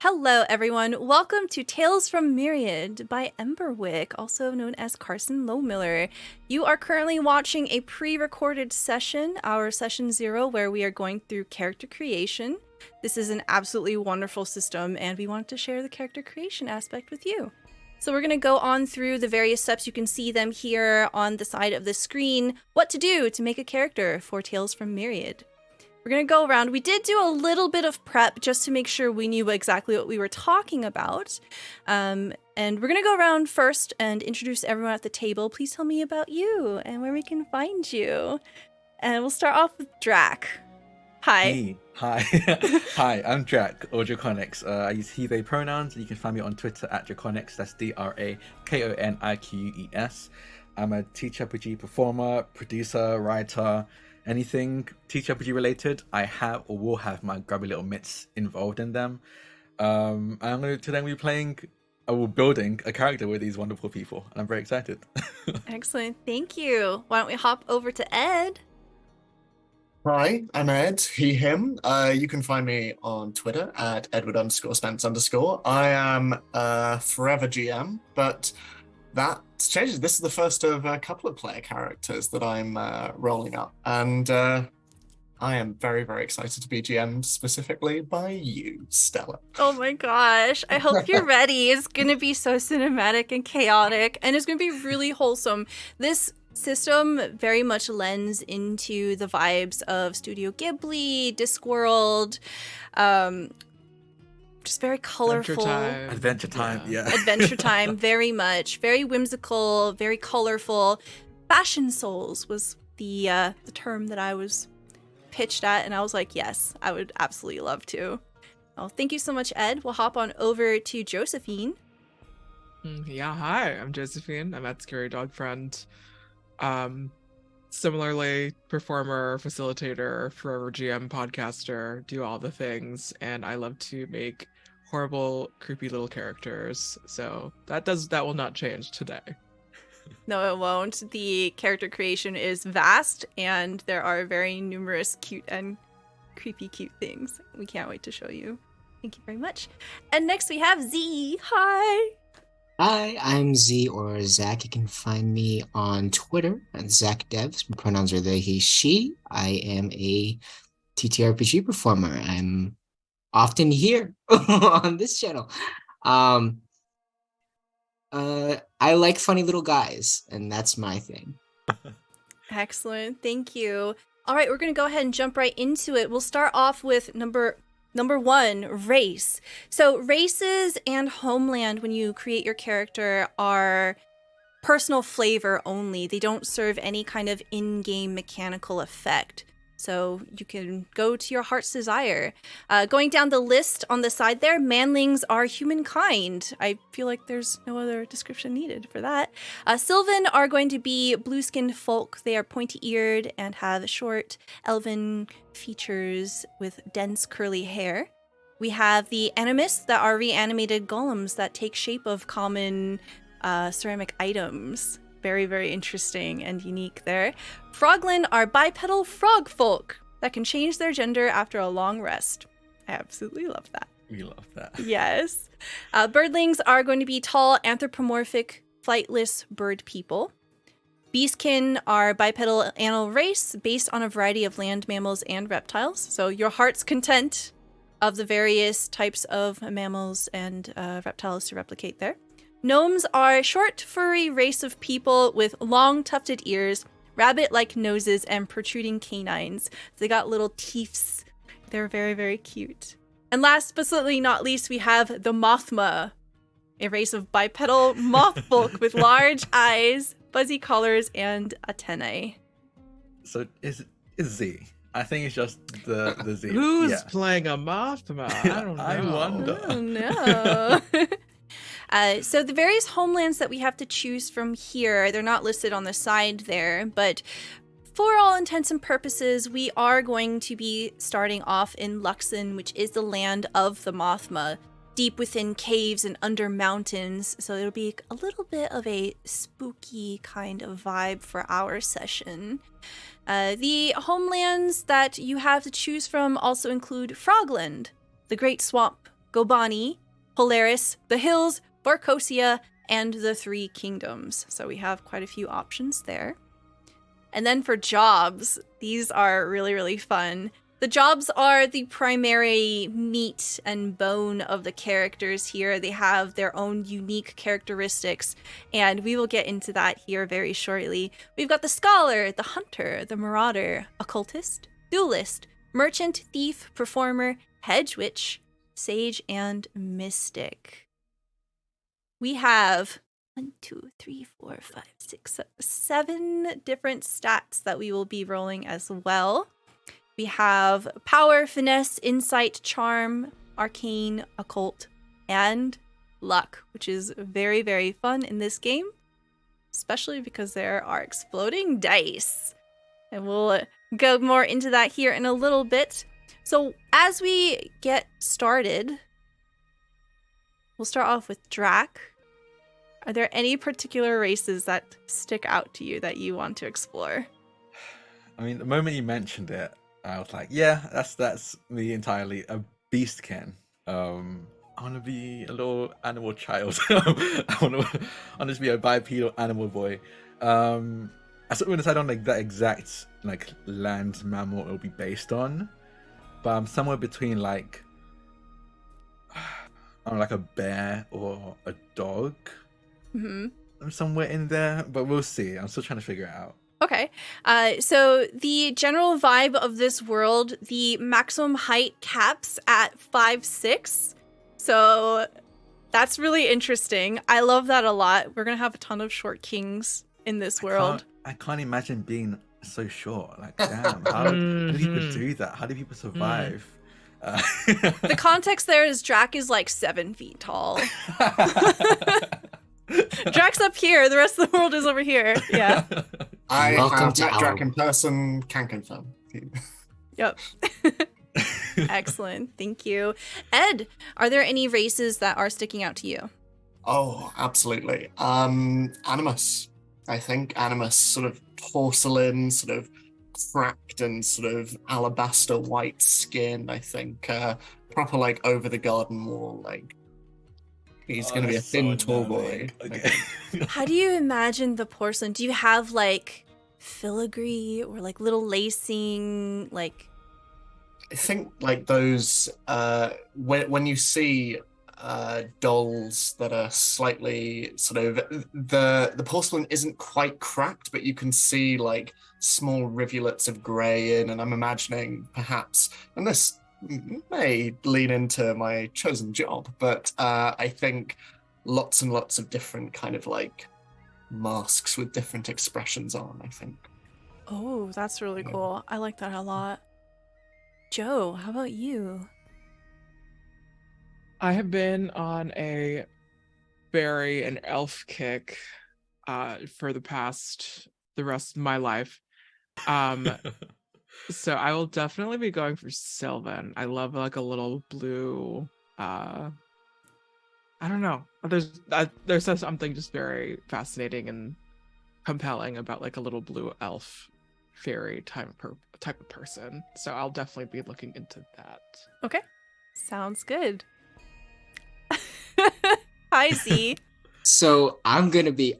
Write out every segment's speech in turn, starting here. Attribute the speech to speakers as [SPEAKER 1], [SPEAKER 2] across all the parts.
[SPEAKER 1] Hello, everyone. Welcome to Tales from Myriad by Emberwick, also known as Carson Lowmiller. You are currently watching a pre-recorded session, our session 0, where we are going through character creation. This is an absolutely wonderful system, and we wanted to share the character creation aspect with you. So we're going to go on through the various steps. You can see them here on the side of the screen. What to do to make a character for Tales from Myriad. We're going to go around. We did do a little bit of prep just to make sure we knew exactly what we were talking about. And we're going to go around first and introduce everyone at the table. Please tell me about you and where we can find you. And we'll start off with Drac. Hi.
[SPEAKER 2] Me. Hi. Hi, I'm Drac, or Draconics. I use he, they pronouns. You can find me on Twitter at Draconics. That's DRAKONIQUES. I'm a TTRPG performer, producer, writer, anything TTRPG related. I have or will have my grubby little mitts involved in them. I'm going to then be building a character with these wonderful people, and I'm very excited.
[SPEAKER 1] Excellent. Thank you. Why don't we hop over to Ed?
[SPEAKER 3] Hi, I'm Ed, he, him. You can find me on Twitter at Edward_Spence_. I am a forever GM, but that's changed. This is the first of a couple of player characters that I'm rolling up, and I am very, very excited to be GM'd specifically by you, Stella.
[SPEAKER 1] Oh my gosh. I hope you're ready. It's going to be so cinematic and chaotic, and it's going to be really wholesome. This system very much lends into the vibes of Studio Ghibli, Discworld, just very colorful.
[SPEAKER 2] Adventure Time, yeah.
[SPEAKER 1] Adventure Time, very much. Very whimsical, very colorful. Fashion Souls was the term that I was pitched at, and I was like, yes, I would absolutely love to. Oh, thank you so much, Ed. We'll hop on over to Josephine.
[SPEAKER 4] Yeah, hi, I'm Josephine. I'm at Scary Dog Friend. Similarly, performer, facilitator, forever GM, podcaster, do all the things, and I love to make horrible, creepy little characters. So that will not change today.
[SPEAKER 1] No, it won't. The character creation is vast, and there are very numerous cute and creepy cute things. We can't wait to show you. Thank you very much. And next we have Z. Hi.
[SPEAKER 5] Hi, I'm Z or Zach. You can find me on Twitter at ZachDevs. My pronouns are they, he, she. I am a TTRPG performer. I'm often here on this channel. I like funny little guys, and that's my thing.
[SPEAKER 1] Excellent. Thank you. All right, we're going to go ahead and jump right into it. We'll start off with Number 1, race. So races and homeland, when you create your character, are personal flavor only. They don't serve any kind of in-game mechanical effect. So you can go to your heart's desire. Going down the list on the side there, manlings are humankind. I feel like there's no other description needed for that. Sylvan are going to be blue-skinned folk. They are pointy-eared and have short elven features with dense curly hair. We have the animists that are reanimated golems that take shape of common ceramic items. Very, very interesting and unique there. Froglin are bipedal frog folk that can change their gender after a long rest. I absolutely love that.
[SPEAKER 2] We love that.
[SPEAKER 1] Yes. Birdlings are going to be tall, anthropomorphic, flightless bird people. Beastkin are bipedal animal race based on a variety of land mammals and reptiles. So your heart's content of the various types of mammals and reptiles to replicate there. Gnomes are a short, furry race of people with long, tufted ears, rabbit-like noses, and protruding canines. They got little teeths. They're very, very cute. And last but certainly not least, we have the Mothma, a race of bipedal moth folk with large eyes, fuzzy collars, and antennae.
[SPEAKER 2] So it's Z. I think it's just the Z.
[SPEAKER 4] Who's playing a Mothma? I don't know.
[SPEAKER 2] I wonder.
[SPEAKER 1] Oh, no. So the various homelands that we have to choose from here, they're not listed on the side there, but for all intents and purposes, we are going to be starting off in Luxon, which is the land of the Mothma, deep within caves and under mountains. So it'll be a little bit of a spooky kind of vibe for our session. The homelands that you have to choose from also include Frogland, the Great Swamp, Gobani, Polaris, the Hills, Barcosia, and the Three Kingdoms. So we have quite a few options there. And then for jobs, these are really, really fun. The jobs are the primary meat and bone of the characters here. They have their own unique characteristics, and we will get into that here very shortly. We've got the Scholar, the Hunter, the Marauder, Occultist, Duelist, Merchant, Thief, Performer, Hedge Witch, Sage, and Mystic. We have 7 different stats that we will be rolling as well. We have Power, Finesse, Insight, Charm, Arcane, Occult, and Luck, which is very, very fun in this game, especially because there are exploding dice. And we'll go more into that here in a little bit. So as we get started, we'll start off with Drac. Are there any particular races that stick out to you that you want to explore?
[SPEAKER 2] I mean, the moment you mentioned it, I was like, yeah, that's me entirely. A beastkin. I want to be a little animal child. I want to just be a bipedal animal boy. I sort of decide on like that exact like land mammal it'll be based on, but I'm somewhere between like, I don't know, like a bear or a dog.
[SPEAKER 1] Mm-hmm.
[SPEAKER 2] I'm somewhere in there, but we'll see. I'm still trying to figure it out.
[SPEAKER 1] Okay, so the general vibe of this world, the maximum height caps at 5'6". So that's really interesting. I love that a lot. We're going to have a ton of short kings in this world.
[SPEAKER 2] I can't imagine being so short. Like, damn, how do people do that? How do people survive?
[SPEAKER 1] The context there is Drac is like 7 feet tall. Drac's up here. The rest of the world is over here. Yeah.
[SPEAKER 3] I
[SPEAKER 5] Welcome
[SPEAKER 3] have
[SPEAKER 5] to
[SPEAKER 3] met
[SPEAKER 5] our-
[SPEAKER 3] Drac in person, can confirm.
[SPEAKER 1] Yep. Excellent. Thank you. Ed, are there any races that are sticking out to you?
[SPEAKER 3] Oh, absolutely. Animus. I think Animus, sort of porcelain, sort of cracked and sort of alabaster white skin. I think proper like over the garden wall. Like he's gonna be a
[SPEAKER 2] that's
[SPEAKER 3] thin,
[SPEAKER 2] so
[SPEAKER 3] tall
[SPEAKER 2] annoying.
[SPEAKER 3] boy.
[SPEAKER 2] Okay.
[SPEAKER 1] How do you imagine the porcelain? Do you have like filigree or like little lacing? Like,
[SPEAKER 3] I think like those when you see dolls that are slightly sort of the porcelain isn't quite cracked, but you can see like small rivulets of grey in, and I'm imagining perhaps, and this may lean into my chosen job, but I think lots and lots of different kind of like masks with different expressions on, I think.
[SPEAKER 1] oh, that's really
[SPEAKER 3] Yeah.
[SPEAKER 1] cool. I like that a lot. Joe, how about you?
[SPEAKER 4] I have been on a fairy and elf kick for the rest of my life. So I will definitely be going for Sylvan. I love like a little blue I don't know. There's something just very fascinating and compelling about like a little blue elf fairy type of person. So I'll definitely be looking into that.
[SPEAKER 1] Okay. Sounds good. Hi, Z.
[SPEAKER 5] So I'm gonna be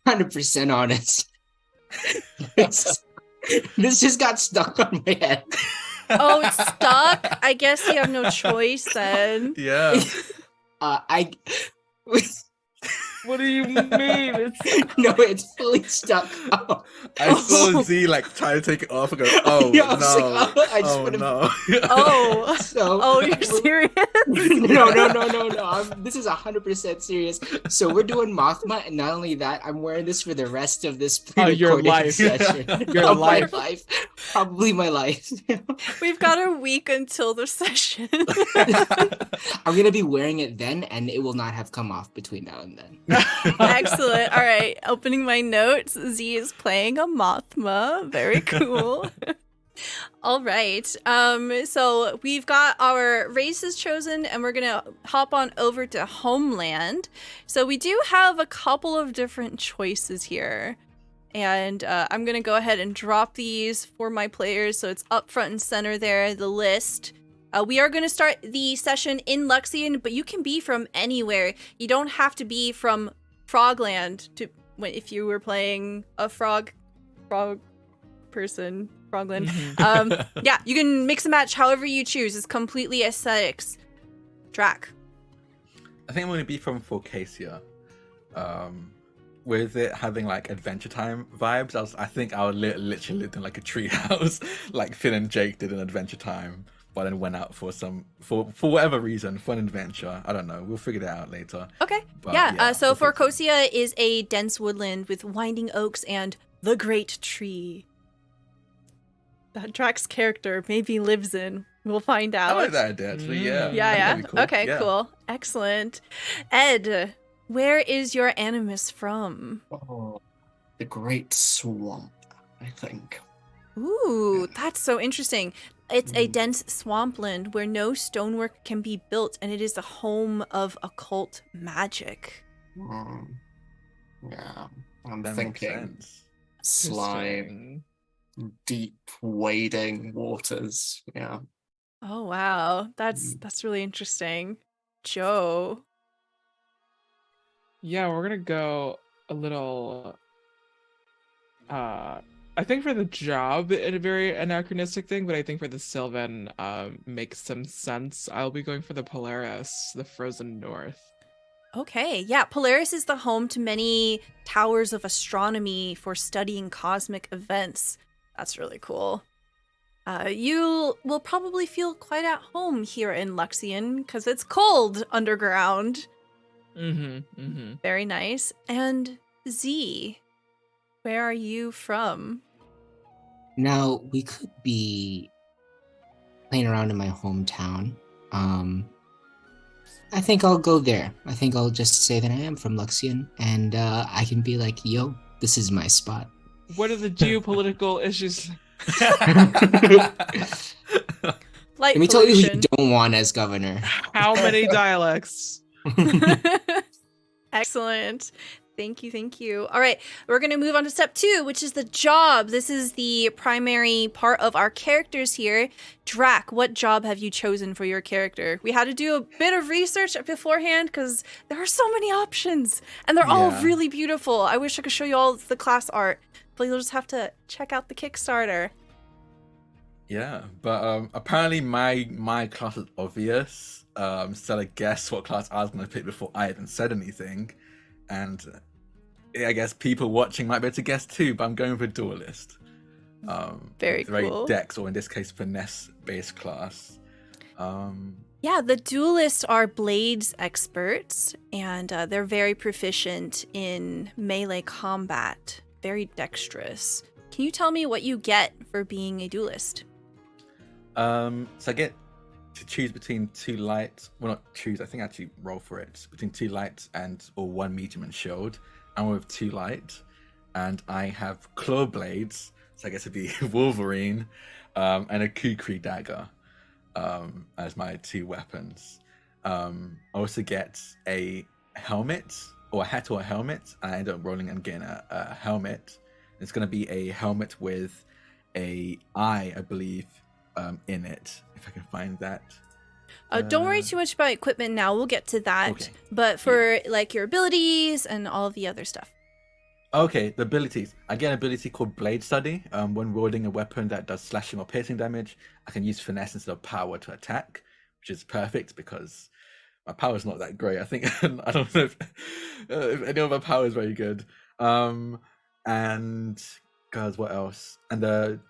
[SPEAKER 5] 100% honest. This just got stuck on my head.
[SPEAKER 1] Oh, it's stuck? I guess you have no choice then.
[SPEAKER 2] Yeah.
[SPEAKER 5] I
[SPEAKER 4] What do you mean?
[SPEAKER 5] no, it's fully stuck. Oh.
[SPEAKER 2] I saw Z like try to take it off and go, oh
[SPEAKER 5] Yeah, I was
[SPEAKER 2] no.
[SPEAKER 5] like, oh, I just
[SPEAKER 2] oh
[SPEAKER 5] would've-
[SPEAKER 2] no.
[SPEAKER 1] Oh.
[SPEAKER 5] So
[SPEAKER 1] Oh, you're serious?
[SPEAKER 5] no. This is 100% serious. So we're doing Mothma, and not only that, I'm wearing this for the rest of this
[SPEAKER 4] Your
[SPEAKER 5] pre-recorded
[SPEAKER 4] life.
[SPEAKER 5] session.
[SPEAKER 4] Your
[SPEAKER 5] Of
[SPEAKER 4] life.
[SPEAKER 5] my life. Probably my life.
[SPEAKER 1] We've got a week until the session.
[SPEAKER 5] I'm gonna be wearing it then, and it will not have come off between now and then.
[SPEAKER 1] Excellent. All right. Opening my notes. Z is playing a Mothma. Very cool. All right. So we've got our races chosen, and we're gonna hop on over to Homeland. So we do have a couple of different choices here. And I'm gonna go ahead and drop these for my players, so it's up front and center there, the list. We are going to start the session in Luxian, but you can be from anywhere. You don't have to be from Frogland if you were playing a frog person, Frogland. Yeah, you can mix and match however you choose. It's completely aesthetics. Drac.
[SPEAKER 2] I think I'm going to be from Forcasia. With it having like Adventure Time vibes, I think I would literally lived in like a treehouse, like Finn and Jake did in Adventure Time, but then went out for whatever reason, for an adventure. I don't know. We'll figure that out later.
[SPEAKER 1] Okay.
[SPEAKER 2] But,
[SPEAKER 1] yeah. So
[SPEAKER 2] we'll
[SPEAKER 1] Forcosia is a dense woodland with winding oaks and the Great Tree that Drac's character maybe lives in. We'll find out.
[SPEAKER 2] I like that idea, actually. Yeah.
[SPEAKER 1] Yeah.
[SPEAKER 2] Cool.
[SPEAKER 1] Okay.
[SPEAKER 2] Yeah.
[SPEAKER 1] Cool. Excellent. Ed, where is your animus from?
[SPEAKER 3] Oh, the Great Swamp, I think.
[SPEAKER 1] Ooh, that's so interesting. It's a dense swampland where no stonework can be built, and it is the home of occult magic.
[SPEAKER 3] Yeah, I'm
[SPEAKER 2] That makes
[SPEAKER 3] thinking
[SPEAKER 2] sense.
[SPEAKER 3] slime, deep wading waters. Yeah.
[SPEAKER 1] Oh wow, that's really interesting. Joe.
[SPEAKER 4] Yeah, we're gonna go a little I think for the job in a very anachronistic thing, but I think for the Sylvan makes some sense. I'll be going for the Polaris, the frozen north.
[SPEAKER 1] Okay, yeah, Polaris is the home to many towers of astronomy for studying cosmic events. That's really cool. You will probably feel quite at home here in Luxian because it's cold underground. Very nice. And Z, where are you from?
[SPEAKER 5] Now, we could be playing around in my hometown. I think I'll go there. I think I'll just say that I am from Luxian, and I can be like, yo, this is my spot.
[SPEAKER 4] What are the geopolitical issues?
[SPEAKER 1] Light
[SPEAKER 5] Let me tell you who you
[SPEAKER 1] pollution.
[SPEAKER 5] don't want as governor.
[SPEAKER 4] How many dialects?
[SPEAKER 1] Excellent. Thank you. All right, we're going to move on to step 2, which is the job. This is the primary part of our characters here. Drac, what job have you chosen for your character? We had to do a bit of research beforehand because there are so many options, and they're all really beautiful. I wish I could show you all the class art, but you'll just have to check out the Kickstarter.
[SPEAKER 2] Yeah, but apparently my class is obvious. So I guess what class I was going to pick before I even said anything. And I guess people watching might be able to guess too, but I'm going for duelist.
[SPEAKER 1] Very
[SPEAKER 2] it's
[SPEAKER 1] cool.
[SPEAKER 2] Very dex, or in this case, finesse-based class.
[SPEAKER 1] Yeah, the duelists are blades experts, and they're very proficient in melee combat. Very dexterous. Can you tell me what you get for being a duelist?
[SPEAKER 2] So I get to choose between 2 light. Well, not choose. I think I actually roll for it between 2 light or 1 medium and shield. I'm with 2 light, and I have claw blades. So I guess it'd be Wolverine, and a kukri dagger, as my 2 weapons. I also get a helmet, or a hat or a helmet. And I end up rolling and getting a helmet. It's going to be a helmet with a eye, I believe, in it, if I can find that.
[SPEAKER 1] Don't worry too much about equipment now. We'll get to that.
[SPEAKER 2] Okay.
[SPEAKER 1] But for like your abilities and all of the other stuff.
[SPEAKER 2] Okay, the abilities. I get an ability called Blade Study. When wielding a weapon that does slashing or piercing damage, I can use finesse instead of power to attack, which is perfect because my power is not that great. I think I don't know if any of my power is very good. And guys, what else? And the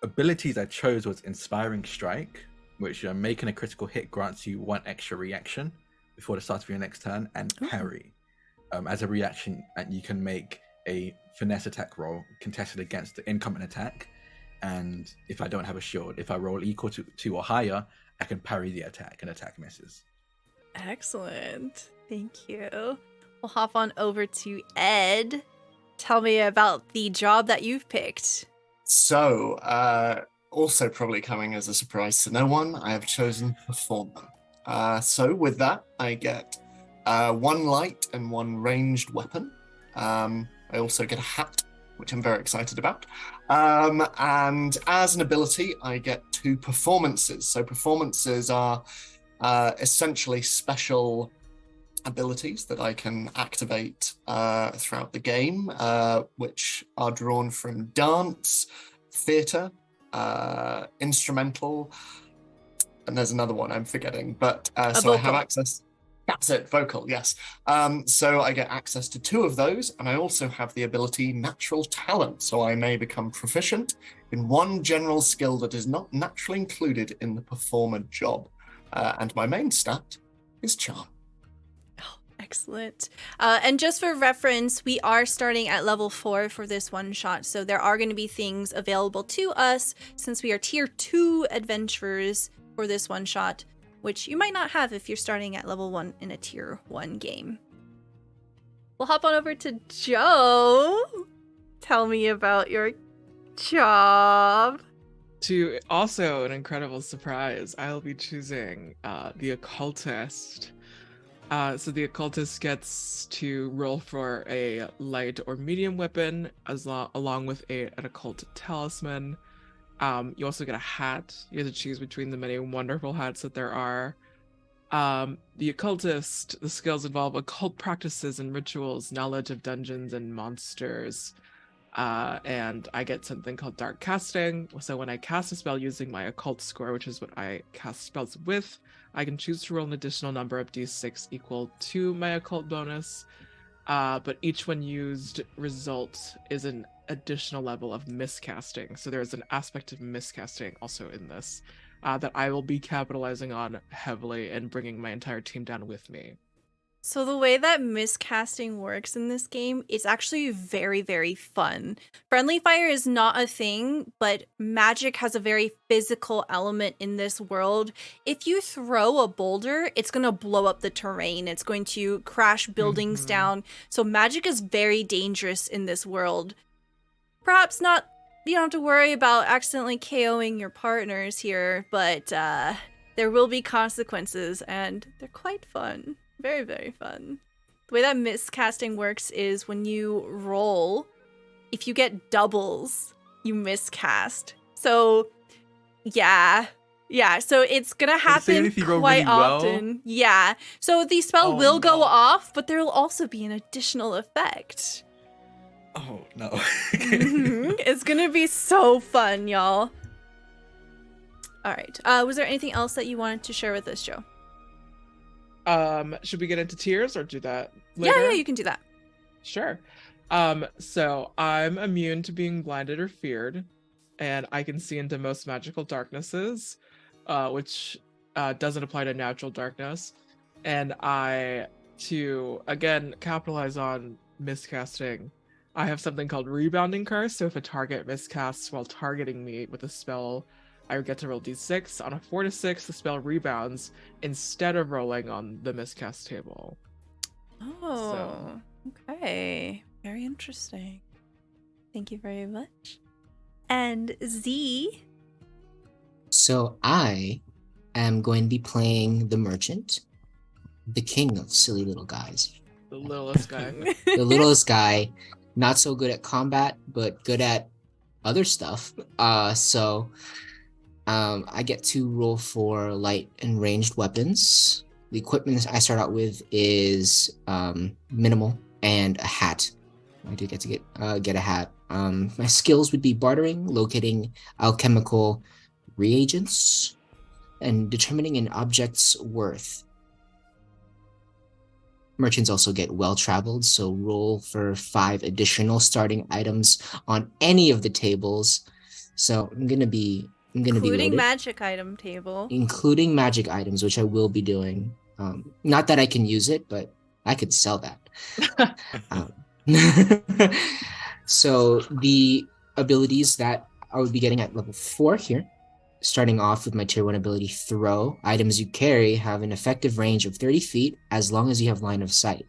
[SPEAKER 2] abilities I chose was Inspiring Strike, which making a critical hit grants you 1 extra reaction before the start of your next turn, and Parry. As a reaction, and you can make a finesse attack roll contested against the incoming attack, and if I don't have a shield, if I roll equal to 2 or higher, I can parry the attack and attack misses.
[SPEAKER 1] Excellent. Thank you. We'll hop on over to Ed. Tell me about the job that you've picked.
[SPEAKER 3] So, also probably coming as a surprise to no one, I have chosen Performer. So with that, I get 1 light and 1 ranged weapon. I also get a hat which I'm very excited about. And as an ability, I get 2 performances. So performances are essentially special abilities that I can activate throughout the game, which are drawn from dance, theatre, instrumental, and there's another one I'm forgetting. But so I have access. That's it, vocal, yes. So I get access to 2 of those, and I also have the ability Natural Talent, so I may become proficient in 1 general skill that is not naturally included in the performer job. And my main stat is Charm.
[SPEAKER 1] Excellent. And just for reference, we are starting at level 4 for this one shot. So there are going to be things available to us since we are tier 2 adventurers for this one shot, which you might not have if you're starting at level 1 in a tier 1 game. We'll hop on over to Joe. Tell me about your job.
[SPEAKER 4] To also an incredible surprise, I'll be choosing the occultist. So the occultist gets to roll for a light or medium weapon along with an occult talisman. You also get a hat. You have to choose between the many wonderful hats that there are. The occultist, the skills involve occult practices and rituals, knowledge of dungeons and monsters. And I get something called dark casting. So when I cast a spell using my occult score, which is what I cast spells with, I can choose to roll an additional number of d6 equal to my occult bonus. But each one used result is an additional level of miscasting. So there's an aspect of miscasting also in this that I will be capitalizing on heavily and bringing my entire team down with me.
[SPEAKER 1] So the way that miscasting works in this game, it's actually very, very fun. Friendly fire is not a thing, but magic has a very physical element in this world. If you throw a boulder, it's going to blow up the terrain. It's going to crash buildings down. So magic is very dangerous in this world. Perhaps not, you don't have to worry about accidentally KOing your partners here, but there will be consequences, and they're quite fun. Very, very fun. The way that miscasting works is when you roll, if you get doubles, you miscast. So, yeah. So it's gonna happen quite often. Well? Yeah. So the spell will go off, but there will also be an additional effect.
[SPEAKER 2] Oh, no.
[SPEAKER 1] It's gonna be so fun, y'all. All right. Was there anything else that you wanted to share with us, Joe?
[SPEAKER 4] Should we get into tiers or do that later?
[SPEAKER 1] Yeah, you can do that.
[SPEAKER 4] Sure. So I'm immune to being blinded or feared, and I can see into most magical darknesses, which doesn't apply to natural darkness. And to again capitalize on miscasting, I have something called Rebounding Curse. So if a target miscasts while targeting me with a spell, I would get to roll d6. On a 4 to 6, the spell rebounds instead of rolling on the miscast table.
[SPEAKER 1] Oh, okay. Very interesting. Thank you very much. And Z?
[SPEAKER 5] So I am going to be playing the merchant, the king of silly little guys.
[SPEAKER 4] The littlest guy.
[SPEAKER 5] The littlest guy, not so good at combat, but good at other stuff. I get to roll for light and ranged weapons. The equipment I start out with is minimal and a hat. I do get to get a hat. My skills would be bartering, locating alchemical reagents, and determining an object's worth. Merchants also get well-traveled, so roll for 5 additional starting items on any of the tables. So I'm gonna be
[SPEAKER 1] including magic item table.
[SPEAKER 5] Including magic items, which I will be doing. Not that I can use it, but I could sell that. So the abilities that I would be getting at level 4 here, starting off with my tier 1 ability, Throw. Items you carry have an effective range of 30 feet as long as you have line of sight.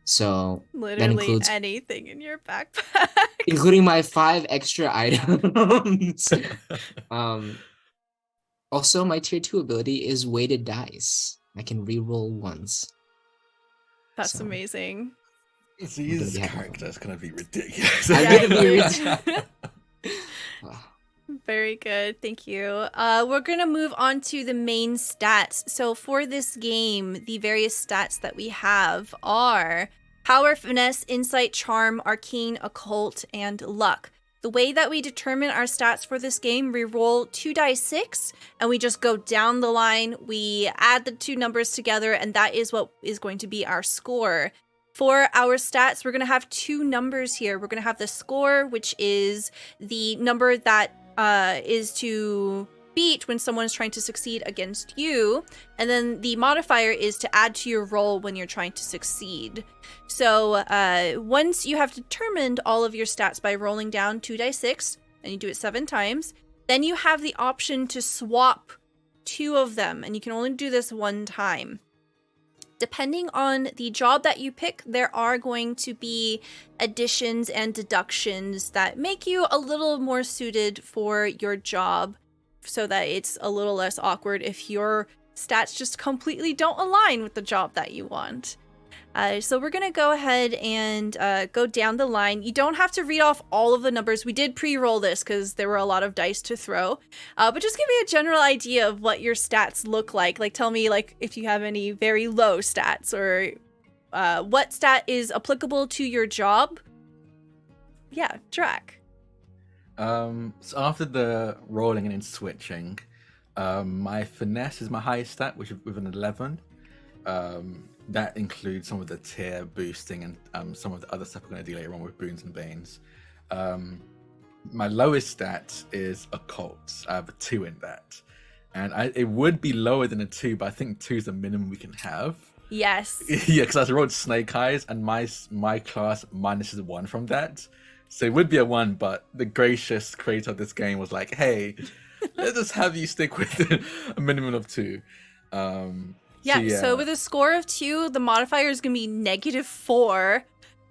[SPEAKER 5] So
[SPEAKER 1] literally
[SPEAKER 5] that includes
[SPEAKER 1] anything in your backpack.
[SPEAKER 5] Including my 5 extra items. Also, my tier 2 ability is weighted dice. I can reroll once.
[SPEAKER 1] That's amazing.
[SPEAKER 2] Z's
[SPEAKER 5] Yeah.
[SPEAKER 2] character is going to be ridiculous.
[SPEAKER 5] I'm
[SPEAKER 1] Yeah,
[SPEAKER 5] gonna be
[SPEAKER 1] you-
[SPEAKER 5] Ah,
[SPEAKER 1] Very good, thank you. We're gonna move on to the main stats. So for this game, the various stats that we have are power, finesse, insight, charm, arcane, occult, and luck. The way that we determine our stats for this game, we roll 2d6 and we just go down the line. We add the two numbers together, and that is what is going to be our score. For our stats, we're going to have two numbers here. We're going to have the score, which is the number that is to beat when someone is trying to succeed against you. And then the modifier is to add to your roll when you're trying to succeed. So once you have determined all of your stats by rolling down 2d6, and you do it 7 times, then you have the option to swap 2 of them, and you can only do this 1 time. Depending on the job that you pick, there are going to be additions and deductions that make you a little more suited for your job, so that it's a little less awkward if your stats just completely don't align with the job that you want. So we're going to go ahead and go down the line. You don't have to read off all of the numbers. We did pre-roll this because there were a lot of dice to throw. But just give me a general idea of what your stats look like. Like, tell me, like, if you have any very low stats, or what stat is applicable to your job. Yeah, Drac.
[SPEAKER 2] So after the rolling and then switching, my finesse is my highest stat, which is with an 11. That includes some of the tier boosting and some of the other stuff we're going to do later on with boons and banes. My lowest stat is occult. I have a 2 in that, and it would be lower than a 2, but I think 2 is the minimum we can have.
[SPEAKER 1] Yes.
[SPEAKER 2] Yeah, because I rolled snake eyes, and my class minuses 1 from that, so it would be a 1. But the gracious creator of this game was like, "Hey, let's just have you stick with a minimum of 2."
[SPEAKER 1] Yeah, so with a score of 2, the modifier is going to be -4.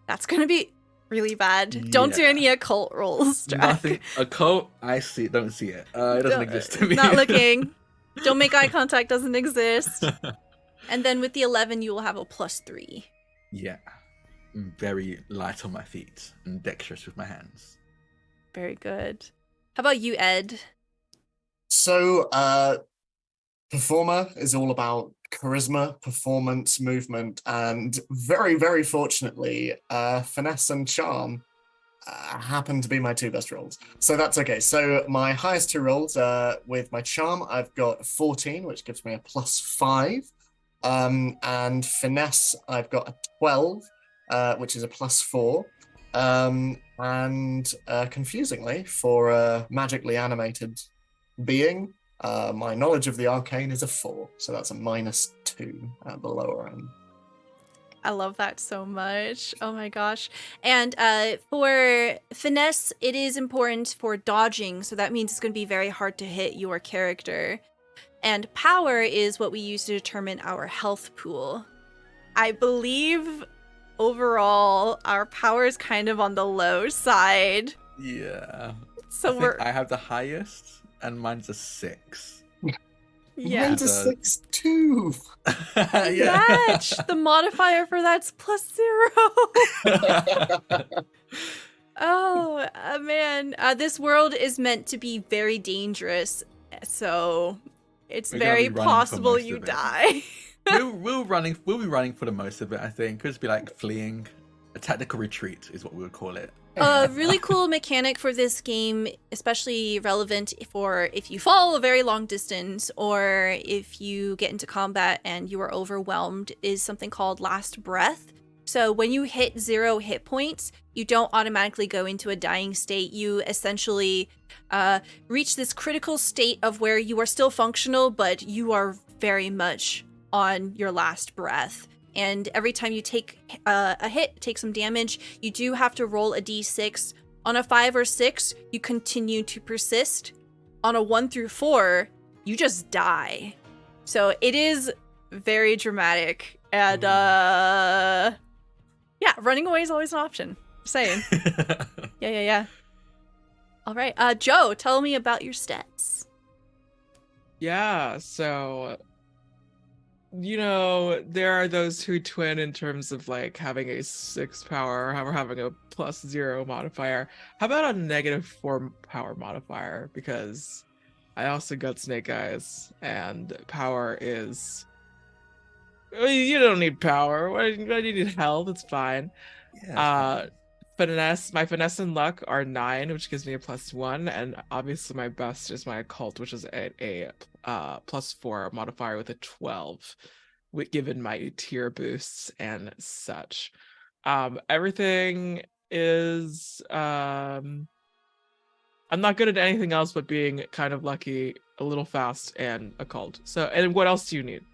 [SPEAKER 1] That's going to be really bad. Don't do
[SPEAKER 2] Yeah.
[SPEAKER 1] any occult rolls, Drac.
[SPEAKER 2] Nothing occult. I see. Don't see it. It doesn't exist to me.
[SPEAKER 1] Not looking. Don't make eye contact. Doesn't exist. And then with the 11, you will have a +3.
[SPEAKER 2] Yeah, I'm very light on my feet and dexterous with my hands.
[SPEAKER 1] Very good. How about you, Ed?
[SPEAKER 3] So, performer is all about charisma, performance, movement, and very, very fortunately, finesse and charm happen to be my 2 best rolls. So that's okay. So my highest 2 rolls, with my charm, I've got 14, which gives me a +5. And finesse, I've got a 12, which is a +4. And confusingly, for a magically animated being, my knowledge of the arcane is a 4, so that's a -2 at the lower end.
[SPEAKER 1] I love that so much. Oh my gosh. And for finesse, it is important for dodging, so that means it's going to be very hard to hit your character. And power is what we use to determine our health pool. I believe overall our power is kind of on the low side.
[SPEAKER 2] Yeah.
[SPEAKER 1] So
[SPEAKER 2] I have the highest, and mine's a 6.
[SPEAKER 1] yeah.
[SPEAKER 3] Mine's a 6 too.
[SPEAKER 2] Yeah.
[SPEAKER 1] Match. The modifier for that's +0. Oh, man. This world is meant to be very dangerous, so it's
[SPEAKER 2] We're gonna
[SPEAKER 1] very
[SPEAKER 2] be running for
[SPEAKER 1] possible
[SPEAKER 2] most
[SPEAKER 1] you
[SPEAKER 2] of it.
[SPEAKER 1] die.
[SPEAKER 2] We'll be running for the most of it, I think. Could just be like fleeing. A tactical retreat is what we would call it.
[SPEAKER 1] A really cool mechanic for this game, especially relevant for if you fall a very long distance or if you get into combat and you are overwhelmed, is something called last breath. So when you hit 0 hit points, you don't automatically go into a dying state. You essentially reach this critical state of where you are still functional, but you are very much on your last breath. And every time you take a hit, take some damage, you do have to roll a d6. On a 5 or 6, you continue to persist. On a 1 through 4, you just die. So it is very dramatic. And yeah, running away is always an option. Just saying. Yeah. All right, Joe, tell me about your stats.
[SPEAKER 4] Yeah, so there are those who twin in terms of like having a 6 power or having a +0 modifier. How about a -4 power modifier? Because I also got snake eyes, and power is. Well, you don't need power. Why do you need health? It's fine.
[SPEAKER 2] Yeah.
[SPEAKER 4] My finesse and luck are 9, which gives me a +1, and obviously my best is my occult, which is a +4 modifier with a 12, given my tier boosts and such. Everything is I'm not good at anything else but being kind of lucky, a little fast, and occult. So, and what else do you need?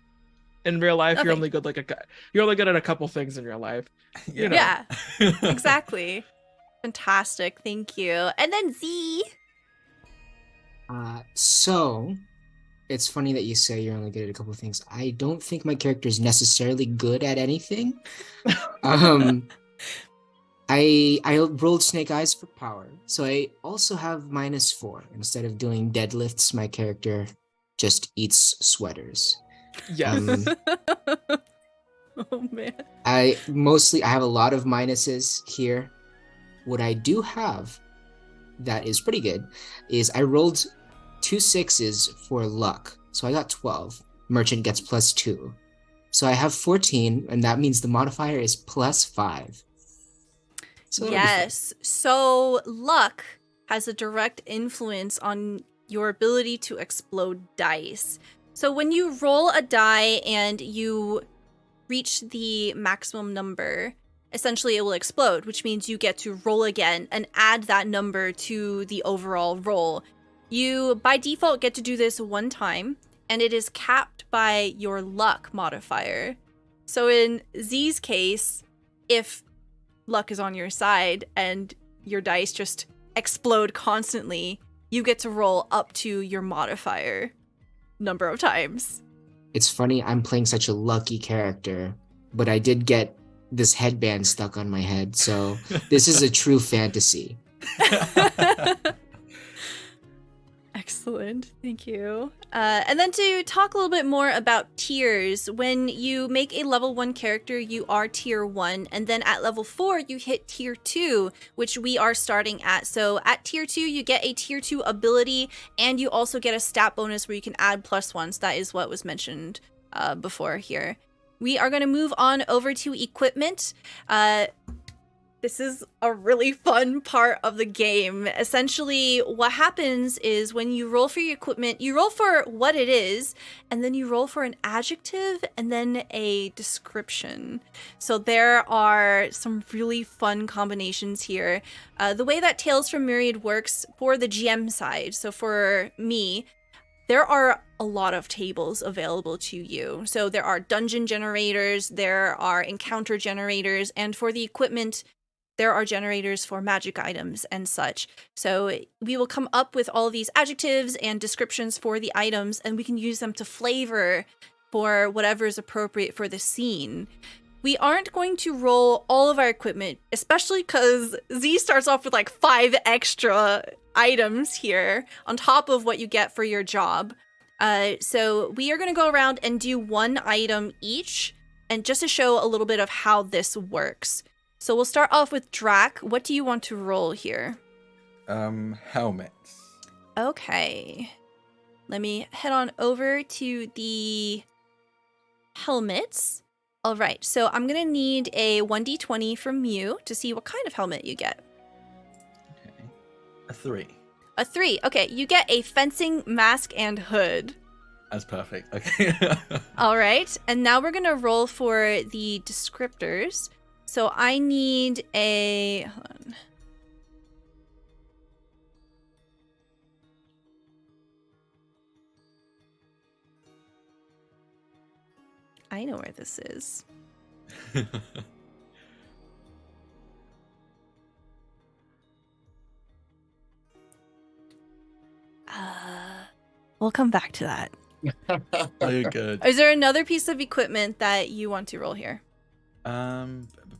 [SPEAKER 4] In real life, you're
[SPEAKER 1] Nothing.
[SPEAKER 4] only good you're only good at a couple things in real life. You know.
[SPEAKER 1] Yeah, exactly. Fantastic. Thank you. And then Z.
[SPEAKER 5] So it's funny that you say you're only good at a couple of things. I don't think my character is necessarily good at anything. I rolled snake eyes for power, so I also have -4. Instead of doing deadlifts, my character just eats sweaters.
[SPEAKER 4] Yes.
[SPEAKER 1] Oh man.
[SPEAKER 5] I have a lot of minuses here. What I do have that is pretty good is I rolled 2 6s for luck, so I got 12. Merchant gets +2, so I have 14, and that means the modifier is +5. So
[SPEAKER 1] Yes. So luck has a direct influence on your ability to explode dice. So when you roll a die and you reach the maximum number, essentially it will explode, which means you get to roll again and add that number to the overall roll. You, by default, get to do this one time, and it is capped by your luck modifier. So in Z's case, if luck is on your side and your dice just explode constantly, you get to roll up to your modifier number of times.
[SPEAKER 5] It's funny, I'm playing such a lucky character, but I did get this headband stuck on my head, so this is a true fantasy.
[SPEAKER 1] Excellent. Thank you. And then to talk a little bit more about tiers, when you make a level 1 character, you are tier 1. And then at level 4, you hit tier 2, which we are starting at. So at tier 2, you get a tier 2 ability, and you also get a stat bonus where you can add +1. So that is what was mentioned before here. We are going to move on over to equipment. This is a really fun part of the game. Essentially, what happens is when you roll for your equipment, you roll for what it is, and then you roll for an adjective and then a description. So there are some really fun combinations here. The way that Tales from Myriad works for the GM side, so for me, there are a lot of tables available to you. So there are dungeon generators, there are encounter generators, and for the equipment, there are generators for magic items and such. So we will come up with all of these adjectives and descriptions for the items, and we can use them to flavor for whatever is appropriate for the scene. We aren't going to roll all of our equipment, especially because Z starts off with like 5 extra items here on top of what you get for your job. So we are going to go around and do 1 item each, and just to show a little bit of how this works. So we'll start off with Drac. What do you want to roll here?
[SPEAKER 2] Helmets.
[SPEAKER 1] Okay. Let me head on over to the helmets. All right, so I'm going to need a 1d20 from you to see what kind of helmet you get.
[SPEAKER 2] Okay. A 3.
[SPEAKER 1] A 3. Okay, you get a fencing mask and hood.
[SPEAKER 2] That's perfect. Okay.
[SPEAKER 1] All right, and now we're going to roll for the descriptors. So I need a... Hold on. I know where this is. We'll come back to that.
[SPEAKER 2] Oh, you're good.
[SPEAKER 1] Is there another piece of equipment that you want to roll here?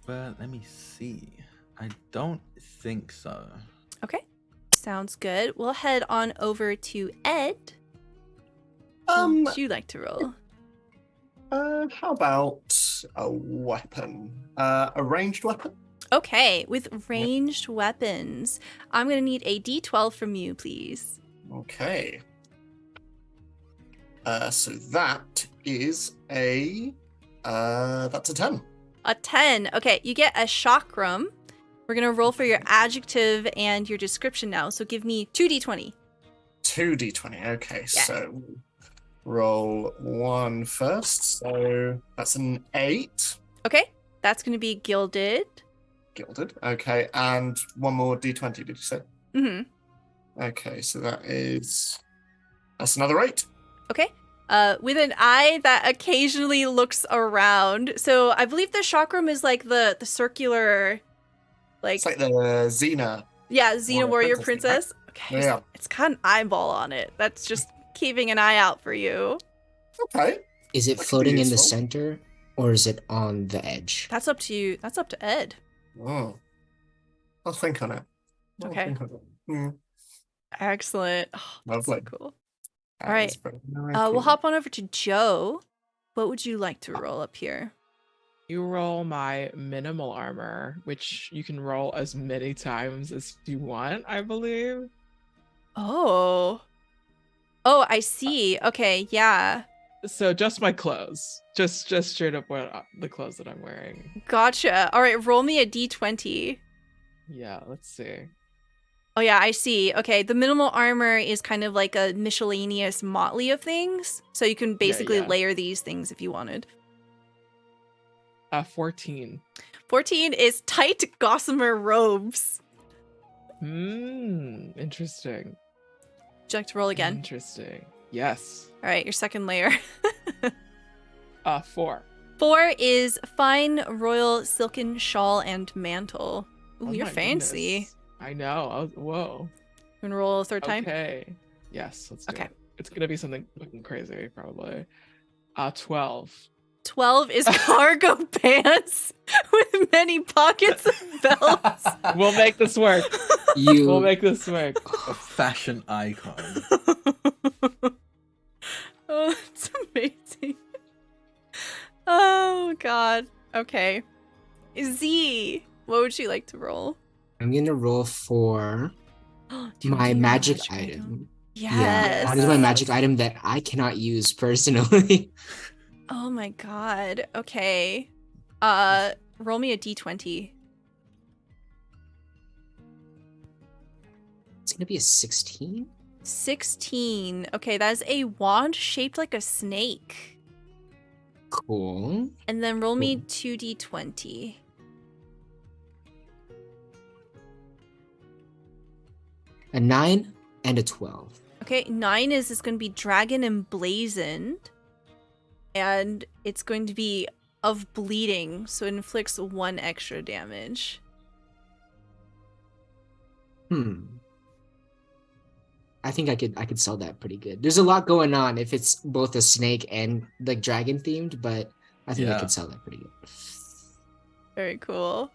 [SPEAKER 2] But let me see. I don't think so.
[SPEAKER 1] Okay, sounds good. We'll head on over to Ed. What would you like to roll?
[SPEAKER 3] How about a weapon? A ranged weapon?
[SPEAKER 1] Okay, with ranged weapons, I'm gonna need a D12 from you, please.
[SPEAKER 3] Okay. So that is that's a 10.
[SPEAKER 1] A 10. Okay, you get a chakram. We're gonna roll for your adjective and your description now. So give me 2d20.
[SPEAKER 3] 2d20. Okay, so roll 1 first. So that's an 8.
[SPEAKER 1] Okay, that's gonna be gilded.
[SPEAKER 3] Gilded. Okay, and one more d20, did you say?
[SPEAKER 1] Mm-hmm.
[SPEAKER 3] Okay, so that's another 8.
[SPEAKER 1] Okay. With an eye that occasionally looks around. So I believe the chakram is like the circular, like
[SPEAKER 3] It's like the Xena.
[SPEAKER 1] yeah, Xena Warrior
[SPEAKER 3] Princess
[SPEAKER 1] Princess. Okay,
[SPEAKER 3] Yeah.
[SPEAKER 1] it's got an eyeball on it. That's just keeping an eye out for you.
[SPEAKER 3] Okay.
[SPEAKER 5] Is it
[SPEAKER 3] That could be
[SPEAKER 5] floating in the
[SPEAKER 3] useful.
[SPEAKER 5] center or is it on the edge?
[SPEAKER 1] That's up to you. That's up to Ed.
[SPEAKER 3] Oh. I'll think on it.
[SPEAKER 1] Okay.
[SPEAKER 3] Hmm.
[SPEAKER 1] Excellent. Oh, that's so
[SPEAKER 3] Lovely.
[SPEAKER 1] cool.
[SPEAKER 3] That
[SPEAKER 1] All right.
[SPEAKER 3] is very
[SPEAKER 1] We'll
[SPEAKER 3] cool.
[SPEAKER 1] hop on over to Joe. What would you like to roll up here?
[SPEAKER 4] You roll my minimal armor, which you can roll as many times as you want, I believe.
[SPEAKER 1] Oh, I see. Okay, yeah.
[SPEAKER 4] So just my clothes, just straight up the clothes that I'm wearing.
[SPEAKER 1] Gotcha. All right, roll me a d20.
[SPEAKER 4] Yeah, let's see.
[SPEAKER 1] Oh, yeah, I see. Okay, the minimal armor is kind of like a miscellaneous motley of things. So you can basically
[SPEAKER 4] yeah.
[SPEAKER 1] layer these things if you wanted.
[SPEAKER 4] 14.
[SPEAKER 1] 14 is tight gossamer robes.
[SPEAKER 4] Interesting.
[SPEAKER 1] Would you like to roll again?
[SPEAKER 4] Interesting. Yes.
[SPEAKER 1] All right, your second layer.
[SPEAKER 4] 4.
[SPEAKER 1] 4 is fine royal silken shawl and mantle. Ooh,
[SPEAKER 4] Oh
[SPEAKER 1] you're
[SPEAKER 4] my
[SPEAKER 1] fancy.
[SPEAKER 4] goodness. I know. Whoa.
[SPEAKER 1] You wanna roll a third time?
[SPEAKER 4] Okay. Yes, let's do
[SPEAKER 1] Okay.
[SPEAKER 4] it. It's gonna be something fucking crazy, probably. 12.
[SPEAKER 1] 12 is cargo pants with many pockets and belts.
[SPEAKER 4] We'll make this work. We'll make this work.
[SPEAKER 2] A fashion icon.
[SPEAKER 1] Oh, that's amazing. Oh, God. Okay. Z, what would you like to roll?
[SPEAKER 5] I'm gonna roll for
[SPEAKER 1] Do you wanna
[SPEAKER 5] my
[SPEAKER 1] do your
[SPEAKER 5] magic item.
[SPEAKER 1] Yes.
[SPEAKER 5] Yeah, what is my magic item that I cannot use personally?
[SPEAKER 1] Oh my God. Okay. Roll me a d20.
[SPEAKER 5] It's gonna be a 16.
[SPEAKER 1] 16. Okay, that is a wand shaped like a snake.
[SPEAKER 5] Cool.
[SPEAKER 1] And then roll me 2d20.
[SPEAKER 5] A 9 and a 12.
[SPEAKER 1] Okay, 9 is going to be dragon emblazoned. And it's going to be of bleeding, so it inflicts 1 extra damage.
[SPEAKER 5] I think I could sell that pretty good. There's a lot going on if it's both a snake and like dragon themed, but I think I could sell that pretty good.
[SPEAKER 1] Very cool.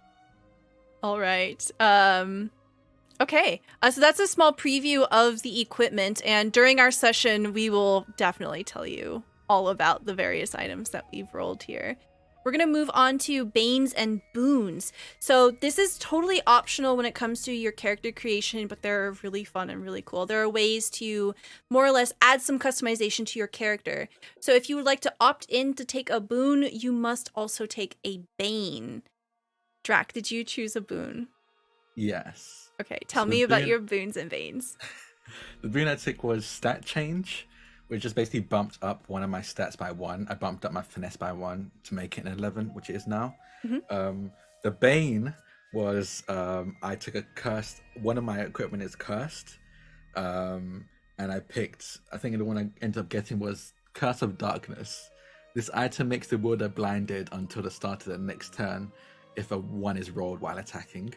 [SPEAKER 1] All right. Okay. So that's a small preview of the equipment, and during our session, we will definitely tell you all about the various items that we've rolled here. We're going to move on to Banes and Boons. So this is totally optional when it comes to your character creation, but they're really fun and really cool. There are ways to more or less add some customization to your character. So if you would like to opt in to take a boon, you must also take a Bane. Drac, did you choose a boon?
[SPEAKER 2] Yes.
[SPEAKER 1] Okay, tell
[SPEAKER 2] So
[SPEAKER 1] me
[SPEAKER 2] the
[SPEAKER 1] about
[SPEAKER 2] boon-
[SPEAKER 1] your boons and Banes.
[SPEAKER 2] The boon I took was stat change, which just basically bumped up one of my stats by 1. I bumped up my finesse by 1 to make it an 11, which it is now. The Bane was I took a cursed. One of my equipment is cursed, and I picked. I think the one I ended up getting was Curse of Darkness. This item makes the wielder blinded until the start of the next turn if a 1 is rolled while attacking.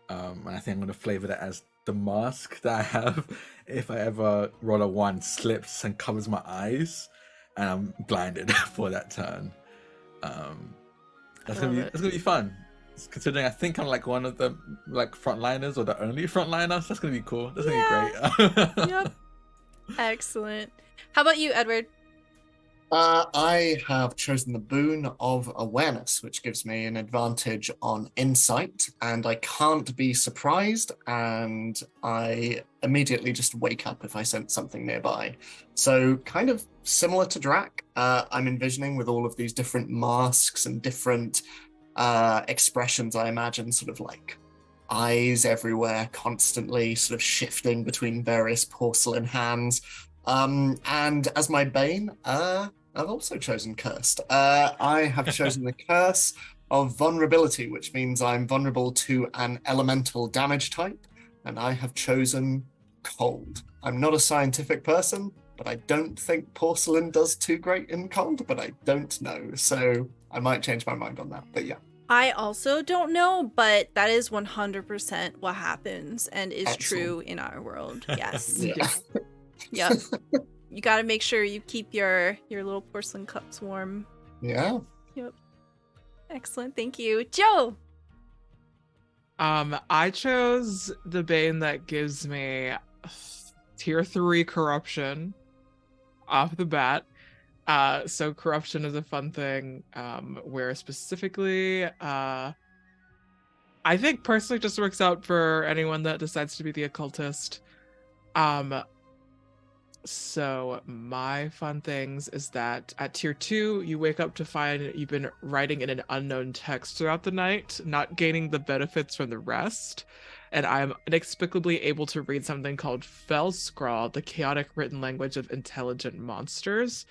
[SPEAKER 2] And I think I'm going to flavor that as the mask that I have. If I ever roll a 1, slips and covers my eyes, and I'm blinded for that turn. That's gonna be fun. Considering I think I'm like one of the like frontliners or the only frontliner, so that's gonna be cool. That's gonna be great.
[SPEAKER 1] Yep. Excellent. How about you, Edward?
[SPEAKER 3] I have chosen the boon of awareness, which gives me an advantage on insight, and I can't be surprised, and I immediately just wake up if I sense something nearby. So, kind of similar to Drac, I'm envisioning with all of these different masks and different expressions, I imagine, sort of like eyes everywhere, constantly sort of shifting between various porcelain hands. And as my bane, I've also chosen cursed. I have chosen the curse of vulnerability, which means I'm vulnerable to an elemental damage type, and I have chosen cold. I'm not a scientific person, but I don't think porcelain does too great in cold, but I don't know. So I might change my mind on that. But yeah.
[SPEAKER 1] I also don't know, but that is 100% what happens and is
[SPEAKER 3] Excellent.
[SPEAKER 1] true in our world. Yes.
[SPEAKER 3] Yeah.
[SPEAKER 1] Yep. You got to make sure you keep your little porcelain cups warm.
[SPEAKER 3] Yeah.
[SPEAKER 1] Yep. Excellent. Thank you. Joe.
[SPEAKER 4] I chose the Bane that gives me tier 3 corruption off the bat. So corruption is a fun thing, where specifically, I think personally just works out for anyone that decides to be the occultist. So my fun things is that at tier 2, you wake up to find you've been writing in an unknown text throughout the night, not gaining the benefits from the rest. And I'm inexplicably able to read something called Fell Scrawl, the chaotic written language of intelligent monsters.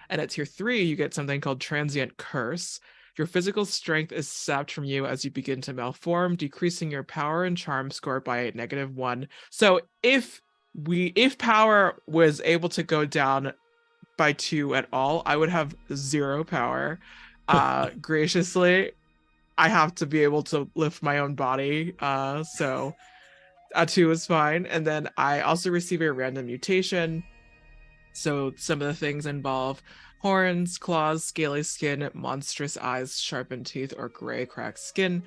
[SPEAKER 4] And at tier 3, you get something called Transient Curse. Your physical strength is sapped from you as you begin to malform, decreasing your power and charm score by -1. So if power was able to go down by 2 at all, I would have 0 power. Graciously, I have to be able to lift my own body. So a 2 is fine. And then I also receive a random mutation. So some of the things involve horns, claws, scaly skin, monstrous eyes, sharpened teeth, or gray cracked skin.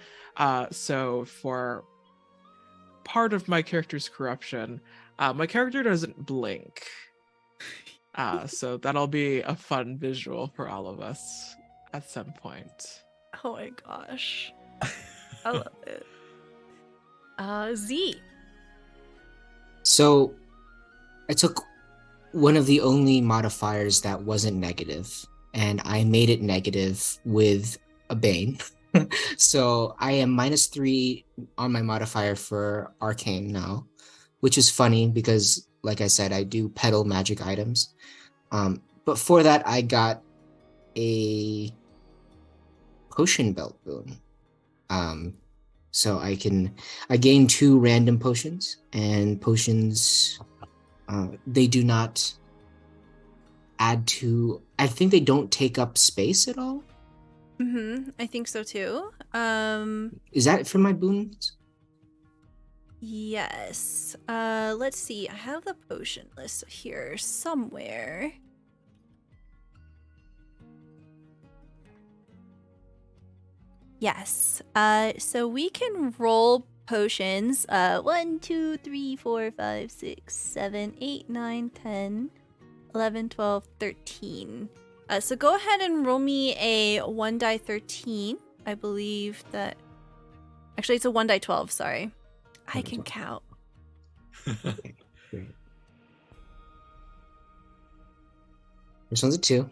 [SPEAKER 4] So for part of my character's corruption, my character doesn't blink. So that'll be a fun visual for all of us at some point.
[SPEAKER 1] Oh my gosh. I love it. Z.
[SPEAKER 5] So I took one of the only modifiers that wasn't negative, and I made it negative with a Bane. So I am -3 on my modifier for Arcane now, which is funny because, like I said, I do peddle magic items. But for that, I got a potion belt boon. So I gain 2 random potions, and potions, they do not add to, I think they don't take up space at all.
[SPEAKER 1] I think so too.
[SPEAKER 5] Is that for my boons?
[SPEAKER 1] Yes. Let's see. I have the potion list here somewhere. Yes. So we can roll potions. 1, 2, 3, 4, 5, 6, 7, 8, 9, 10, 11, 12, 13. So go ahead and roll me a 1 die 13. I believe that. Actually, it's a 1 die 12. Sorry. I can count.
[SPEAKER 5] Okay, great. This one's a 2.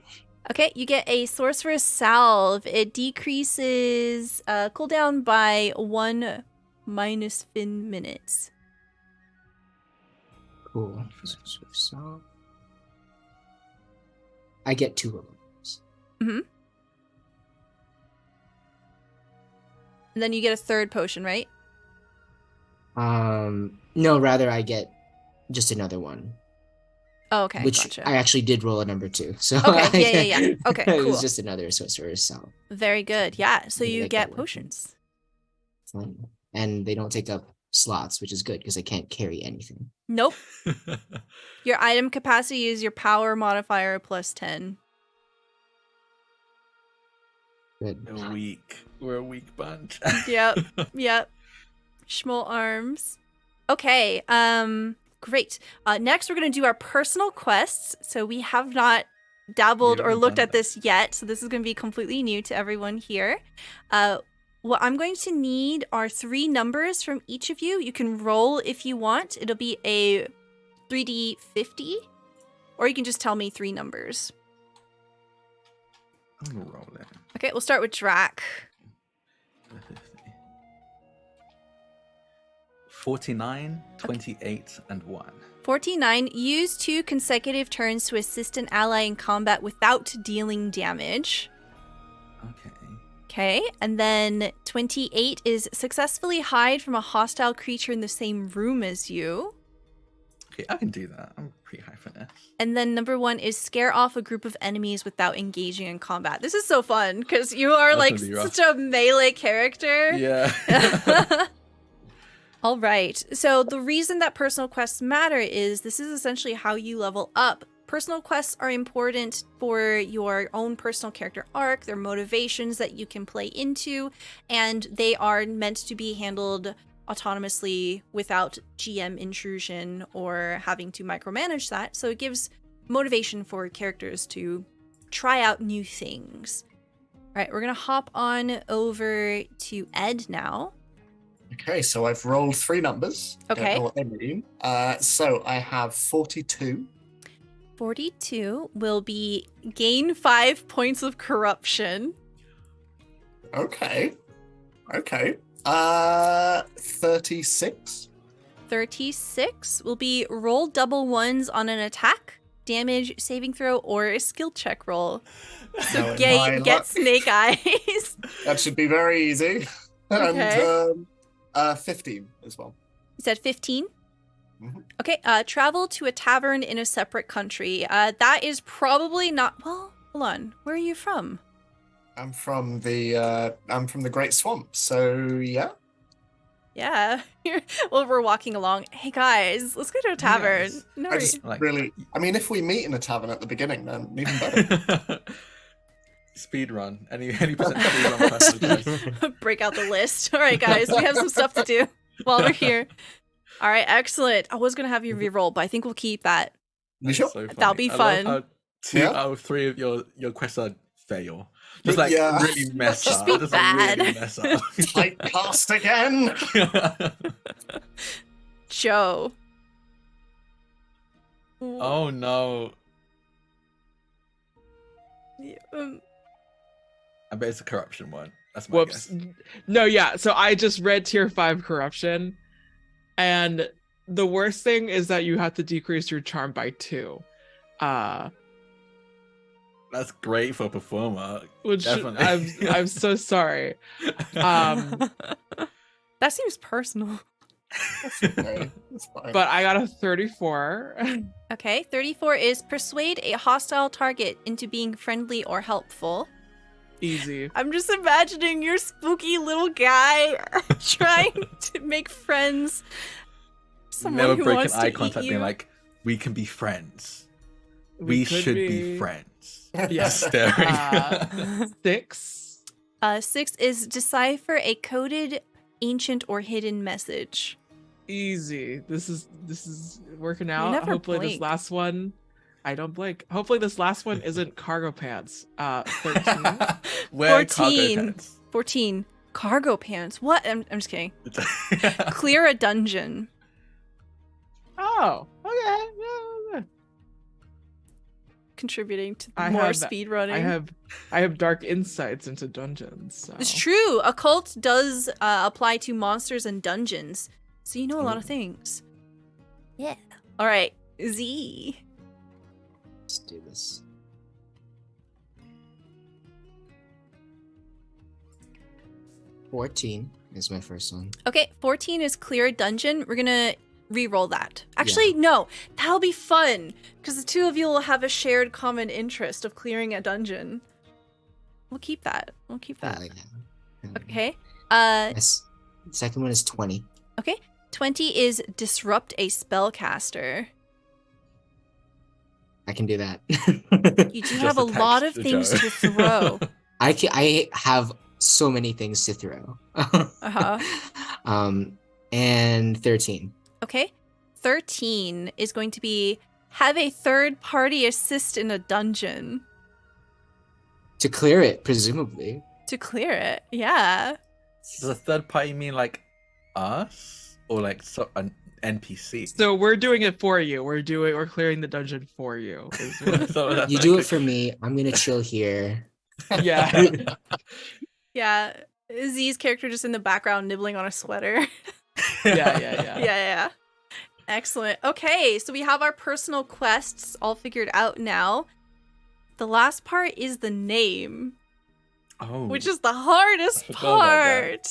[SPEAKER 1] Okay, you get a Sorcerer's Salve. It decreases cooldown by 1 minus fin minutes.
[SPEAKER 5] Cool. So I get 2 of those.
[SPEAKER 1] And then you get a third potion, right?
[SPEAKER 5] No, rather I get just another one.
[SPEAKER 1] Oh, okay,
[SPEAKER 5] Which
[SPEAKER 1] gotcha.
[SPEAKER 5] I actually did roll a number 2. So
[SPEAKER 1] Okay, yeah. Okay,
[SPEAKER 5] It
[SPEAKER 1] cool.
[SPEAKER 5] was just another Sorcerer's Salve.
[SPEAKER 1] Very good. Yeah, so
[SPEAKER 5] Yeah,
[SPEAKER 1] you
[SPEAKER 5] that
[SPEAKER 1] get
[SPEAKER 5] works.
[SPEAKER 1] potions.
[SPEAKER 5] Fun. And they don't take up slots, which is good because I can't carry anything.
[SPEAKER 1] Nope. Your item capacity is your power modifier plus 10.
[SPEAKER 5] Good.
[SPEAKER 2] We're a weak bunch.
[SPEAKER 1] Yep. Schmoll arms. Okay, great. Next we're going to do our personal quests. So we have not dabbled
[SPEAKER 2] You
[SPEAKER 1] or
[SPEAKER 2] haven't
[SPEAKER 1] looked
[SPEAKER 2] done
[SPEAKER 1] at this yet, so this is going to be completely new to everyone here. What I'm going to need are 3 numbers from each of you. You can roll if you want. It'll be a 3D 50, or you can just tell me 3 numbers.
[SPEAKER 2] I'm gonna roll it.
[SPEAKER 1] Okay, we'll start with Drac.
[SPEAKER 2] 49, 28, and 1.
[SPEAKER 1] 49, use 2 consecutive turns to assist an ally in combat without dealing damage.
[SPEAKER 2] Okay.
[SPEAKER 1] Okay, and then 28 is successfully hide from a hostile creature in the same room as you.
[SPEAKER 2] Okay, I can do that. I'm pretty high for this.
[SPEAKER 1] And then number 1 is scare off a group of enemies without engaging in combat. This is so fun because you are
[SPEAKER 2] That's
[SPEAKER 1] like
[SPEAKER 2] gonna be rough.
[SPEAKER 1] such a melee character.
[SPEAKER 2] Yeah.
[SPEAKER 1] All right. So the reason that personal quests matter is this is essentially how you level up. Personal quests are important for your own personal character arc, their motivations that you can play into, and they are meant to be handled autonomously without GM intrusion or having to micromanage that. So it gives motivation for characters to try out new things. All right, we're going to hop on over to Ed now.
[SPEAKER 3] Okay, so I've rolled 3 numbers.
[SPEAKER 1] Okay.
[SPEAKER 3] Don't know what they mean. So I have 42.
[SPEAKER 1] 42 will be gain 5 points of corruption.
[SPEAKER 3] Okay. 36.
[SPEAKER 1] 36 will be roll double ones on an attack, damage, saving throw, or a skill check roll. So
[SPEAKER 3] Knowing my
[SPEAKER 1] get
[SPEAKER 3] luck,
[SPEAKER 1] snake eyes.
[SPEAKER 3] that should be very easy.
[SPEAKER 1] Okay.
[SPEAKER 3] And 15 as well.
[SPEAKER 1] You said 15?
[SPEAKER 3] Mhm.
[SPEAKER 1] Okay, travel to a tavern in a separate country. That is probably not... Well, hold on. Where are you from?
[SPEAKER 3] I'm from the Great Swamp, so yeah.
[SPEAKER 1] Yeah. Well, we're walking along. Hey, guys, let's go to a tavern.
[SPEAKER 2] guys.
[SPEAKER 1] No,
[SPEAKER 3] I just
[SPEAKER 2] Like-
[SPEAKER 3] really, I mean, if we meet in a tavern at the beginning, then even better.
[SPEAKER 2] Speed run. Any percent speed run person dice.
[SPEAKER 1] break out the list. All right, guys, we have some stuff to do while we're here. All right, excellent. I was going to have you re-roll, but I think we'll keep that.
[SPEAKER 3] You sure?
[SPEAKER 2] So
[SPEAKER 1] That'll be
[SPEAKER 2] funny. I love
[SPEAKER 1] fun.
[SPEAKER 2] how 2
[SPEAKER 3] Yeah.
[SPEAKER 2] out of 3 of your quests are fail. Just like
[SPEAKER 3] Yeah.
[SPEAKER 2] really mess
[SPEAKER 1] Just
[SPEAKER 2] up.
[SPEAKER 1] be
[SPEAKER 2] Just
[SPEAKER 1] bad.
[SPEAKER 2] really mess up.
[SPEAKER 3] Typecast again.
[SPEAKER 1] Joe.
[SPEAKER 2] Oh no. I bet it's a corruption one. That's my
[SPEAKER 4] Whoops.
[SPEAKER 2] guess.
[SPEAKER 4] No, yeah. So I just read tier 5 corruption, and the worst thing is that you have to decrease your charm by 2.
[SPEAKER 2] That's great for a performer.
[SPEAKER 4] Which
[SPEAKER 2] Definitely.
[SPEAKER 4] I'm so sorry.
[SPEAKER 1] That seems personal.
[SPEAKER 3] Okay, that's fine.
[SPEAKER 4] But I got a 34.
[SPEAKER 1] Okay, 34 is persuade a hostile target into being friendly or helpful.
[SPEAKER 4] Easy.
[SPEAKER 1] I'm just imagining your spooky little guy trying to make friends. Someone
[SPEAKER 2] Never
[SPEAKER 1] who
[SPEAKER 2] break an
[SPEAKER 1] wants to
[SPEAKER 2] eye
[SPEAKER 1] eat
[SPEAKER 2] contact
[SPEAKER 1] you.
[SPEAKER 2] being like, we can be friends. We
[SPEAKER 4] could
[SPEAKER 2] should be friends.
[SPEAKER 4] Yeah.
[SPEAKER 2] Staring.
[SPEAKER 4] 6.
[SPEAKER 1] 6 is decipher a coded, ancient, or hidden message.
[SPEAKER 4] Easy. This is working out.
[SPEAKER 1] never
[SPEAKER 4] Hopefully
[SPEAKER 1] blink.
[SPEAKER 4] this last one. I don't blink. Hopefully this last one isn't cargo pants. 13.
[SPEAKER 2] Wear cargo
[SPEAKER 1] 14.
[SPEAKER 2] pants.
[SPEAKER 1] 14. Cargo pants. What? I'm just kidding. Clear a dungeon.
[SPEAKER 4] Oh, okay. Yeah.
[SPEAKER 1] Contributing to
[SPEAKER 4] I
[SPEAKER 1] more
[SPEAKER 4] have-
[SPEAKER 1] speed running.
[SPEAKER 4] I have dark insights into dungeons. So.
[SPEAKER 1] It's true. Occult does apply to monsters and dungeons, so you know a lot of things. Yeah. All right, Z.
[SPEAKER 5] Let's do this. $14 is my first one.
[SPEAKER 1] Okay, 14 is clear a dungeon. We're gonna re-roll that. Actually, no, that'll be fun because the two of you will have a shared common interest of clearing a dungeon. We'll keep that. We'll keep that.
[SPEAKER 5] Yeah.
[SPEAKER 1] Okay.
[SPEAKER 5] Yes. Second one is 20.
[SPEAKER 1] 20 is disrupt a spellcaster.
[SPEAKER 5] I can do that.
[SPEAKER 1] You do
[SPEAKER 2] Just
[SPEAKER 1] have a
[SPEAKER 2] attach
[SPEAKER 1] lot of
[SPEAKER 2] the
[SPEAKER 1] things
[SPEAKER 2] Joe.
[SPEAKER 1] to throw.
[SPEAKER 5] I have so many things to throw.
[SPEAKER 1] Uh-huh.
[SPEAKER 5] And 13.
[SPEAKER 1] Okay. 13 is going to be have a third party assist in a dungeon.
[SPEAKER 5] To clear it, presumably.
[SPEAKER 1] To clear it, yeah.
[SPEAKER 2] Does a third party mean like us or like an NPC?
[SPEAKER 4] So we're doing it for you. We're clearing the dungeon for you.
[SPEAKER 5] You do it for me. I'm gonna chill here.
[SPEAKER 4] Yeah.
[SPEAKER 1] Yeah. Z's character just in the background nibbling on a sweater. Yeah. Excellent. Okay, so we have our personal quests all figured out now. The last part is the name.
[SPEAKER 2] Oh.
[SPEAKER 1] Which is the hardest part.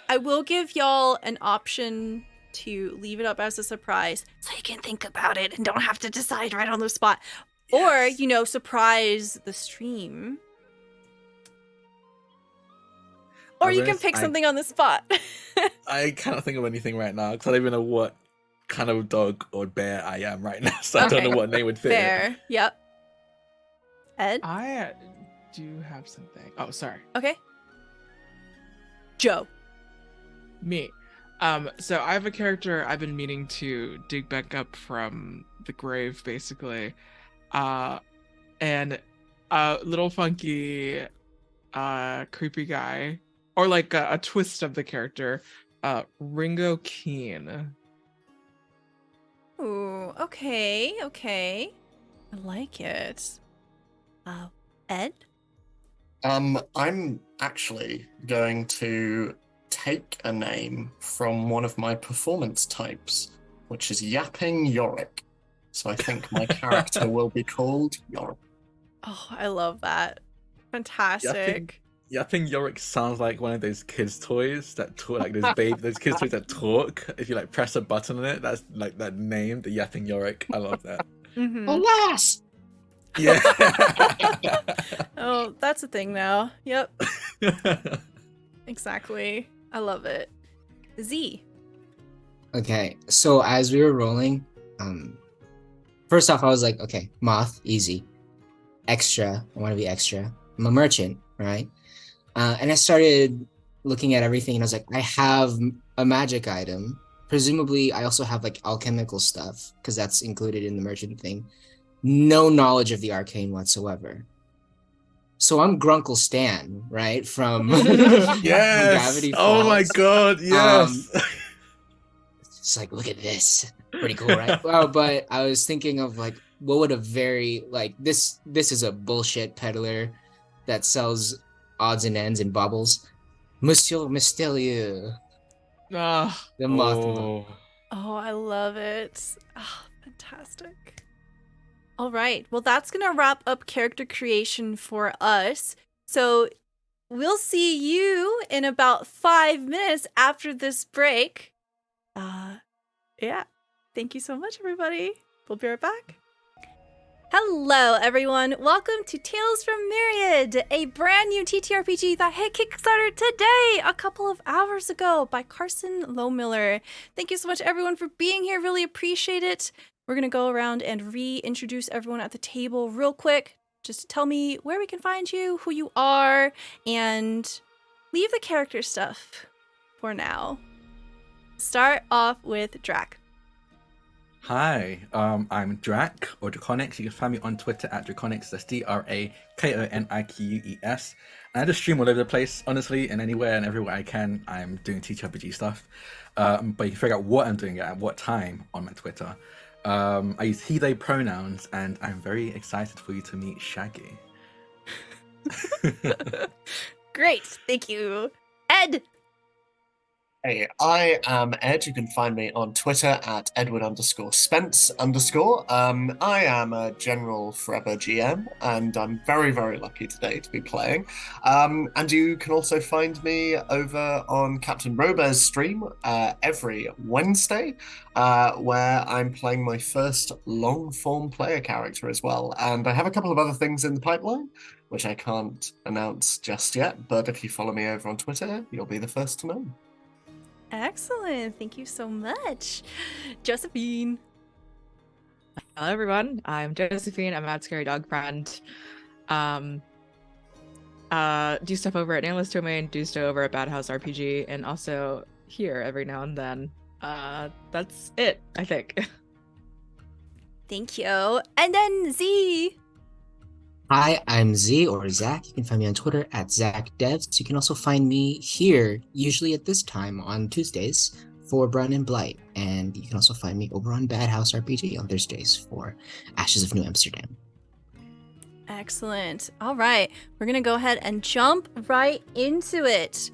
[SPEAKER 1] I will give y'all an option to leave it up as a surprise so you can think about it and don't have to decide right on the spot. Yes. Or, surprise the stream. Or you can pick something on the spot.
[SPEAKER 2] I cannot think of anything right now because I don't even know what kind of dog or bear I am right now. So I don't know what name would fit.
[SPEAKER 1] Bear. Yep. Ed?
[SPEAKER 4] I do have something. Oh, sorry.
[SPEAKER 1] Okay. Joe.
[SPEAKER 4] Me. So I have a character I've been meaning to dig back up from the grave, basically. And a little funky, creepy guy. Or like a twist of the character. Ringo Keen.
[SPEAKER 1] Ooh, okay. I like it. Ed?
[SPEAKER 3] I'm actually going to take a name from one of my performance types, which is Yapping Yorick. So I think my character will be called Yorick.
[SPEAKER 1] Oh, I love that. Fantastic.
[SPEAKER 2] Yapping Yorick sounds like one of those kids' toys that talk, like those kids' toys that talk. If you like press a button on it, that's like that name, the Yapping Yorick. I love that.
[SPEAKER 1] Mm-hmm.
[SPEAKER 5] Alas!
[SPEAKER 2] Yeah.
[SPEAKER 1] Oh, that's a thing now. Yep. Exactly. I love it. Z.
[SPEAKER 5] Okay, so as we were rolling, first off, I was like, okay, moth, easy. Extra, I want to be extra. I'm a merchant, right? And I started looking at everything, and I was like, I have a magic item. Presumably, I also have like alchemical stuff, because that's included in the merchant thing. No knowledge of the arcane whatsoever. So I'm Grunkle Stan, right? From
[SPEAKER 2] yes.
[SPEAKER 5] Gravity Falls.
[SPEAKER 2] Oh my god, yes.
[SPEAKER 5] It's like, look at this. Pretty cool, right? Well, but I was thinking of like, what would a very like this is a bullshit peddler that sells odds and ends and baubles. Monsieur Mysterieux. The moth.
[SPEAKER 1] Oh, I love it. Oh, fantastic. All right. Well, that's going to wrap up character creation for us. So we'll see you in about 5 minutes after this break. Yeah. Thank you so much, everybody. We'll be right back. Hello, everyone. Welcome to Tales from Myriad, a brand new TTRPG that hit Kickstarter today, a couple of hours ago, by Carson Lowmiller. Thank you so much, everyone, for being here. Really appreciate it. We're going to go around and reintroduce everyone at the table real quick. Just tell me where we can find you, who you are, and leave the character stuff for now. Start off with Drac.
[SPEAKER 2] Hi, I'm Drac, or Draconics. You can find me on Twitter at Draconics. That's DRAKONIQUES. And I just stream all over the place, honestly, and anywhere and everywhere I can. I'm doing TTRPG stuff. But you can figure out what I'm doing at what time on my Twitter. I use he, they pronouns, and I'm very excited for you to meet Shaggy.
[SPEAKER 1] Great, thank you. Ed!
[SPEAKER 3] Hey, I am Ed. You can find me on Twitter at Edward_Spence_. I am a general forever GM, and I'm very, very lucky today to be playing. And you can also find me over on Captain Robert's stream every Wednesday, where I'm playing my first long-form player character as well. And I have a couple of other things in the pipeline, which I can't announce just yet, but if you follow me over on Twitter, you'll be the first to know.
[SPEAKER 1] Excellent. Thank you so much. Josephine.
[SPEAKER 6] Hello, everyone. I'm Josephine. I'm Mad Scary Dog Friend. Do stuff over at Analyst Domain, do stuff over at Bad House RPG, and also here every now and then. That's it, I think.
[SPEAKER 1] Thank you. And then Z.
[SPEAKER 5] Hi, I'm Z or Zach. You can find me on Twitter at ZachDevs. You can also find me here, usually at this time on Tuesdays, for Brown and Blight. And you can also find me over on Bad House RPG on Thursdays for Ashes of New Amsterdam.
[SPEAKER 1] Excellent. All right. We're going to go ahead and jump right into it.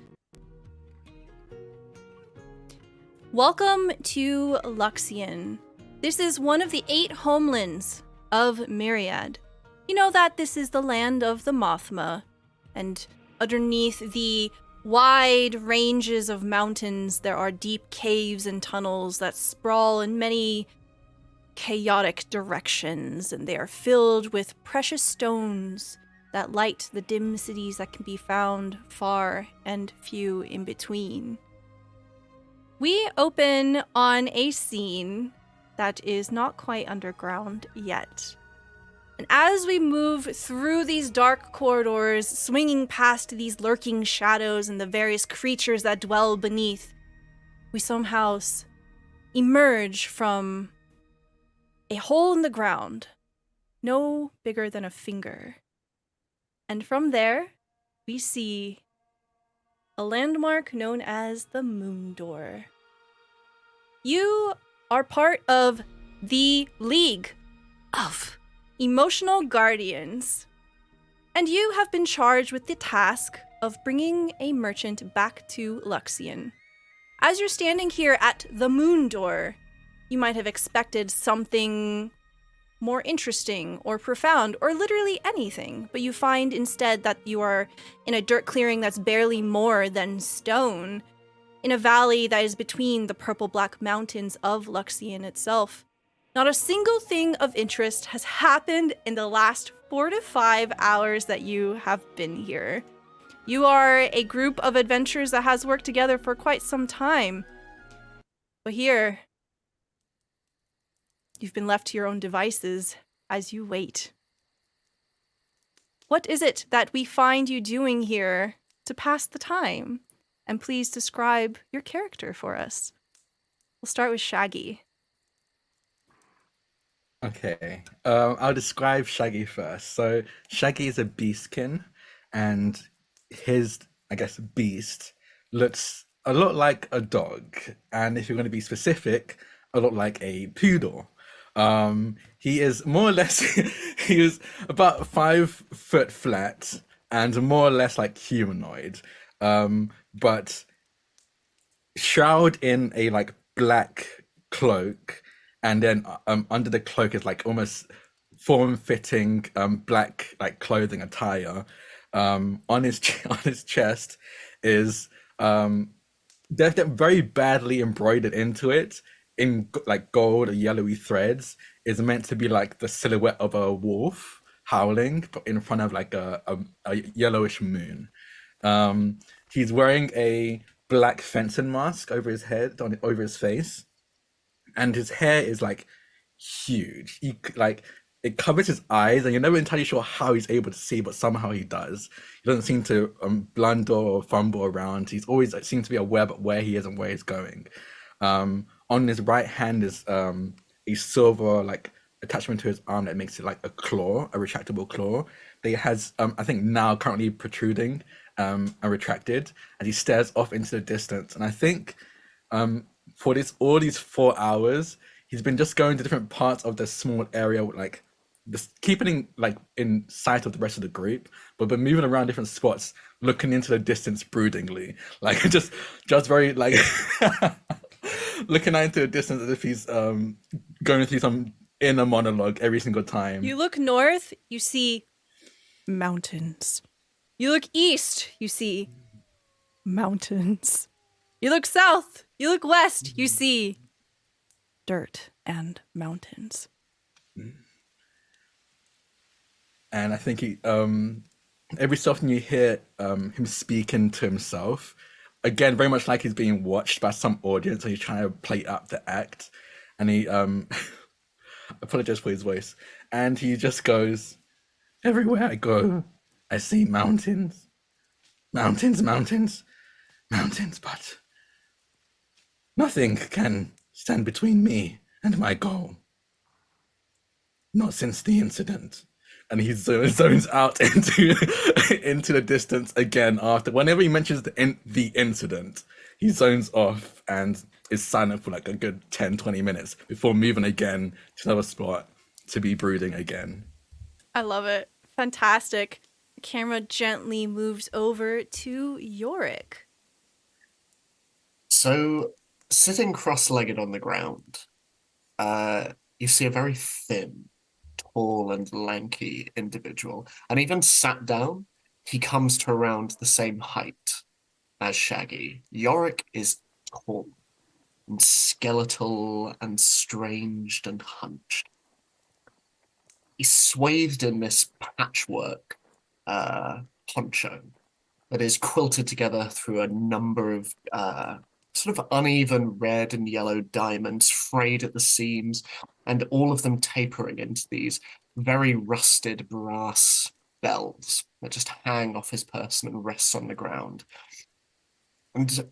[SPEAKER 1] Welcome to Luxion. This is one of the 8 homelands of Myriad. You know that this is the land of the Mothma, and underneath the wide ranges of mountains, there are deep caves and tunnels that sprawl in many chaotic directions, and they are filled with precious stones that light the dim cities that can be found far and few in between. We open on a scene that is not quite underground yet. And as we move through these dark corridors, swinging past these lurking shadows and the various creatures that dwell beneath, we somehow emerge from a hole in the ground, no bigger than a finger. And from there, we see a landmark known as the Moon Door. You are part of the League of Emotional Guardians, and you have been charged with the task of bringing a merchant back to Luxion. As you're standing here at the Moon Door, you might have expected something more interesting or profound or literally anything, but you find instead that you are in a dirt clearing that's barely more than stone, in a valley that is between the purple-black mountains of Luxion itself. Not a single thing of interest has happened in the last 4 to 5 hours that you have been here. You are a group of adventurers that has worked together for quite some time. But here, you've been left to your own devices as you wait. What is it that we find you doing here to pass the time? And please describe your character for us. We'll start with Shaggy.
[SPEAKER 2] Okay, I'll describe Shaggy first. So Shaggy is a beastkin, and his, I guess, beast looks a lot like a dog, and if you're going to be specific, a lot like a poodle. He is more or less, he is about 5 foot flat and more or less like humanoid, but shroud in a like black cloak, and then under the cloak is like almost form-fitting black like clothing attire. On his on his chest is they're very badly embroidered into it in like gold or yellowy threads. Is meant to be like the silhouette of a wolf howling, but in front of like a yellowish moon. He's wearing a black fencing mask over his head, over his face, and his hair is like huge. Like it covers his eyes, and you're never entirely sure how he's able to see, but somehow he does. He doesn't seem to blunder or fumble around. He's always seems to be aware of where he is and where he's going. On his right hand is a silver like attachment to his arm that makes it like a claw, a retractable claw. That he has, I think, now currently protruding and retracted, as he stares off into the distance. And I think for all these 4 hours, he's been just going to different parts of the small area, like just keeping like in sight of the rest of the group, but been moving around different spots, looking into the distance broodingly, like just very like looking out into the distance as if he's going through some inner monologue every single time.
[SPEAKER 1] You look north, you see mountains. You look east, you see mountains. You look south, you look west, you see dirt and mountains.
[SPEAKER 2] And I think he every so often you hear him speaking to himself, again very much like he's being watched by some audience, and he's trying to play up the act. And he apologize for his voice, and he just goes, everywhere I go I see mountains, mountains, mountains, mountains, but nothing can stand between me and my goal. not since the incident. And he zones out into into the distance again after whenever he mentions the incident, he zones off and is silent for like a good 10-20 minutes before moving again to another spot to be brooding again.
[SPEAKER 1] I love it. Fantastic. The camera gently moves over to Yorick.
[SPEAKER 3] So, sitting cross-legged on the ground, you see a very thin, tall, and lanky individual. And even sat down, he comes to around the same height as Shaggy. Yorick is tall and skeletal and stranged and hunched. He's swathed in this patchwork poncho that is quilted together through a number of sort of uneven red and yellow diamonds frayed at the seams, and all of them tapering into these very rusted brass bells that just hang off his person and rest on the ground. And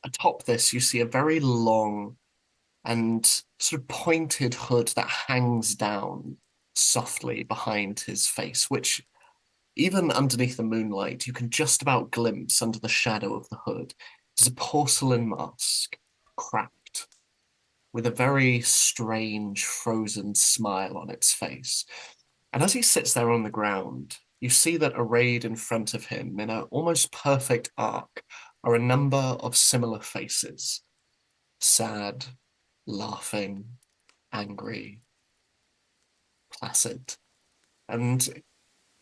[SPEAKER 3] atop this, you see a very long and sort of pointed hood that hangs down softly behind his face, which even underneath the moonlight, you can just about glimpse under the shadow of the hood. It's a porcelain mask, cracked, with a very strange, frozen smile on its face. And as he sits there on the ground, you see that arrayed in front of him in an almost perfect arc are a number of similar faces. Sad, laughing, angry, placid. And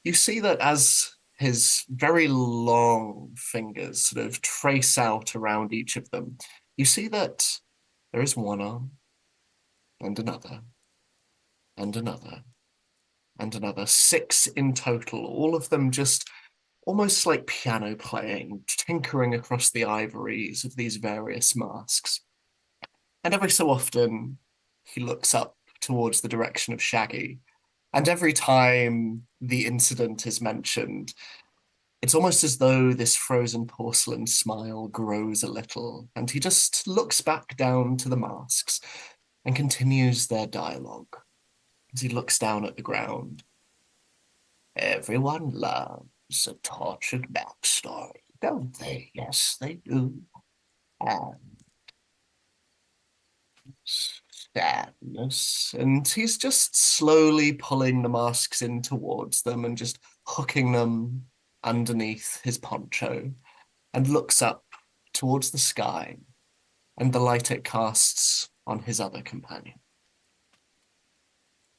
[SPEAKER 3] you see that as his very long fingers sort of trace out around each of them, you see that there is one arm, and another, and another, and another. 6 in total, all of them just almost like piano playing, tinkering across the ivories of these various masks. And every so often, he looks up towards the direction of Shaggy. And every time the incident is mentioned, it's almost as though this frozen porcelain smile grows a little, and he just looks back down to the masks and continues their dialogue as he looks down at the ground. Everyone loves a tortured backstory, don't they? Yes, they do. And sadness. And he's just slowly pulling the masks in towards them and just hooking them underneath his poncho, and looks up towards the sky and the light it casts on his other companion.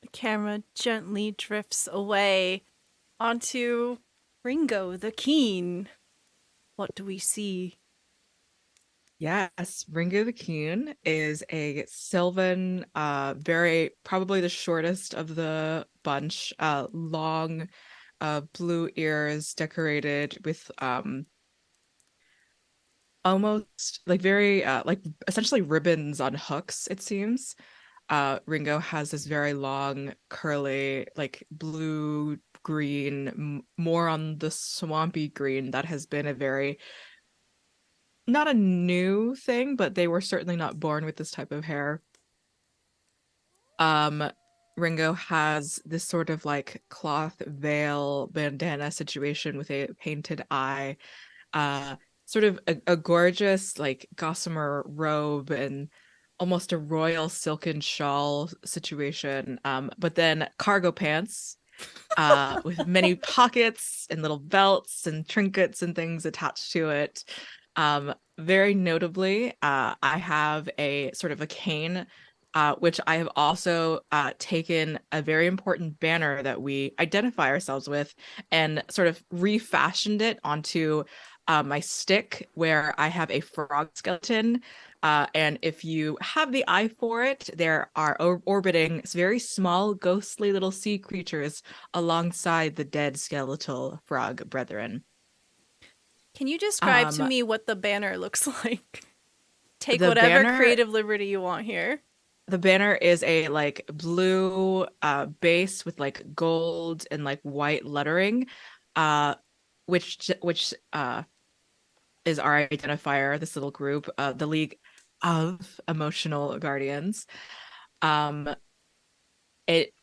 [SPEAKER 1] The camera gently drifts away onto Ringo the Keen. What do we see?
[SPEAKER 6] Yes, Ringo the Keen is a Sylvan, very probably the shortest of the bunch, long blue ears decorated with almost like very like essentially ribbons on hooks, it seems. Ringo has this very long, curly, like blue green, more on the swampy green that has been a very not a new thing, but they were certainly not born with this type of hair. Ringo has this sort of like cloth veil bandana situation with a painted eye, sort of a gorgeous like gossamer robe and almost a royal silken shawl situation, but then cargo pants with many pockets and little belts and trinkets and things attached to it. Very notably, I have a sort of a cane, which I have also taken a very important banner that we identify ourselves with and sort of refashioned it onto my stick, where I have a frog skeleton. And if you have the eye for it, there are orbiting very small, ghostly little sea creatures alongside the dead skeletal frog brethren.
[SPEAKER 1] Can you describe to me what the banner looks like? Take
[SPEAKER 6] the
[SPEAKER 1] whatever
[SPEAKER 6] banner-
[SPEAKER 1] creative liberty you want here.
[SPEAKER 6] The banner is a like blue base with like gold and like white lettering, which is our identifier, this little group, the League of Emotional Guardians. It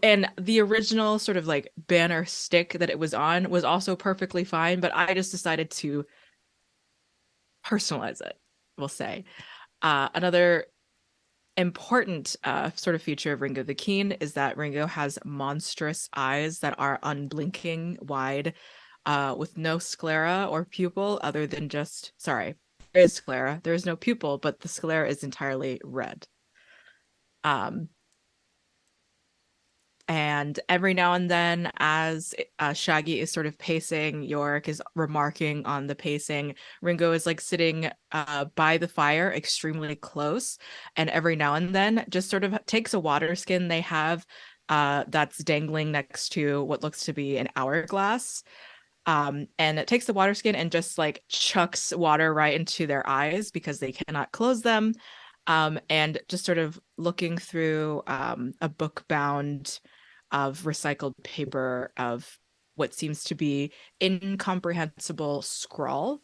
[SPEAKER 6] and the original sort of like banner stick that it was on was also perfectly fine, but I just decided to personalize it, we'll say. Another important sort of feature of Ringo the Keen is that Ringo has monstrous eyes that are unblinking wide, with no sclera or pupil other than just, sorry, there is sclera. There is no pupil, but the sclera is entirely red. And every now and then, as Shaggy is sort of pacing, Yorick is remarking on the pacing. Ringo is like sitting by the fire, extremely close, and every now and then just sort of takes a water skin they have that's dangling next to what looks to be an hourglass. And it takes the water skin and just like chucks water right into their eyes because they cannot close them. And just sort of looking through a book bound of recycled paper of what seems to be incomprehensible scrawl.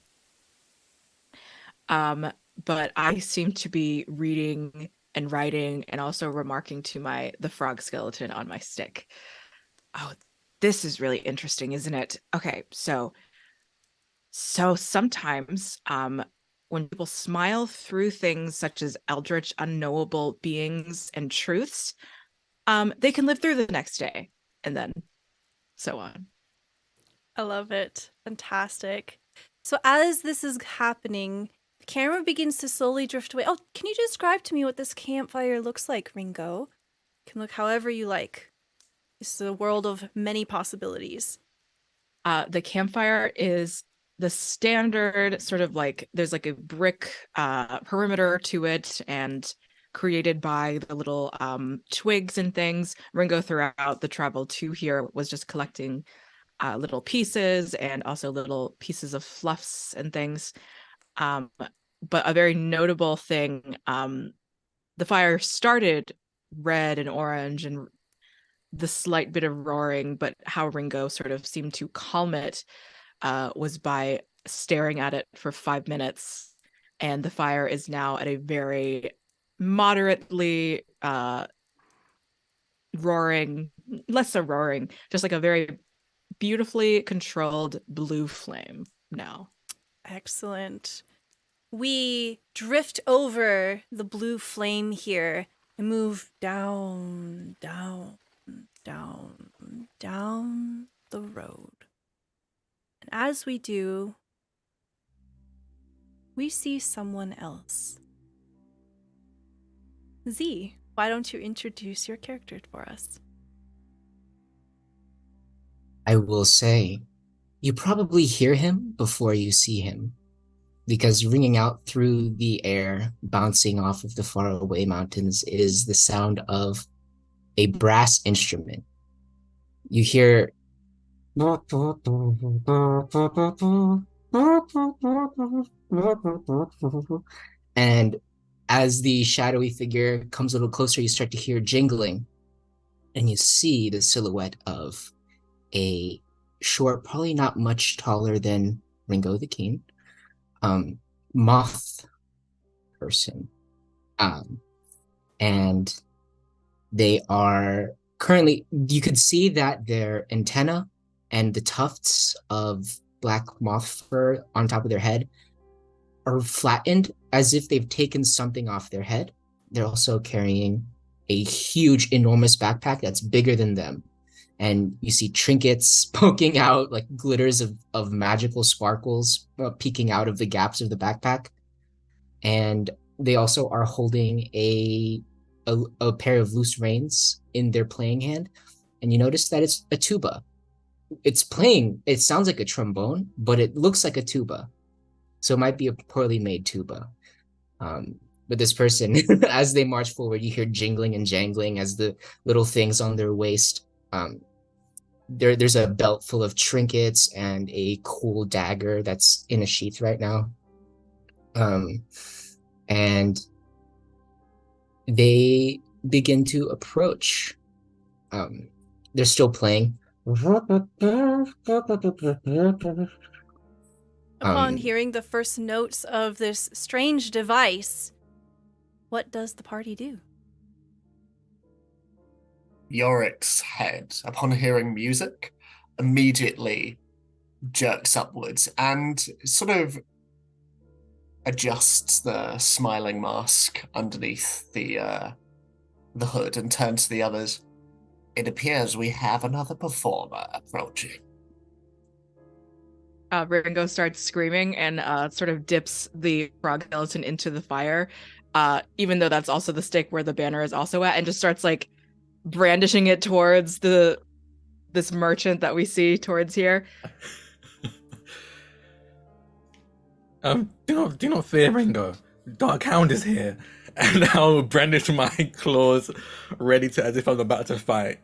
[SPEAKER 6] But I seem to be reading and writing and also remarking to the frog skeleton on my stick. Oh, this is really interesting, isn't it? Okay, so sometimes when people smile through things such as eldritch, unknowable beings and truths, they can live through the next day, and then so on.
[SPEAKER 1] I love it. Fantastic. So as this is happening, the camera begins to slowly drift away. Oh, can you describe to me what this campfire looks like, Ringo? You can look however you like. This is a world of many possibilities.
[SPEAKER 6] The campfire is the standard sort of like, there's like a brick perimeter to it, and created by the little twigs and things. Ringo throughout the travel to here was just collecting little pieces and also little pieces of fluffs and things. But a very notable thing, the fire started red and orange and the slight bit of roaring, but how Ringo sort of seemed to calm it was by staring at it for 5 minutes, and the fire is now at a very moderately roaring, less so roaring, just like a very beautifully controlled blue flame now.
[SPEAKER 1] Excellent. We drift over the blue flame here and move down, down, down, down the road. And as we do, we see someone else. Z, why don't you introduce your character for us?
[SPEAKER 5] I will say, you probably hear him before you see him, because ringing out through the air, bouncing off of the faraway mountains, is the sound of a brass instrument. You hear and as the shadowy figure comes a little closer, you start to hear jingling, and you see the silhouette of a short, probably not much taller than Ringo the Keen, moth person. And they are currently, you could see that their antenna and the tufts of black moth fur on top of their head are flattened as if they've taken something off their head. They're also carrying a huge, enormous backpack that's bigger than them. And you see trinkets poking out, like glitters of magical sparkles peeking out of the gaps of the backpack. And they also are holding a pair of loose reins in their playing hand. And you notice that it's a tuba. It's playing, it sounds like a trombone, but it looks like a tuba. So it might be a poorly made tuba. But this person, as they march forward, you hear jingling and jangling as the little things on their waist. There's a belt full of trinkets and a cool dagger that's in a sheath right now. And they begin to approach. They're still playing.
[SPEAKER 1] Upon hearing the first notes of this strange device, what does the party do?
[SPEAKER 3] Yorick's head, upon hearing music, immediately jerks upwards and sort of adjusts the smiling mask underneath the hood and turns to the others. It appears we have another performer approaching.
[SPEAKER 6] Ringo starts screaming and sort of dips the frog skeleton into the fire, even though that's also the stick where the banner is also at, and just starts like brandishing it towards this merchant that we see towards here.
[SPEAKER 2] Do not fear, Ringo. Dark Hound is here, and I'll brandish my claws, ready to, as if I'm about to fight.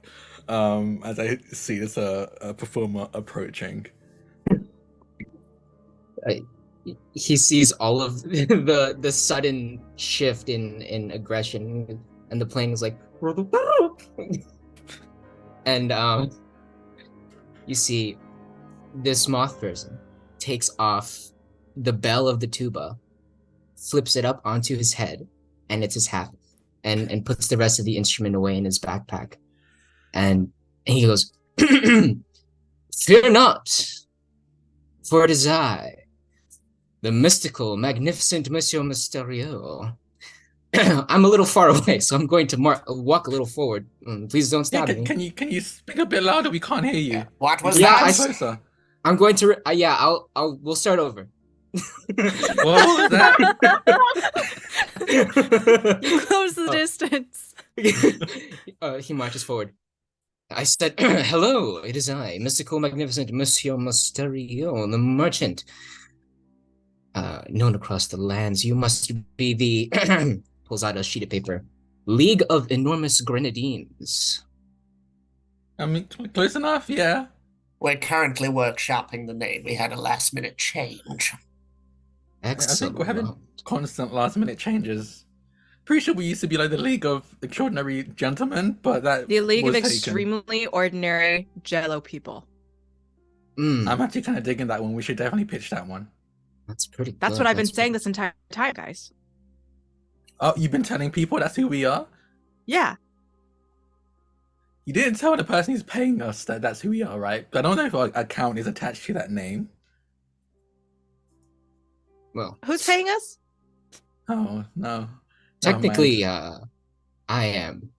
[SPEAKER 2] As I see this a performer approaching.
[SPEAKER 5] He sees all of the sudden shift in aggression, and the plane is like, and you see this moth person takes off the bell of the tuba, flips it up onto his head, and it's his hat, and puts the rest of the instrument away in his backpack, and he goes, "Fear not, for it is I, the mystical, magnificent Monsieur Mysterio." I'm a little far away, so I'm going to walk a little forward. Please don't stop me.
[SPEAKER 2] Can you speak a bit louder? We can't hear you.
[SPEAKER 3] What was
[SPEAKER 5] Yeah,
[SPEAKER 3] that?
[SPEAKER 2] Closer.
[SPEAKER 5] I'm going to. We'll start over.
[SPEAKER 2] What was that?
[SPEAKER 1] You close the distance.
[SPEAKER 5] He marches forward. I said, "Hello, it is I, mystical, magnificent Monsieur Mysterio, the merchant. Known across the lands. You must be the..." pulls out a sheet of paper. "League of Enormous Grenadines."
[SPEAKER 2] I mean, close enough, yeah.
[SPEAKER 3] We're currently workshopping the name. We had a last-minute change.
[SPEAKER 5] Excellent.
[SPEAKER 2] I think we're having constant last-minute changes. Pretty sure we used to be like the League of Extraordinary Gentlemen, but that
[SPEAKER 6] The League of
[SPEAKER 2] was taken.
[SPEAKER 6] Extremely Ordinary Jello People.
[SPEAKER 2] I'm actually kind of digging that one. We should definitely pitch that one.
[SPEAKER 5] That's pretty good.
[SPEAKER 6] That's what I've been saying this entire time, guys.
[SPEAKER 2] Oh, you've been telling people that's who we are?
[SPEAKER 6] Yeah.
[SPEAKER 2] You didn't tell the person who's paying us that that's who we are, right? I don't know if our account is attached to that name.
[SPEAKER 5] Well,
[SPEAKER 6] Who's paying us?
[SPEAKER 2] Oh, no.
[SPEAKER 5] technically, I am.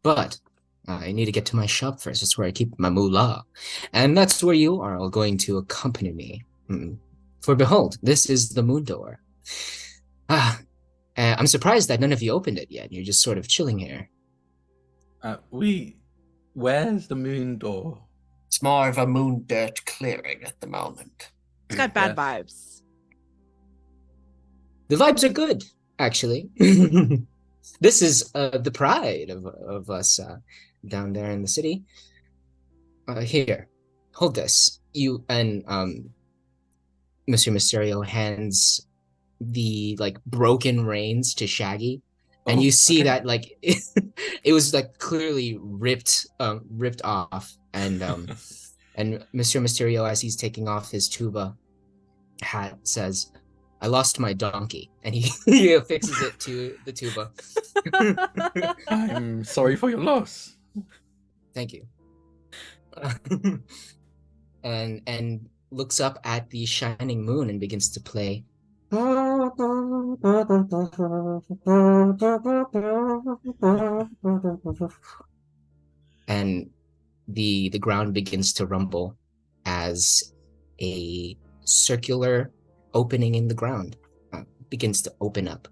[SPEAKER 5] But I need to get to my shop first. That's where I keep my moolah. And that's where you are all going to accompany me. For behold, this is the moon door. I'm surprised that none of you opened it yet. You're just sort of chilling here.
[SPEAKER 2] Where's the moon door?
[SPEAKER 3] It's more of a moon dirt clearing at the moment.
[SPEAKER 6] It's got bad vibes.
[SPEAKER 5] The vibes are good, actually. This is the pride of us down there in the city. Here, hold this. You and Monsieur Mysterio hands the like broken reins to Shaggy, and you see that like it was like clearly ripped off, and Monsieur Mysterio, as he's taking off his tuba hat, says, "I lost my donkey," and he affixes it to the tuba.
[SPEAKER 2] I'm sorry for your loss.
[SPEAKER 5] Thank you. And looks up at the shining moon and begins to play. And the ground begins to rumble as a circular opening in the ground begins to open up.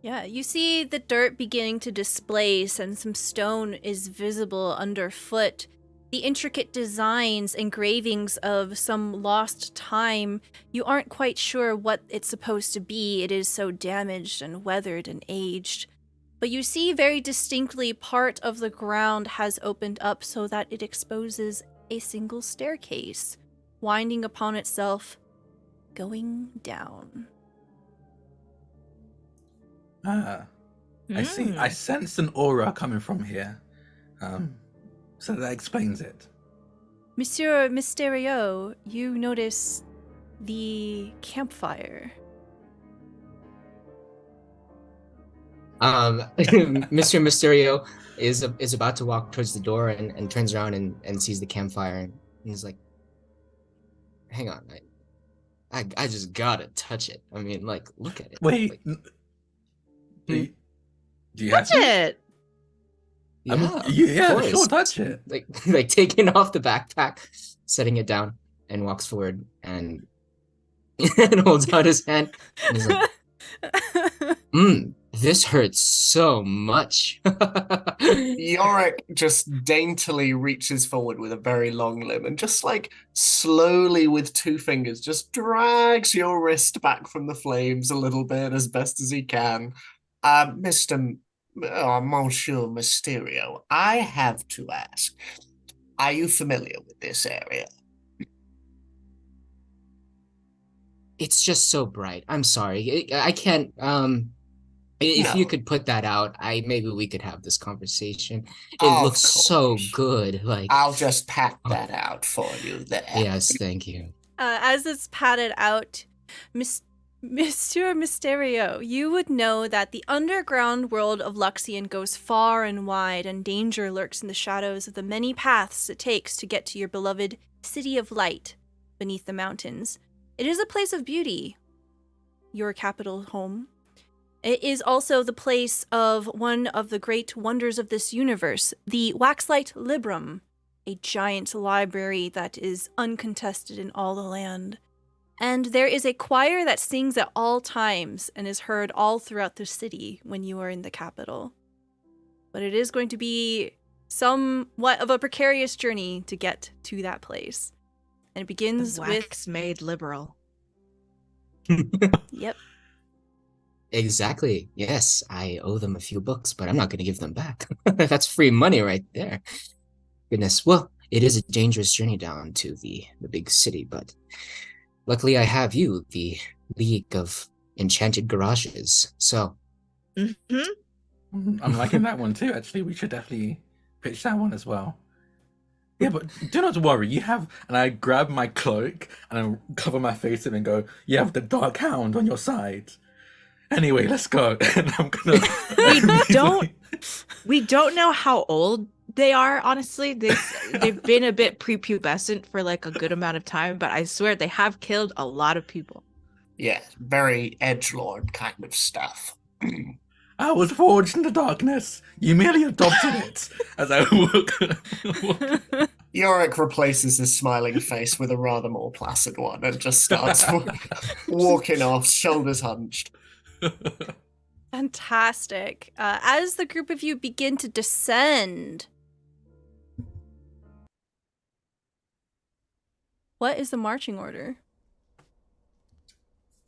[SPEAKER 1] Yeah, you see the dirt beginning to displace and some stone is visible underfoot. The intricate designs, engravings of some lost time, you aren't quite sure what it's supposed to be. It is so damaged and weathered and aged. But you see very distinctly part of the ground has opened up so that it exposes a single staircase, winding upon itself, going down.
[SPEAKER 2] I see. I sense an aura coming from here. So that explains it.
[SPEAKER 1] Monsieur Mysterio, you notice the campfire.
[SPEAKER 5] Mr. Mysterio is about to walk towards the door and turns around and sees the campfire and is like, hang on, I just gotta touch it. I mean, like, look at it.
[SPEAKER 2] Wait,
[SPEAKER 5] Like,
[SPEAKER 2] do you have
[SPEAKER 6] Touch
[SPEAKER 2] to?
[SPEAKER 6] it.
[SPEAKER 2] I mean,
[SPEAKER 5] of
[SPEAKER 2] yeah,
[SPEAKER 5] course.
[SPEAKER 2] sure, touch it.
[SPEAKER 5] Like taking off the backpack, setting it down, and walks forward and and holds out his hand. And he's like, this hurts so much.
[SPEAKER 3] Yorick just daintily reaches forward with a very long limb and just like slowly with 2 fingers just drags your wrist back from the flames a little bit as best as he can. Monsieur Mysterio, I have to ask, are you familiar with this area?
[SPEAKER 5] It's just so bright. I'm sorry. I can't. If you
[SPEAKER 3] No.
[SPEAKER 5] could put that out, maybe we could have this conversation. It
[SPEAKER 3] Of
[SPEAKER 5] looks so
[SPEAKER 3] course.
[SPEAKER 5] good. Like,
[SPEAKER 3] I'll just pat that out for you there.
[SPEAKER 5] yes, thank you.
[SPEAKER 1] As it's patted out, Monsieur Mysterio, you would know that the underground world of Luxian goes far and wide, and danger lurks in the shadows of the many paths it takes to get to your beloved City of Light beneath the mountains. It is a place of beauty, your capital home. It is also the place of one of the great wonders of this universe, the Waxlight Librum, a giant library that is uncontested in all the land. And there is a choir that sings at all times and is heard all throughout the city when you are in the capital. But it is going to be somewhat of a precarious journey to get to that place. And it begins with...
[SPEAKER 6] Wax-made liberal.
[SPEAKER 1] Yep.
[SPEAKER 5] Exactly. Yes, I owe them a few books, but I'm not going to give them back. That's free money right there. Goodness. Well, it is a dangerous journey down to the big city, but luckily I have you, the League of Enchanted Garages. So,
[SPEAKER 2] I'm liking that one too. Actually, we should definitely pitch that one as well. Yeah, but do not worry. You have, and I grab my cloak and I cover my face in and go, you have the Dark Hound on your side. Anyway, let's go. And I'm gonna.
[SPEAKER 6] We don't know how old they are, honestly. They've been a bit prepubescent for like a good amount of time, but I swear they have killed a lot of people.
[SPEAKER 3] Yeah, very edgelord kind of stuff.
[SPEAKER 2] I was forged in the darkness. You merely adopted it. As I walk.
[SPEAKER 3] Yorick replaces his smiling face with a rather more placid one and just starts walking off, shoulders hunched.
[SPEAKER 1] Fantastic. As the group of you begin to descend, what is the marching order?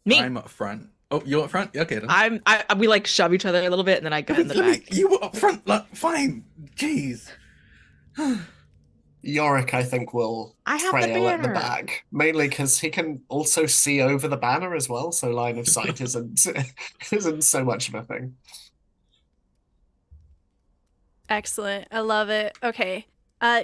[SPEAKER 6] Me.
[SPEAKER 2] I'm up front. Oh, you're up front? Okay, then.
[SPEAKER 6] We like shove each other a little bit, and then I get in the back.
[SPEAKER 2] You were up front. Like, fine. Jeez.
[SPEAKER 3] Yorick, I think, will
[SPEAKER 6] I have the
[SPEAKER 3] trail at the
[SPEAKER 6] banner.
[SPEAKER 3] back, mainly because he can also see over the banner as well, so line of sight isn't so much of a thing.
[SPEAKER 1] Excellent. I love it. Okay.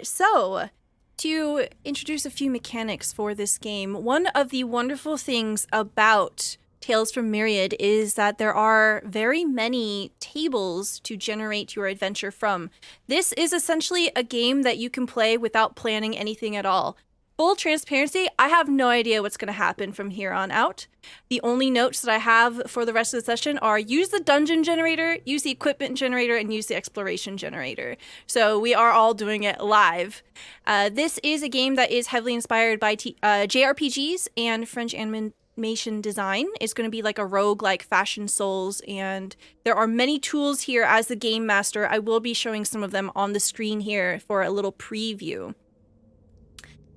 [SPEAKER 1] So, to introduce a few mechanics for this game, one of the wonderful things about Tales from Myriad is that there are very many tables to generate your adventure from. This is essentially a game that you can play without planning anything at all. Full transparency, I have no idea what's going to happen from here on out. The only notes that I have for the rest of the session are use the dungeon generator, use the equipment generator, and use the exploration generator. So we are all doing it live. This is a game that is heavily inspired by JRPGs and French animation design. It's going to be like a rogue like Fashion Souls, and there are many tools here as the game master. I will be showing some of them on the screen here for a little preview.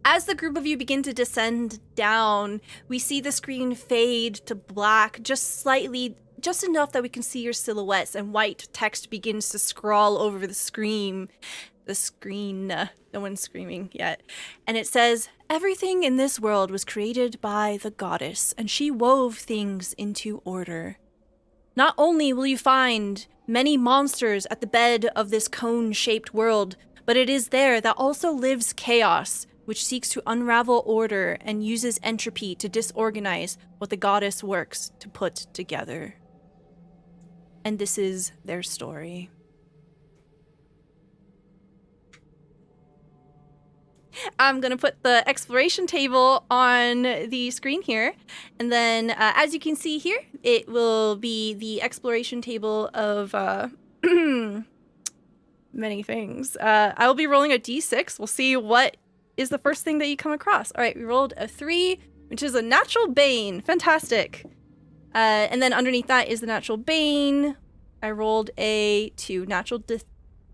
[SPEAKER 1] As the group of you begin to descend down, we see the screen fade to black just slightly, just enough that we can see your silhouettes, and white text begins to scroll over the screen. No one's screaming yet. And it says, "Everything in this world was created by the goddess, and she wove things into order. Not only will you find many monsters at the bed of this cone-shaped world, but it is there that also lives chaos, which seeks to unravel order and uses entropy to disorganize what the goddess works to put together." and this is their story. I'm going to put the exploration table on the screen here. And then as you can see here, it will be the exploration table of many things. I will be rolling a d6. We'll see what is the first thing that you come across. All right, we rolled a 3, which is a natural bane. Fantastic. And then underneath that is the natural bane. I rolled a 2, natural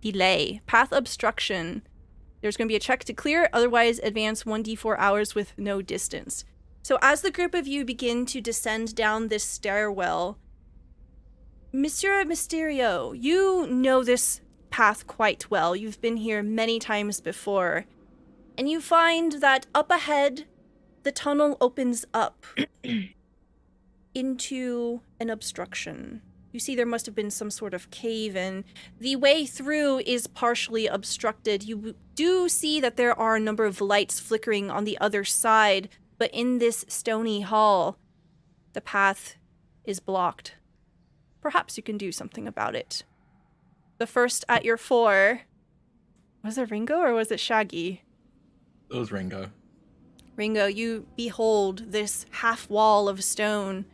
[SPEAKER 1] delay. Path obstruction. There's going to be a check to clear, otherwise advance 1d4 hours with no distance. So as the group of you begin to descend down this stairwell, Monsieur Mysterio, you know this path quite well. You've been here many times before. And you find that up ahead, the tunnel opens up into an obstruction. You see there must have been some sort of cave, and the way through is partially obstructed. You do see that there are a number of lights flickering on the other side, but in this stony hall, the path is blocked. Perhaps you can do something about it. The first at your 4, was it Ringo or was it Shaggy?
[SPEAKER 2] It was Ringo.
[SPEAKER 1] Ringo, you behold this half wall of stone.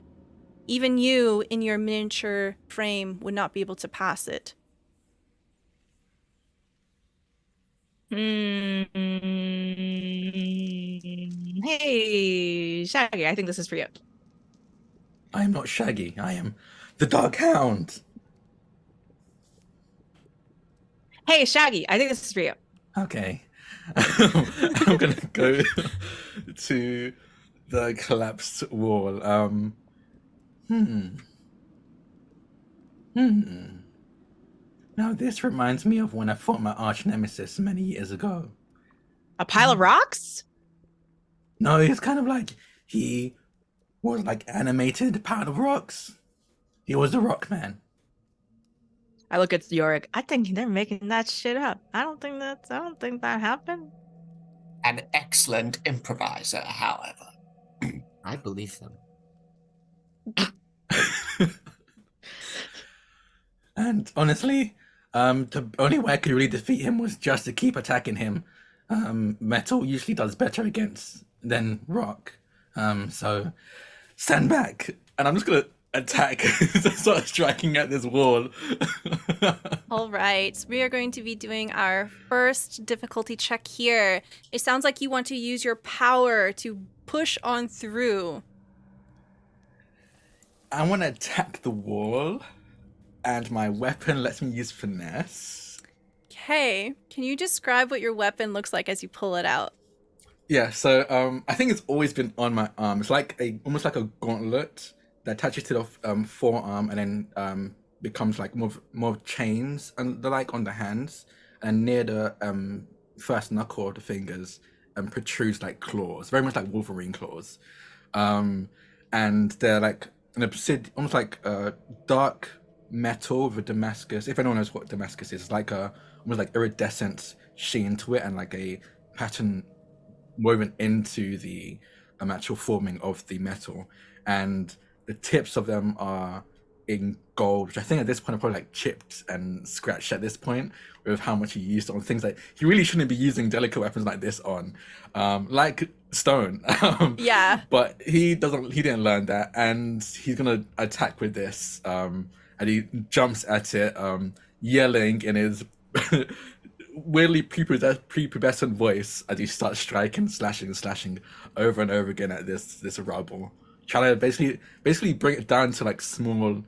[SPEAKER 1] Even you, in your miniature frame, would not be able to pass it.
[SPEAKER 6] Hey, Shaggy, I think this is for you.
[SPEAKER 2] I am not Shaggy. I am the Dark Hound.
[SPEAKER 6] Hey, Shaggy, I think this is for you.
[SPEAKER 2] Okay. I'm going to go to the collapsed wall. Now this reminds me of when I fought my arch nemesis many years ago.
[SPEAKER 6] A pile of rocks?
[SPEAKER 2] No, it's kind of like he was like animated pile of rocks. He was the rock man.
[SPEAKER 6] I look at Yorick. I think they're making that shit up. I don't think that happened.
[SPEAKER 3] An excellent improviser, however.
[SPEAKER 5] I believe them.
[SPEAKER 2] And honestly, the only way I could really defeat him was just to keep attacking him. Metal usually does better against than rock. So stand back, and I'm just gonna attack, start striking at this wall.
[SPEAKER 1] All right, we are going to be doing our first difficulty check here. It sounds like you want to use your power to push on through.
[SPEAKER 2] I want to attack the wall, and my weapon lets me use finesse.
[SPEAKER 1] Okay, can you describe what your weapon looks like as you pull it out?
[SPEAKER 2] Yeah, so I think it's always been on my arm. It's like almost like a gauntlet that attaches to the forearm, and then becomes like more chains and the like on the hands, and near the first knuckle of the fingers protrudes like claws, very much like Wolverine claws, and they're like an almost like dark metal with a Damascus. If anyone knows what Damascus is, it's like a almost like iridescent sheen to it, and like a pattern woven into the actual forming of the metal, and the tips of them are in gold, which I think at this point are probably like chipped and scratched at this point with how much he used on things like he really shouldn't be using delicate weapons like this on, like stone.
[SPEAKER 1] Yeah.
[SPEAKER 2] But he didn't learn that, and he's gonna attack with this, and he jumps at it, yelling in his weirdly prepubescent voice as he starts striking, slashing over and over again at this rubble, trying to basically bring it down to like small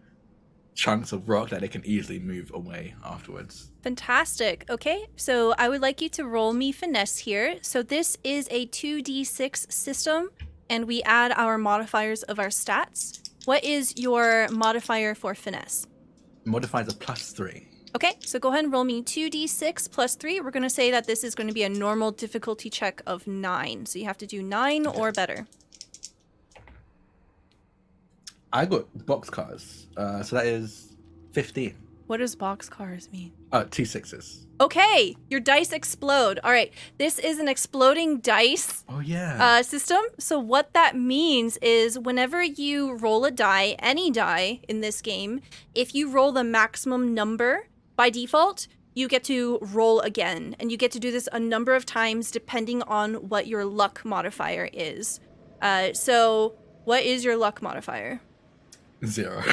[SPEAKER 2] chunks of rock that they can easily move away afterwards.
[SPEAKER 1] Fantastic. Okay, so I would like you to roll me finesse here. So this is a 2d6 system, and we add our modifiers of our stats. What is your modifier for finesse?
[SPEAKER 2] Modifies a +3.
[SPEAKER 1] Okay, so go ahead and roll me 2d6 plus 3. We're going to say that this is going to be a normal difficulty check of 9. So you have to do 9 or better.
[SPEAKER 2] I got boxcars, so that is 15.
[SPEAKER 1] What does boxcars mean?
[SPEAKER 2] T6s.
[SPEAKER 1] Okay, your dice explode. All right, this is an exploding dice
[SPEAKER 2] Oh yeah.
[SPEAKER 1] system. So what that means is whenever you roll a die, any die in this game, if you roll the maximum number by default, you get to roll again. And you get to do this a number of times depending on what your luck modifier is. So what is your luck modifier?
[SPEAKER 2] 0.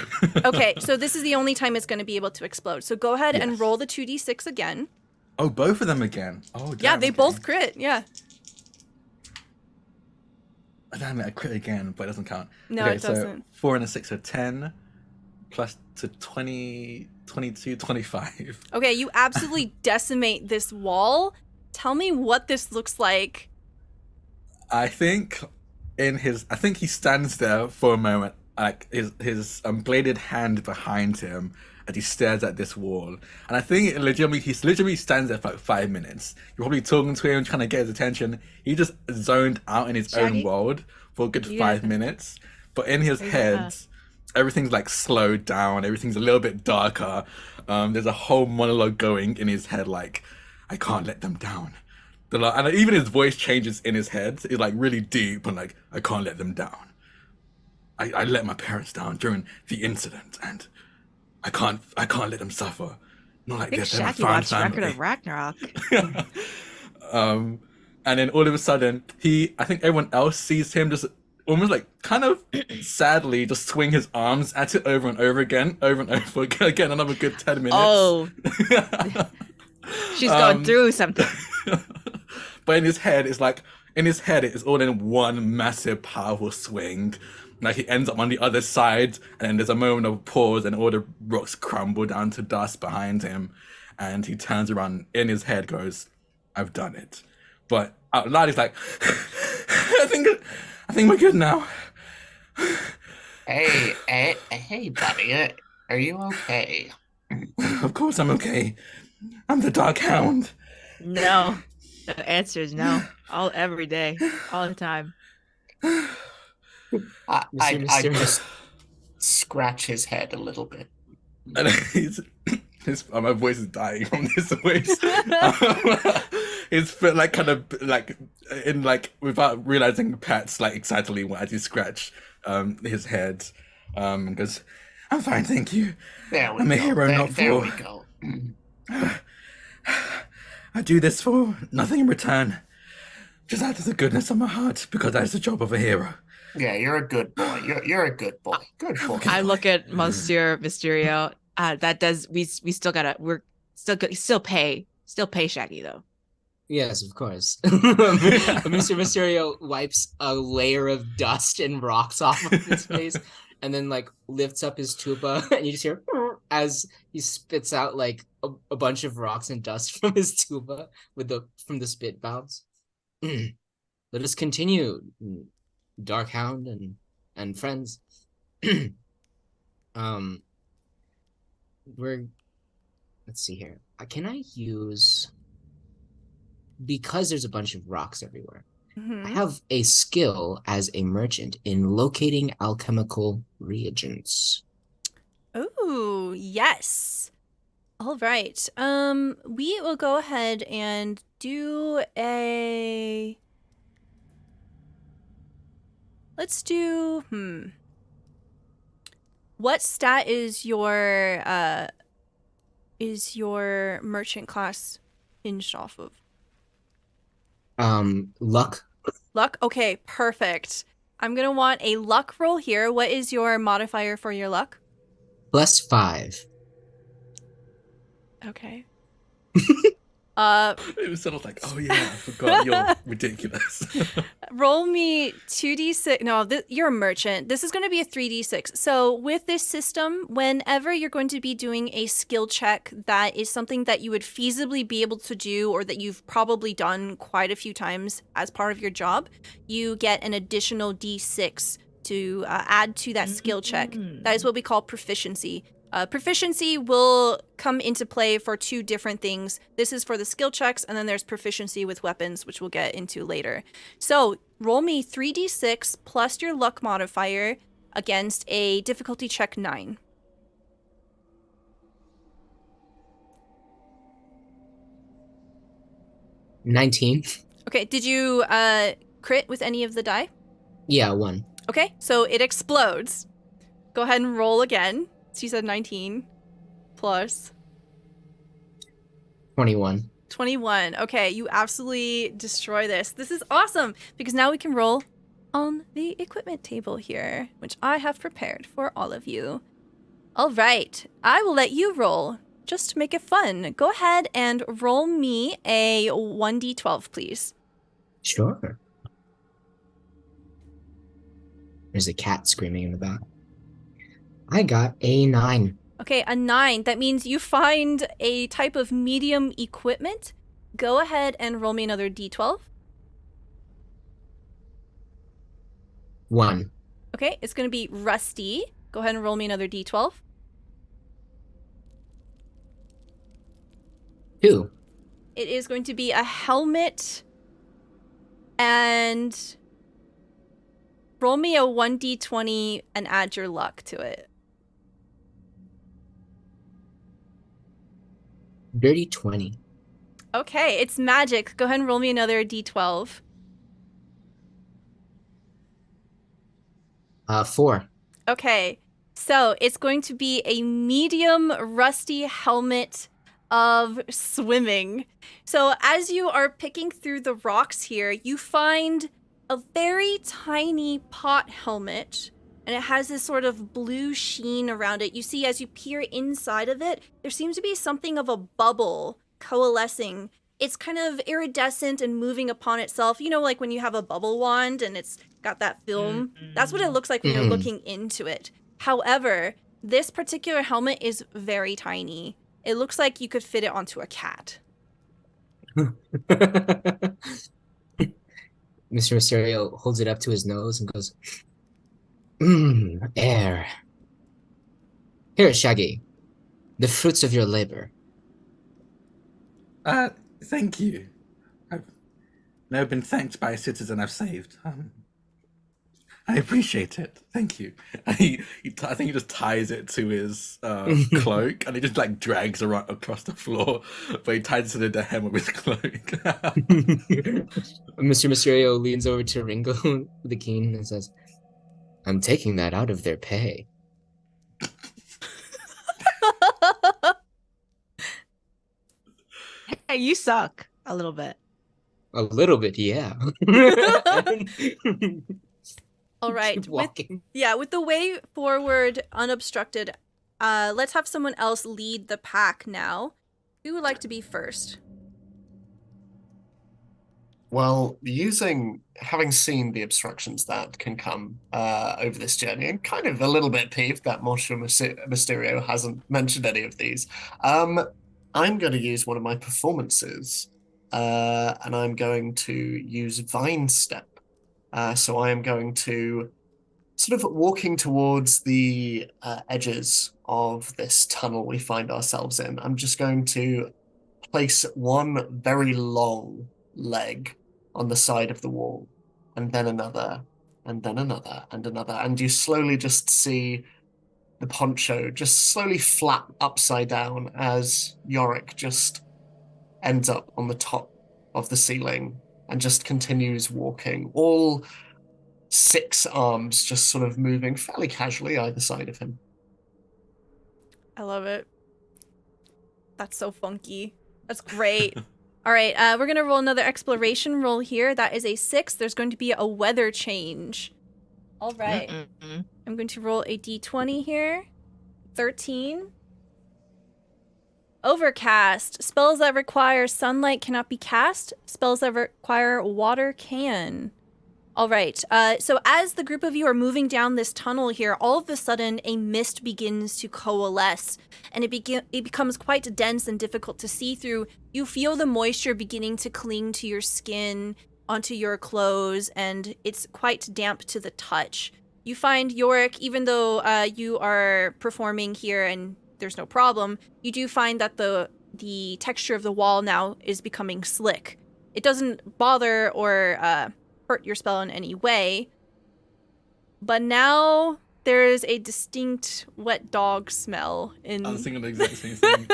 [SPEAKER 1] Okay, so this is the only time it's going to be able to explode. So go ahead and
[SPEAKER 2] Yes.
[SPEAKER 1] roll the 2d6 again.
[SPEAKER 2] Oh, both of them again. Oh, damn.
[SPEAKER 1] Yeah, they
[SPEAKER 2] okay.
[SPEAKER 1] both crit. Yeah.
[SPEAKER 2] Oh, damn it, I crit again, but it doesn't count.
[SPEAKER 1] No,
[SPEAKER 2] okay,
[SPEAKER 1] it doesn't.
[SPEAKER 2] So 4 and a 6 are 10, plus to 20, 22, 25.
[SPEAKER 1] Okay, you absolutely decimate this wall. Tell me what this looks like.
[SPEAKER 2] I think he stands there for a moment, like his bladed hand behind him, as he stares at this wall. And I think he legitimately stands there for like 5 minutes. You're probably talking to him, trying to get his attention. He just zoned out in his
[SPEAKER 6] Shaggy?
[SPEAKER 2] own world for a good
[SPEAKER 6] Yeah.
[SPEAKER 2] 5 minutes. But in his head, everything's like slowed down. Everything's a little bit darker. There's a whole monologue going in his head, like, I can't let them down. And even his voice changes in his head. It's like really deep and like, I can't let them down. I let my parents down during the incident, and I can't let them suffer. Not like
[SPEAKER 6] I think
[SPEAKER 2] this. They're my
[SPEAKER 6] Shaggy
[SPEAKER 2] fine
[SPEAKER 6] watched Record
[SPEAKER 2] family.
[SPEAKER 6] of Ragnarok.
[SPEAKER 2] And then all of a sudden, I think everyone else sees him just almost like kind of sadly just swing his arms at it over and over again, again, another good 10 minutes.
[SPEAKER 6] Oh, she's going through something.
[SPEAKER 2] But in his head, it's all in one massive, powerful swing. Like he ends up on the other side, and then there's a moment of pause, and all the rocks crumble down to dust behind him. And he turns around in his head, goes, "I've done it." But out loud, he's like, "I think we're good now."
[SPEAKER 3] Hey, buddy, are you okay?
[SPEAKER 2] Of course, I'm okay. I'm the Dark Hound.
[SPEAKER 6] No, the answer is no. Every day, all the time.
[SPEAKER 3] I
[SPEAKER 5] Mysterio.
[SPEAKER 3] just scratch his head a little bit.
[SPEAKER 2] And my voice is dying from this voice. His foot like kind of like in like without realizing pats like excitedly as you scratch his head. And goes, "I'm fine, thank you.
[SPEAKER 3] There we
[SPEAKER 2] I'm
[SPEAKER 3] go.
[SPEAKER 2] a hero, not
[SPEAKER 3] there
[SPEAKER 2] for.
[SPEAKER 3] we go.
[SPEAKER 2] I do this for nothing in return. Just out of the goodness of my heart, because that's the job of a hero."
[SPEAKER 3] Yeah, you're a good boy. You're a good boy. Good boy.
[SPEAKER 6] I look at Monsieur Mysterio. That does we still gotta still pay Shaggy though.
[SPEAKER 5] Yes, of course. Mr. Mysterio wipes a layer of dust and rocks off of his face, and then like lifts up his tuba, and you just hear as he spits out like a bunch of rocks and dust from his tuba from the spit valves. Let us continue, Dark Hound and friends. Let's see here. Can I use, because there's a bunch of rocks everywhere, I have a skill as a merchant in locating alchemical reagents.
[SPEAKER 1] Ooh, yes. All right. We will go ahead and do let's do what stat is your merchant class hinged off of?
[SPEAKER 5] Luck.
[SPEAKER 1] Luck? Okay, perfect. I'm gonna want a luck roll here. What is your modifier for your luck?
[SPEAKER 5] +5.
[SPEAKER 1] Okay.
[SPEAKER 2] It was sort of like, oh yeah, I forgot. You're ridiculous.
[SPEAKER 1] Roll me 2d6. No, you're a merchant. This is going to be a 3d6. So with this system, whenever you're going to be doing a skill check that is something that you would feasibly be able to do, or that you've probably done quite a few times as part of your job, you get an additional d6 to add to that skill check. That is what we call proficiency. Proficiency will come into play for two different things. This is for the skill checks, and then there's proficiency with weapons, which we'll get into later. So roll me 3d6 plus your luck modifier against a difficulty check 9.
[SPEAKER 5] 19.
[SPEAKER 1] Okay, did you crit with any of the die?
[SPEAKER 5] Yeah, 1.
[SPEAKER 1] Okay, so it explodes. Go ahead and roll again. So you said 19 plus
[SPEAKER 5] 21.
[SPEAKER 1] 21. Okay, you absolutely destroy this. This is awesome because now we can roll on the equipment table here, which I have prepared for all of you. All right, I will let you roll just to make it fun. Go ahead and roll me a 1d12, please.
[SPEAKER 5] Sure. There's a cat screaming in the back. I got a 9.
[SPEAKER 1] Okay, a 9. That means you find a type of medium equipment. Go ahead and roll me another d12.
[SPEAKER 5] 1.
[SPEAKER 1] Okay, it's going to be rusty. Go ahead and roll me another d12.
[SPEAKER 5] 2.
[SPEAKER 1] It is going to be a helmet. And roll me a 1d20 and add your luck to it.
[SPEAKER 5] Dirty 20.
[SPEAKER 1] Okay, it's magic. Go ahead and roll me another d12.
[SPEAKER 5] 4.
[SPEAKER 1] Okay, so it's going to be a medium rusty helmet of swimming. So as you are picking through the rocks here, you find a very tiny pot helmet, and it has this sort of blue sheen around it. You see, as you peer inside of it, there seems to be something of a bubble coalescing. It's kind of iridescent and moving upon itself. You know, like when you have a bubble wand and it's got that film? That's what it looks like when you're looking into it. However, this particular helmet is very tiny. It looks like you could fit it onto a cat.
[SPEAKER 5] Mr. Mysterio holds it up to his nose and goes, air. Here, Shaggy. The fruits of your labor.
[SPEAKER 2] Thank you. I've never been thanked by a citizen I've saved. I appreciate it. Thank you. I think he just ties it to his cloak, and he just like drags around across the floor, but he ties it to the hem of his cloak.
[SPEAKER 5] Mr. Mysterio leans over to Ringo with a cane and says, I'm taking that out of their pay.
[SPEAKER 6] Hey, you suck a little bit.
[SPEAKER 5] A little bit, yeah.
[SPEAKER 1] All right.
[SPEAKER 5] Keep walking.
[SPEAKER 1] With the way forward unobstructed, let's have someone else lead the pack now. Who would like to be first?
[SPEAKER 3] Well, having seen the obstructions that can come over this journey, and kind of a little bit peeved that Monsieur Mysterio hasn't mentioned any of these, I'm going to use one of my performances, and I'm going to use Vine Step. So I am going to, sort of walking towards the edges of this tunnel we find ourselves in, I'm just going to place one very long leg on the side of the wall, and then another, and then another, and another. And you slowly just see the poncho just slowly flap upside down as Yorick just ends up on the top of the ceiling and just continues walking, all 6 arms just sort of moving fairly casually either side of him.
[SPEAKER 1] I love it. That's so funky. That's great. All right, we're going to roll another exploration roll here. That is a 6. There's going to be a weather change. All right. I'm going to roll a d20 here. 13. Overcast. Spells that require sunlight cannot be cast. Spells that require water can. All right. So as the group of you are moving down this tunnel here, all of a sudden a mist begins to coalesce, and it becomes quite dense and difficult to see through. You feel the moisture beginning to cling to your skin, onto your clothes, and it's quite damp to the touch. You find Yorick, even though you are performing here and there's no problem, you do find that the texture of the wall now is becoming slick. It doesn't bother or hurt your spell in any way, but now there's a distinct wet dog smell in...
[SPEAKER 2] I was thinking the exact same thing.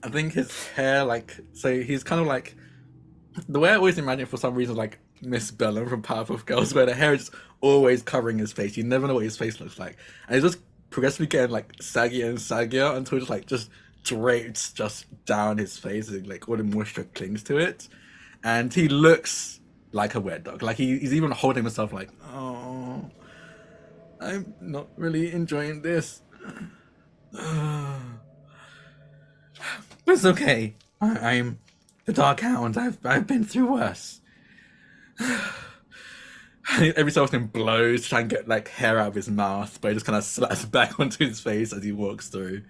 [SPEAKER 2] I think his hair, so he's kind of The way I always imagine for some reason, like Miss Bellum from Powerpuff Girls, where the hair is always covering his face. You never know what his face looks like, and it's just progressively getting like saggier and saggier until it's like just drapes just down his face, and like all the moisture clings to it, and he looks like a wet dog. Like he's even holding himself, like, oh, I'm not really enjoying this. It's okay. I'm the Dark Hound. I've been through worse. Every so often blows to try and get like hair out of his mouth, but it just kind of slaps back onto his face as he walks through.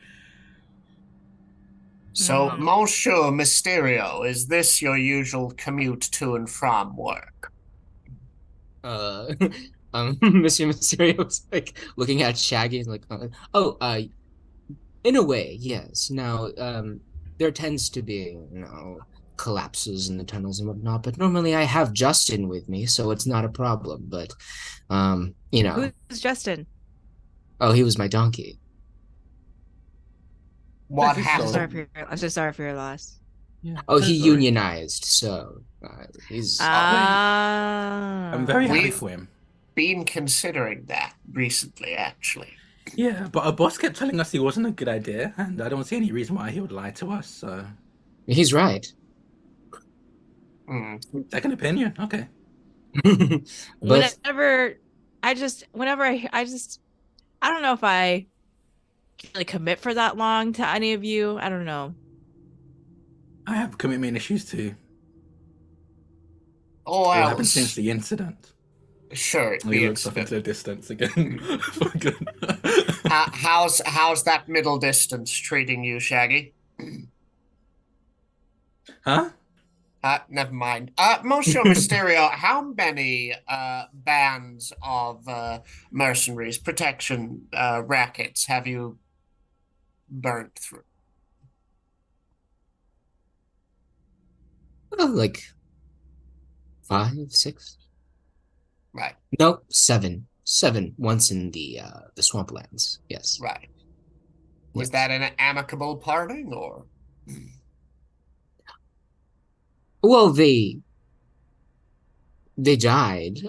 [SPEAKER 3] So,
[SPEAKER 6] Mhm.
[SPEAKER 3] Monsieur Mysterio, is this your usual commute to and from work?
[SPEAKER 5] Mr. Mysterio's like looking at Shaggy and like, in a way, yes. Now, there tends to be, collapses in the tunnels and whatnot, but normally I have Justin with me, so it's not a problem. But,
[SPEAKER 6] Who's Justin?
[SPEAKER 5] oh, he was my donkey.
[SPEAKER 3] What
[SPEAKER 2] This is
[SPEAKER 6] I'm so sorry
[SPEAKER 2] so-
[SPEAKER 3] happened?
[SPEAKER 6] for I'm so sorry for your loss.
[SPEAKER 2] Yeah.
[SPEAKER 5] Oh,
[SPEAKER 2] so
[SPEAKER 5] he
[SPEAKER 2] sorry.
[SPEAKER 5] unionized, so he's.
[SPEAKER 2] I'm very happy
[SPEAKER 3] We've-
[SPEAKER 2] for him.
[SPEAKER 3] Been considering that recently, actually.
[SPEAKER 2] Yeah, but our boss kept telling us he wasn't a good idea, and I don't see any reason why he would lie to us. So,
[SPEAKER 5] He's right.
[SPEAKER 3] Hmm.
[SPEAKER 2] second opinion. Okay.
[SPEAKER 5] But
[SPEAKER 6] Whenever I don't know if I can really commit for that long to any of you. I don't know.
[SPEAKER 2] I have commitment issues too.
[SPEAKER 3] Or
[SPEAKER 2] What happened
[SPEAKER 3] else,
[SPEAKER 2] since the incident?
[SPEAKER 3] sure,
[SPEAKER 2] And he
[SPEAKER 3] the
[SPEAKER 2] looks off into
[SPEAKER 3] incident.
[SPEAKER 2] the distance again. For good.
[SPEAKER 3] How's that middle distance treating you, Shaggy?
[SPEAKER 2] Huh?
[SPEAKER 3] Never mind. Monsieur Mysterio, how many bands of mercenaries, protection rackets have you burnt through?
[SPEAKER 5] like 5, 6.
[SPEAKER 3] Right,
[SPEAKER 5] Nope, 7. 7 once in the swamplands. Yes.
[SPEAKER 3] right. Was
[SPEAKER 5] Yes.
[SPEAKER 3] that an amicable parting, or?
[SPEAKER 5] Well, they died.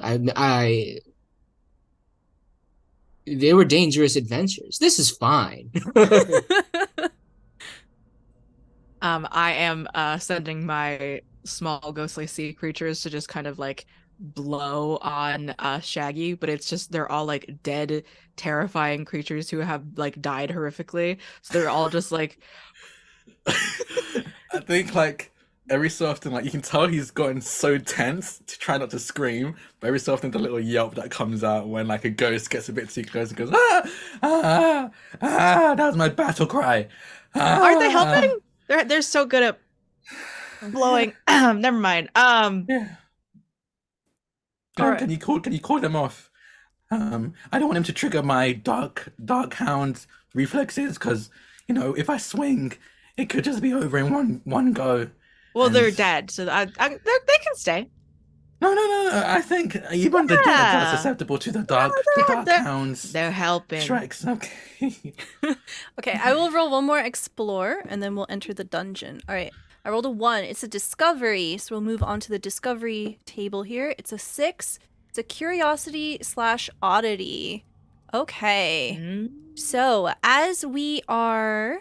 [SPEAKER 5] They were dangerous adventures. This is fine.
[SPEAKER 6] I am sending my small ghostly sea creatures to just kind of like blow on Shaggy, but it's just they're all like dead, terrifying creatures who have like died horrifically. So they're all just like
[SPEAKER 2] I think like every so often, like you can tell he's gotten so tense to try not to scream, but every so often the little yelp that comes out when like a ghost gets a bit too close and goes, ah, ah, ah, that was my battle cry. Ah.
[SPEAKER 6] aren't they helping? They're so good at blowing. Never mind.
[SPEAKER 2] Yeah.
[SPEAKER 6] All right.
[SPEAKER 2] Can you call them off? I don't want him to trigger my dark hound reflexes because if I swing, it could just be over in one go.
[SPEAKER 6] Well, they're
[SPEAKER 2] And-
[SPEAKER 6] dead, so they can stay.
[SPEAKER 2] No. I think even the dead are
[SPEAKER 6] Yeah.
[SPEAKER 2] susceptible to the
[SPEAKER 6] they're-
[SPEAKER 2] dark hounds
[SPEAKER 6] They're helping.
[SPEAKER 2] strikes. Okay.
[SPEAKER 1] Okay, I will roll one more explore and then we'll enter the dungeon. All right, I rolled a 1. It's a discovery, so we'll move on to the discovery table here. It's a 6. It's a curiosity/oddity. Okay,
[SPEAKER 6] Mm.
[SPEAKER 1] so as we are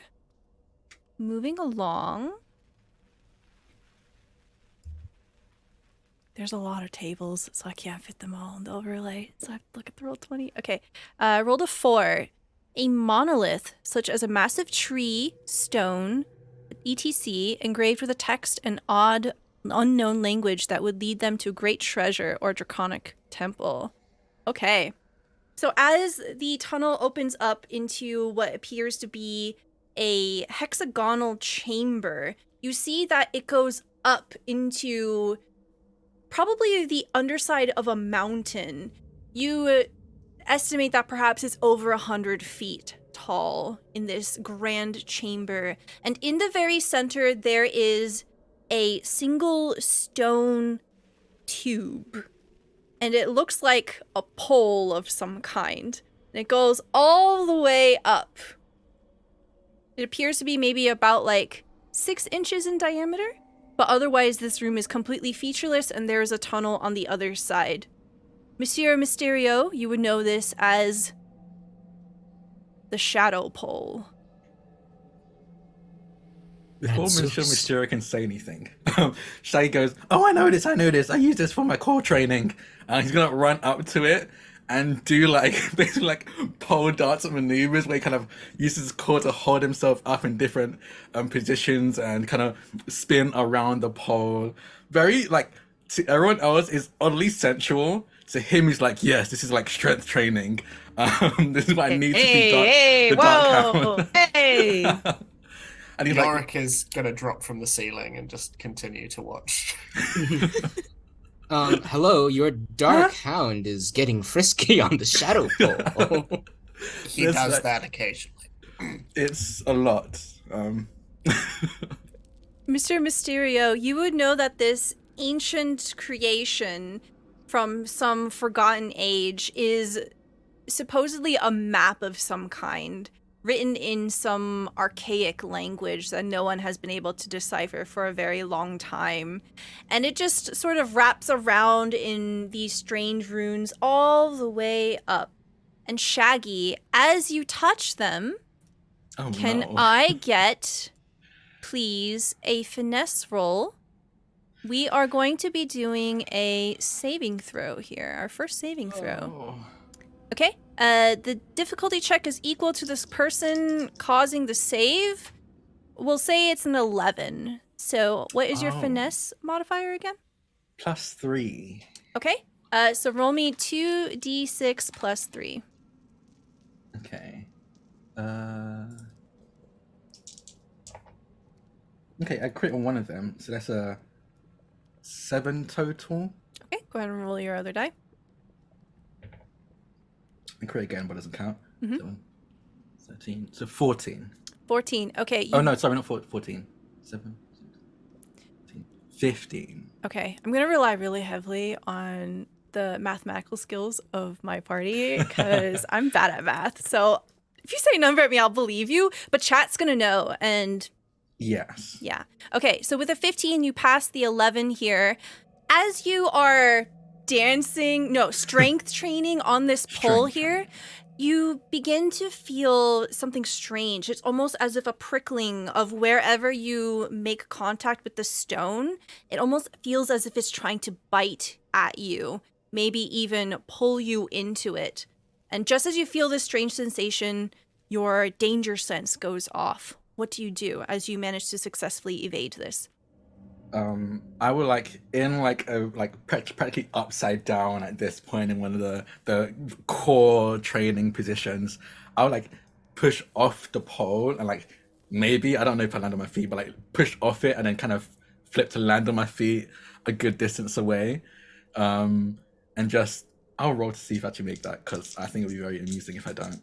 [SPEAKER 1] moving along, there's a lot of tables, so I can't fit them all in the overlay. So I have to look at the roll 20. Okay, rolled a 4. A monolith, such as a massive tree, stone, etc., engraved with a text and odd, unknown language that would lead them to a great treasure or draconic temple. Okay. So as the tunnel opens up into what appears to be a hexagonal chamber, you see that it goes up into probably the underside of a mountain. You estimate that perhaps it's over 100 feet tall in this grand chamber. And in the very center, there is a single stone tube. And it looks like a pole of some kind. And it goes all the way up. It appears to be maybe about like 6 inches in diameter. But otherwise, this room is completely featureless, and there is a tunnel on the other side. Monsieur Mysterio, you would know this as the shadow pole.
[SPEAKER 2] Before
[SPEAKER 5] Man,
[SPEAKER 2] Monsieur
[SPEAKER 5] Zeus.
[SPEAKER 2] Mysterio can say anything, Shaggy goes, "Oh, I know this. I use this for my core training." And he's gonna run up to it and do like basically like pole dance maneuvers where he kind of uses his core to hold himself up in different positions and kind of spin around the pole. Very like, to everyone else is oddly sensual. To him, he's like, "Yes, this is like strength training. This is what I need to be the Dark Hound."
[SPEAKER 6] Hey!
[SPEAKER 2] And he's like,
[SPEAKER 3] Yorick is gonna drop from the ceiling and just continue to watch.
[SPEAKER 5] Hello, your dark hound is getting frisky on the shadow pole.
[SPEAKER 3] He
[SPEAKER 2] That's
[SPEAKER 3] does
[SPEAKER 2] like-
[SPEAKER 3] that occasionally.
[SPEAKER 2] it's a lot.
[SPEAKER 1] Mr. Mysterio, you would know that this ancient creation from some forgotten age is supposedly a map of some kind, written in some archaic language that no one has been able to decipher for a very long time. And it just sort of wraps around in these strange runes all the way up. And Shaggy, as you touch them,
[SPEAKER 2] Oh
[SPEAKER 1] can
[SPEAKER 2] no.
[SPEAKER 1] I get, please, a finesse roll? We are going to be doing a saving throw here, our first saving throw.
[SPEAKER 2] Oh.
[SPEAKER 1] Okay, the difficulty check is equal to this person causing the save. We'll say it's an 11. So what is your
[SPEAKER 2] Oh.
[SPEAKER 1] finesse modifier again?
[SPEAKER 2] +3.
[SPEAKER 1] Okay, so roll me 2d6 plus 3.
[SPEAKER 2] Okay. Okay, I crit on one of them, so that's a 7 total.
[SPEAKER 1] Okay, go ahead and roll your other die.
[SPEAKER 2] I crit again, but it doesn't count.
[SPEAKER 1] Mhm.
[SPEAKER 2] 7, 13, so 14.
[SPEAKER 1] 14. Okay.
[SPEAKER 2] Oh no, sorry, not 14. 7, 16, 15.
[SPEAKER 1] Okay, I'm gonna rely really heavily on the mathematical skills of my party because I'm bad at math. So if you say a number at me, I'll believe you. But chat's gonna know, and
[SPEAKER 2] Yes.
[SPEAKER 1] yeah. Okay, so with a 15, you pass the 11 here. As you are strength training on this pole
[SPEAKER 2] Strength
[SPEAKER 1] here,
[SPEAKER 2] training.
[SPEAKER 1] you begin to feel something strange. It's almost as if a prickling of wherever you make contact with the stone. It almost feels as if it's trying to bite at you, maybe even pull you into it. And just as you feel this strange sensation, your danger sense goes off. What do you do as you manage to successfully evade this?
[SPEAKER 2] I would practically upside down at this point in one of the core training positions. I would like push off the pole and like maybe, I don't know if I land on my feet, but like push off it and then kind of flip to land on my feet a good distance away. And just I'll roll to see if I actually make that because I think it'll be very amusing if I don't.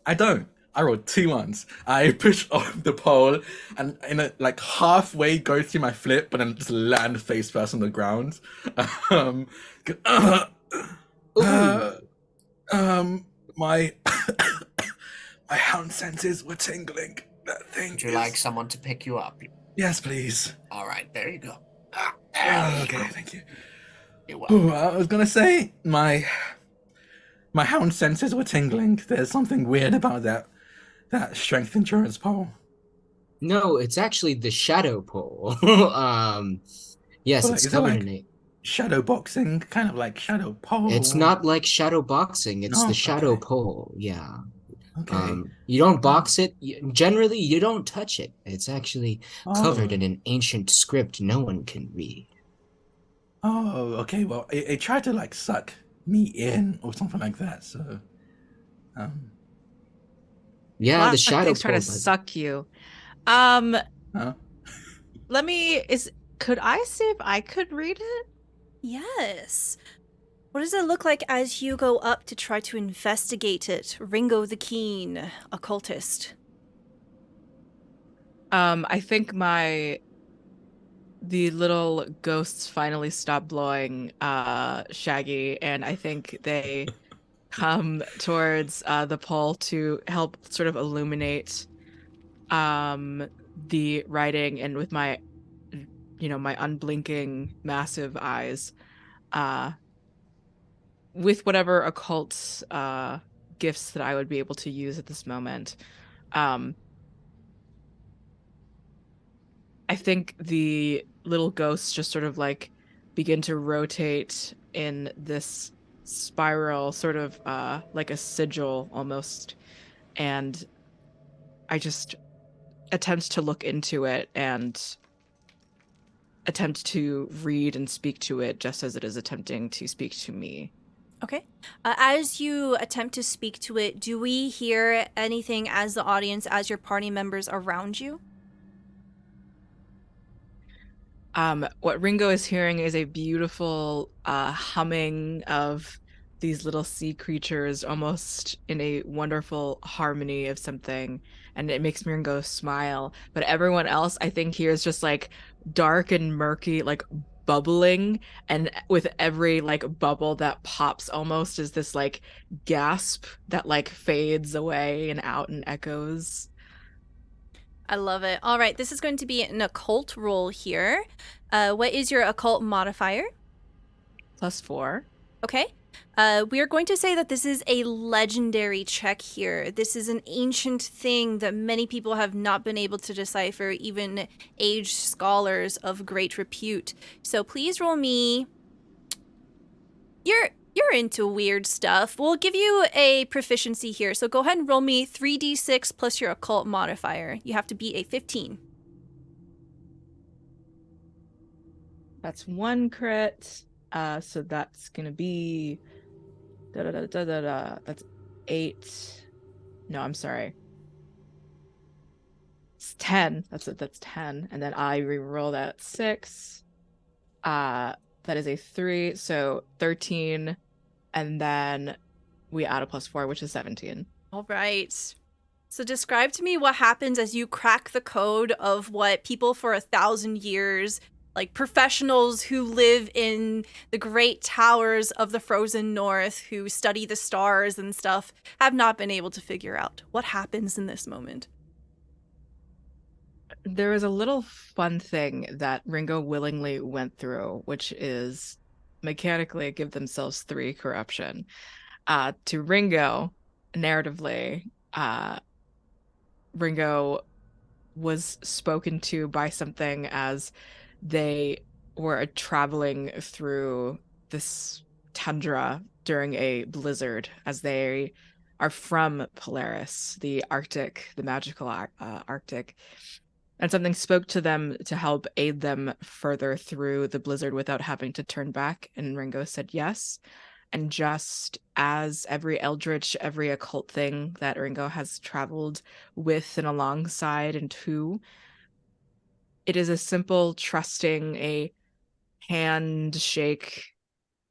[SPEAKER 2] I don't. I rolled 2 ones. I push off the pole and in a like halfway go through my flip, but then just land face first on the ground. My my hound senses were tingling. That thing.
[SPEAKER 3] Would you like someone to pick you up?
[SPEAKER 2] Yes, please.
[SPEAKER 3] All right, there you go.
[SPEAKER 2] Okay, thank you.
[SPEAKER 3] You're welcome.
[SPEAKER 2] Ooh, I was gonna say my hound senses were tingling. There's something weird about that strength endurance pole.
[SPEAKER 5] No, it's actually the shadow pole. Yes,
[SPEAKER 2] Well,
[SPEAKER 5] it's
[SPEAKER 2] is it
[SPEAKER 5] covered
[SPEAKER 2] like-
[SPEAKER 5] in it.
[SPEAKER 2] Shadow boxing, kind of like shadow pole.
[SPEAKER 5] It's not like shadow boxing. It's
[SPEAKER 2] No,
[SPEAKER 5] the shadow
[SPEAKER 2] okay.
[SPEAKER 5] pole. Yeah.
[SPEAKER 2] Okay.
[SPEAKER 5] You don't box it. Generally, you don't touch it. It's actually covered
[SPEAKER 2] Oh.
[SPEAKER 5] in an ancient script no one can read.
[SPEAKER 2] Oh, okay. Well, it tried to like suck me in or something like that. So,
[SPEAKER 5] Yeah,
[SPEAKER 6] Lots
[SPEAKER 5] the
[SPEAKER 6] of
[SPEAKER 5] shadow
[SPEAKER 6] things try
[SPEAKER 5] pole.
[SPEAKER 6] to suck you. Could I see if I could read it?
[SPEAKER 1] Yes. What does it look like as you go up to try to investigate it, Ringo the Keen, occultist?
[SPEAKER 6] I think the little ghosts finally stop blowing Shaggy, and I think they come towards the pole to help sort of illuminate the writing, and with my my unblinking massive eyes, with whatever occult gifts that I would be able to use at this moment. I think the little ghosts just sort of like begin to rotate in this spiral, sort of like a sigil almost. And I just attempt to look into it and attempt to read and speak to it just as it is attempting to speak to me.
[SPEAKER 1] Okay. As you attempt to speak to it, do we hear anything as the audience, as your party members around you?
[SPEAKER 6] What Ringo is hearing is a beautiful humming of these little sea creatures, almost in a wonderful harmony of something, and it makes Ringo smile. But everyone else, I think, hears just like dark and murky, like bubbling, and with every like bubble that pops, almost is this like gasp that like fades away and out and echoes.
[SPEAKER 1] I love it. All right, this is going to be an occult roll here. What is your occult modifier?
[SPEAKER 6] +4.
[SPEAKER 1] Okay. We are going to say that this is a legendary check here. This is an ancient thing that many people have not been able to decipher, even aged scholars of great repute. So please roll me. You're into weird stuff. We'll give you a proficiency here. So go ahead and roll me 3d6 plus your occult modifier. You have to beat a 15.
[SPEAKER 6] That's 1 crit. So that's gonna be that's 8. No, I'm sorry. It's 10. That's 10. And then I re-roll that 6. That is a 3, so 13. And then we add a +4, which is 17.
[SPEAKER 1] All right. So describe to me what happens as you crack the code of what people for 1,000 years, like professionals who live in the great towers of the frozen north, who study the stars and stuff, have not been able to figure out. What happens in this moment?
[SPEAKER 6] There is a little fun thing that Ringo willingly went through, which is mechanically give themselves 3 corruption. To Ringo, narratively, Ringo was spoken to by something as they were traveling through this tundra during a blizzard, as they are from Polaris, the Arctic, the magical Arctic. And something spoke to them to help aid them further through the blizzard without having to turn back. And Ringo said yes. And just as every eldritch, every occult thing that Ringo has traveled with and alongside and to, it is a simple trusting, a handshake,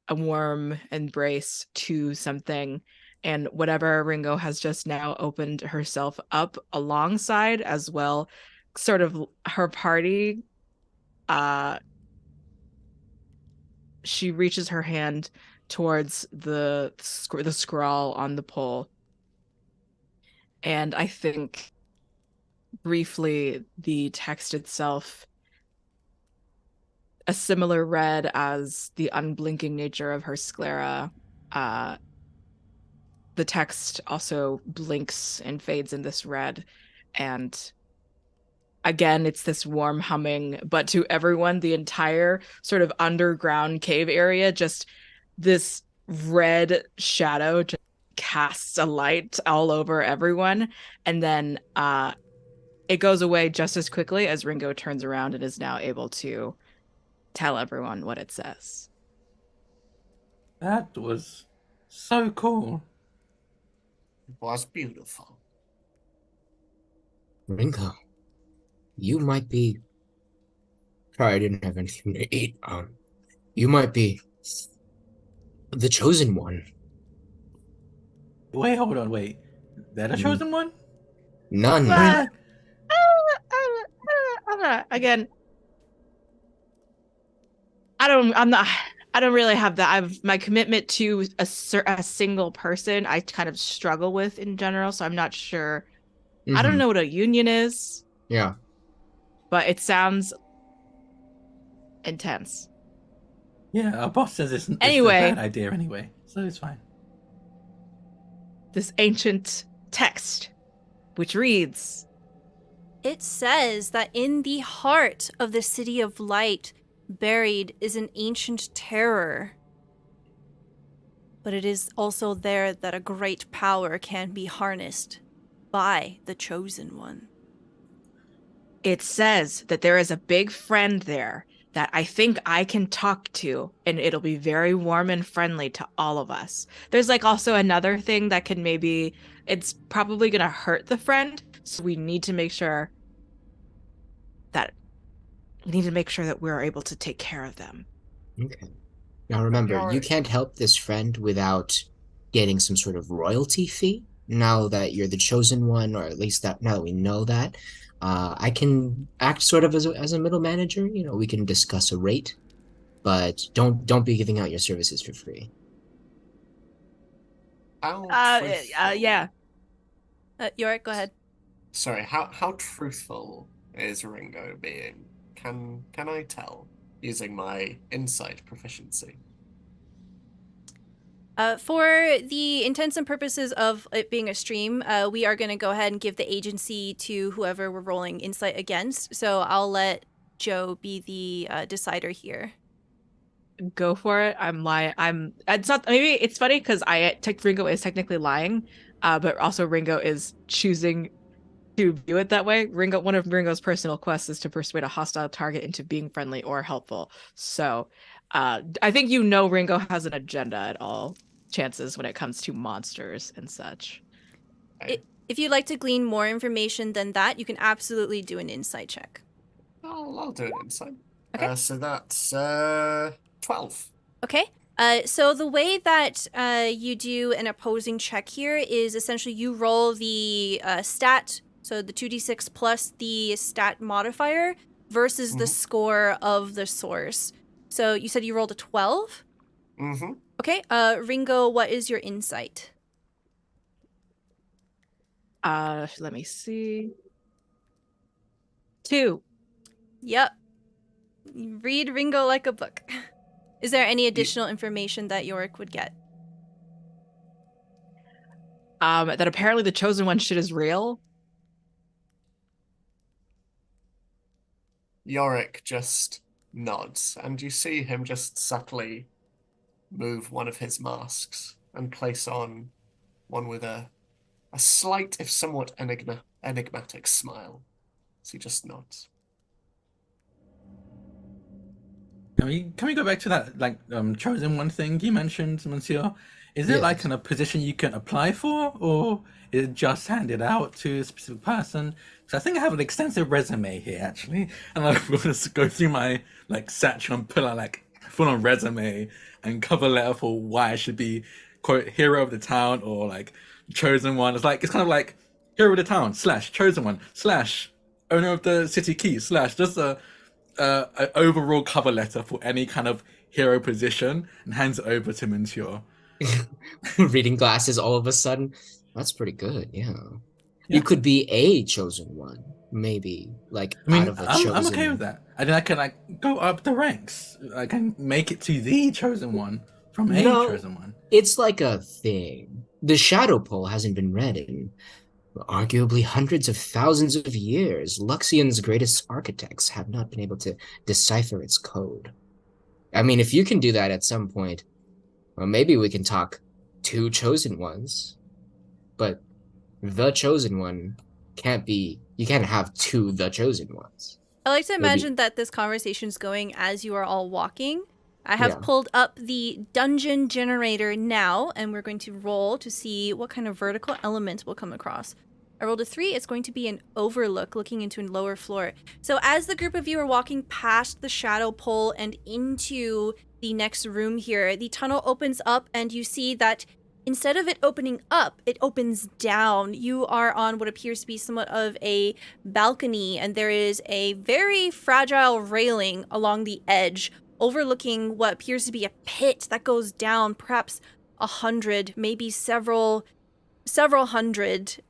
[SPEAKER 6] a warm embrace to something. And whatever Ringo has just now opened herself up alongside as well, sort of her party, she reaches her hand towards the scrawl on the pole, and I think briefly the text itself, a similar red as the unblinking nature of her sclera, the text also blinks and fades in this red, and again, it's this warm humming, but to everyone, the entire sort of underground cave area, just this red shadow just casts a light all over everyone. And then it goes away just as quickly as Ringo turns around and is now able to tell everyone what it says.
[SPEAKER 2] That was so cool.
[SPEAKER 3] It was beautiful.
[SPEAKER 5] Ringo, you might be. Sorry, I didn't have anything to eat. You might be the chosen one.
[SPEAKER 2] Wait, hold on, wait. They're the chosen one?
[SPEAKER 5] None.
[SPEAKER 2] Ah!
[SPEAKER 6] Again, I don't really have that. I've my commitment to a single person I kind of struggle with in general, so I'm not sure. I don't know what a union is.
[SPEAKER 5] Yeah.
[SPEAKER 6] But it sounds intense.
[SPEAKER 2] Yeah, our boss says it's a
[SPEAKER 6] Anyway.
[SPEAKER 2] bad idea anyway, so it's fine.
[SPEAKER 6] This ancient text, which reads,
[SPEAKER 1] It says that in the heart of the City of Light, buried is an ancient terror. But it is also there that a great power can be harnessed by the Chosen One.
[SPEAKER 6] it says that there is a big friend there that I think I can talk to, and it'll be very warm and friendly to all of us. There's like also another thing that can maybe, it's probably going to hurt the friend, so we need to make sure that we're able to take care of them.
[SPEAKER 5] Okay. Now remember, you
[SPEAKER 3] Alright.
[SPEAKER 5] can't help this friend without getting some sort of royalty fee. Now that you're the chosen one, or at least that now that we know that, I can act sort of as a middle manager. You know, we can discuss a rate, but don't be giving out your services for free.
[SPEAKER 6] Yeah.
[SPEAKER 1] Yorick, go ahead.
[SPEAKER 3] Sorry, how truthful is Ringo being? Can I tell using my insight proficiency?
[SPEAKER 1] For the intents and purposes of it being a stream, we are going to go ahead and give the agency to whoever we're rolling insight against. So I'll let Joe be the decider here.
[SPEAKER 6] Go for it. I'm lying. It's not. Maybe it's funny because Ringo is technically lying, but also Ringo is choosing to view it that way. One of Ringo's personal quests is to persuade a hostile target into being friendly or helpful. So, I think Ringo has an agenda at all chances when it comes to monsters and such.
[SPEAKER 1] If you'd like to glean more information than that, you can absolutely do an insight check.
[SPEAKER 3] I'll do an insight.
[SPEAKER 1] Okay.
[SPEAKER 3] So that's 12.
[SPEAKER 1] Okay. So the way that you do an opposing check here is essentially you roll the stat, so the 2d6 plus the stat modifier versus the score of the source. So you said you rolled a 12?
[SPEAKER 3] Mm-hmm.
[SPEAKER 1] Okay. Ringo, what is your insight?
[SPEAKER 6] Let me see. 2.
[SPEAKER 1] Yep. You read Ringo like a book. Is there any additional information that Yorick would get?
[SPEAKER 6] That apparently the Chosen One shit is real.
[SPEAKER 3] Yorick just nods, and you see him just subtly move one of his masks and place on one with a slight, if somewhat enigmatic smile. So he just nods.
[SPEAKER 2] Can we go back to that chosen one thing you mentioned, Monsieur? Is it
[SPEAKER 5] Yes.
[SPEAKER 2] a position you can apply for, or is it just handed out to a specific person? So I think I have an extensive resume here actually, and I'm going to go through my satchel and pull out full on resume and cover letter for why I should be quote hero of the town or chosen one. It's kind of like hero of the town / chosen one / owner of the city key / just a overall cover letter for any kind of hero position, and hands it over to Monsieur.
[SPEAKER 5] Reading glasses all of a sudden. That's pretty good, yeah. You could be a chosen one, maybe, out of a chosen.
[SPEAKER 2] I'm okay with that. And then I can go up the ranks. I can make it to the chosen one from a chosen one.
[SPEAKER 5] It's like a thing. The shadow pole hasn't been read in arguably hundreds of thousands of years. Luxian's greatest architects have not been able to decipher its code. I mean, if you can do that at some point, well, maybe we can talk 2 chosen ones. But the chosen one can't be, you can't have 2 the chosen ones.
[SPEAKER 1] I like to imagine that this conversation is going as you are all walking. I have
[SPEAKER 5] Yeah.
[SPEAKER 1] pulled up the dungeon generator now, and we're going to roll to see what kind of vertical element we'll come across. I rolled a 3. It's going to be an overlook looking into a lower floor. So as the group of you are walking past the shadow pole and into the next room here, the tunnel opens up and you see that instead of it opening up, it opens down. You are on what appears to be somewhat of a balcony, and there is a very fragile railing along the edge overlooking what appears to be a pit that goes down perhaps 100, maybe several hundred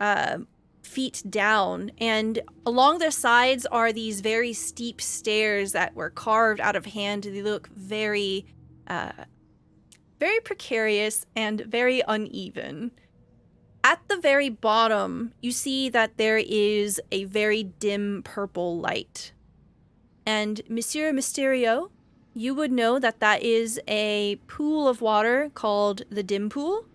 [SPEAKER 1] feet down, and along the sides are these very steep stairs that were carved out of hand. They look very, very precarious and very uneven. At the very bottom, you see that there is a very dim purple light. And Monsieur Mysterio, you would know that that is a pool of water called the Dim Pool.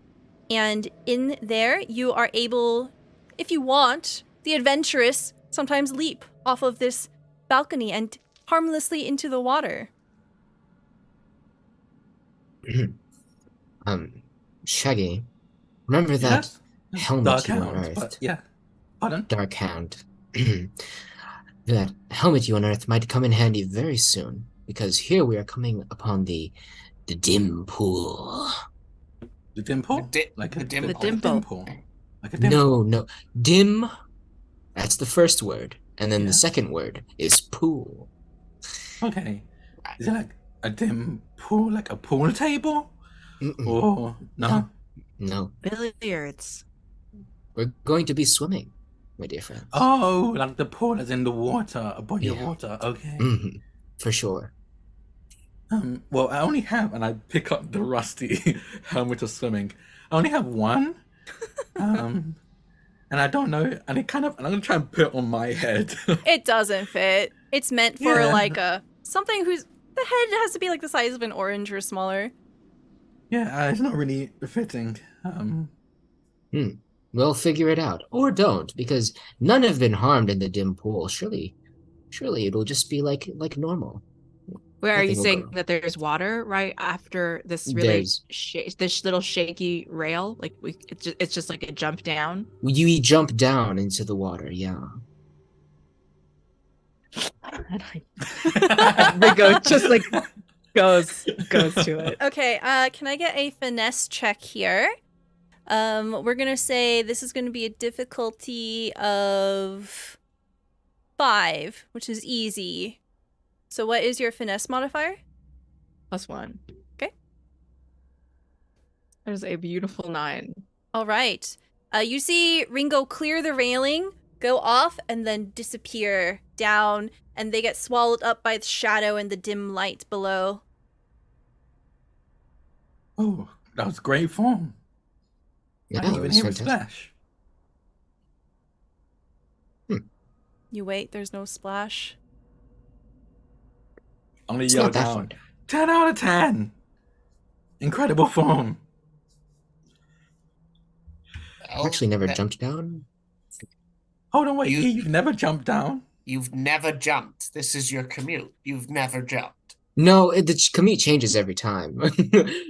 [SPEAKER 1] And in there, you are able, if you want, the adventurous sometimes leap off of this balcony and harmlessly into the water.
[SPEAKER 5] Shaggy, remember that helmet
[SPEAKER 2] Dark
[SPEAKER 5] you
[SPEAKER 2] Hound,
[SPEAKER 5] unearthed?
[SPEAKER 2] but yeah. Pardon?
[SPEAKER 5] Dark Hound. That helmet you unearthed might come in handy very soon, because here we are coming upon the dim pool.
[SPEAKER 2] The dimple? Like
[SPEAKER 3] the
[SPEAKER 2] a
[SPEAKER 3] dimple.
[SPEAKER 6] The dimple.
[SPEAKER 2] dimple. Like a dimple.
[SPEAKER 5] No, dim. That's the first word, and then
[SPEAKER 2] Yeah.
[SPEAKER 5] the second word is pool.
[SPEAKER 2] Okay. Is it like a dim pool, like a pool table?
[SPEAKER 5] Mm-mm.
[SPEAKER 2] Or no?
[SPEAKER 5] No,
[SPEAKER 6] Billiards.
[SPEAKER 5] we're going to be swimming, my dear friends.
[SPEAKER 2] Oh, like the pool is in the water, a body of
[SPEAKER 5] Yeah.
[SPEAKER 2] water. Okay.
[SPEAKER 5] For sure.
[SPEAKER 2] Well, I only have, and I pick up the rusty helmet of swimming. I only have one. And I don't know, and I'm gonna try and put it on my head.
[SPEAKER 1] It doesn't fit. It's meant for
[SPEAKER 2] Yeah.
[SPEAKER 1] like something whose the head has to be like the size of an orange or smaller.
[SPEAKER 2] Yeah, it's not really fitting.
[SPEAKER 5] We'll figure it out, or don't, because none have been harmed in the dim pool. Surely it'll just be like normal.
[SPEAKER 6] Where are you
[SPEAKER 5] Nothing will
[SPEAKER 6] saying
[SPEAKER 5] go.
[SPEAKER 6] that there's water right after this really
[SPEAKER 5] There's-
[SPEAKER 6] this little shaky rail? Like it's just like a jump down.
[SPEAKER 5] You jump down into the water, yeah.
[SPEAKER 6] Rigo just like goes to it.
[SPEAKER 1] Okay, can I get a finesse check here? We're gonna say this is gonna be a difficulty of 5, which is easy. So what is your finesse modifier?
[SPEAKER 6] +1.
[SPEAKER 1] Okay.
[SPEAKER 6] There's a beautiful 9.
[SPEAKER 1] All right. You see Ringo clear the railing, go off, and then disappear down, and they get swallowed up by the shadow and the dim light below.
[SPEAKER 2] Oh, that was great form.
[SPEAKER 5] Yeah,
[SPEAKER 2] I didn't
[SPEAKER 5] that
[SPEAKER 2] even
[SPEAKER 5] was
[SPEAKER 2] hear a
[SPEAKER 5] fantastic.
[SPEAKER 2] splash.
[SPEAKER 1] You wait, there's no splash.
[SPEAKER 2] I'm gonna
[SPEAKER 5] It's
[SPEAKER 2] yell
[SPEAKER 5] not that
[SPEAKER 2] down.
[SPEAKER 5] far.
[SPEAKER 2] 10 out of 10. Incredible form.
[SPEAKER 5] I've actually never jumped down.
[SPEAKER 2] Hold on, wait.
[SPEAKER 3] You-
[SPEAKER 2] You've never jumped down?
[SPEAKER 3] You've never jumped. This is your commute. You've never jumped.
[SPEAKER 5] No, the commute changes every time. Mr.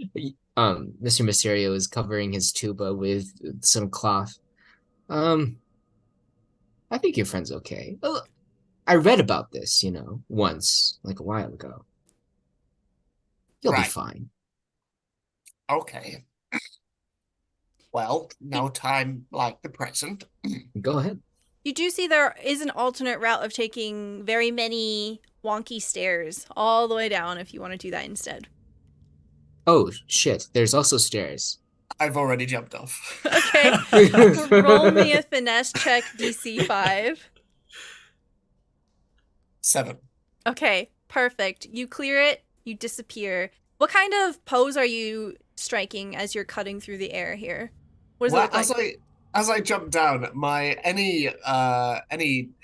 [SPEAKER 5] Mysterio is covering his tuba with some cloth. I think your friend's okay. I read about this, once, like a while ago. You'll be
[SPEAKER 3] Right.
[SPEAKER 5] fine.
[SPEAKER 3] Okay. Well, no time like the present.
[SPEAKER 5] Go ahead.
[SPEAKER 1] You do see there is an alternate route of taking very many wonky stairs all the way down if you want to do that instead.
[SPEAKER 5] Oh, shit. There's also stairs.
[SPEAKER 3] I've already jumped off.
[SPEAKER 1] Okay. Roll me a finesse check, DC 5.
[SPEAKER 3] 7.
[SPEAKER 1] Okay, perfect. You clear it, you disappear. What kind of pose are you striking as you're cutting through the air here? What does it look like?
[SPEAKER 3] As I jump down, my any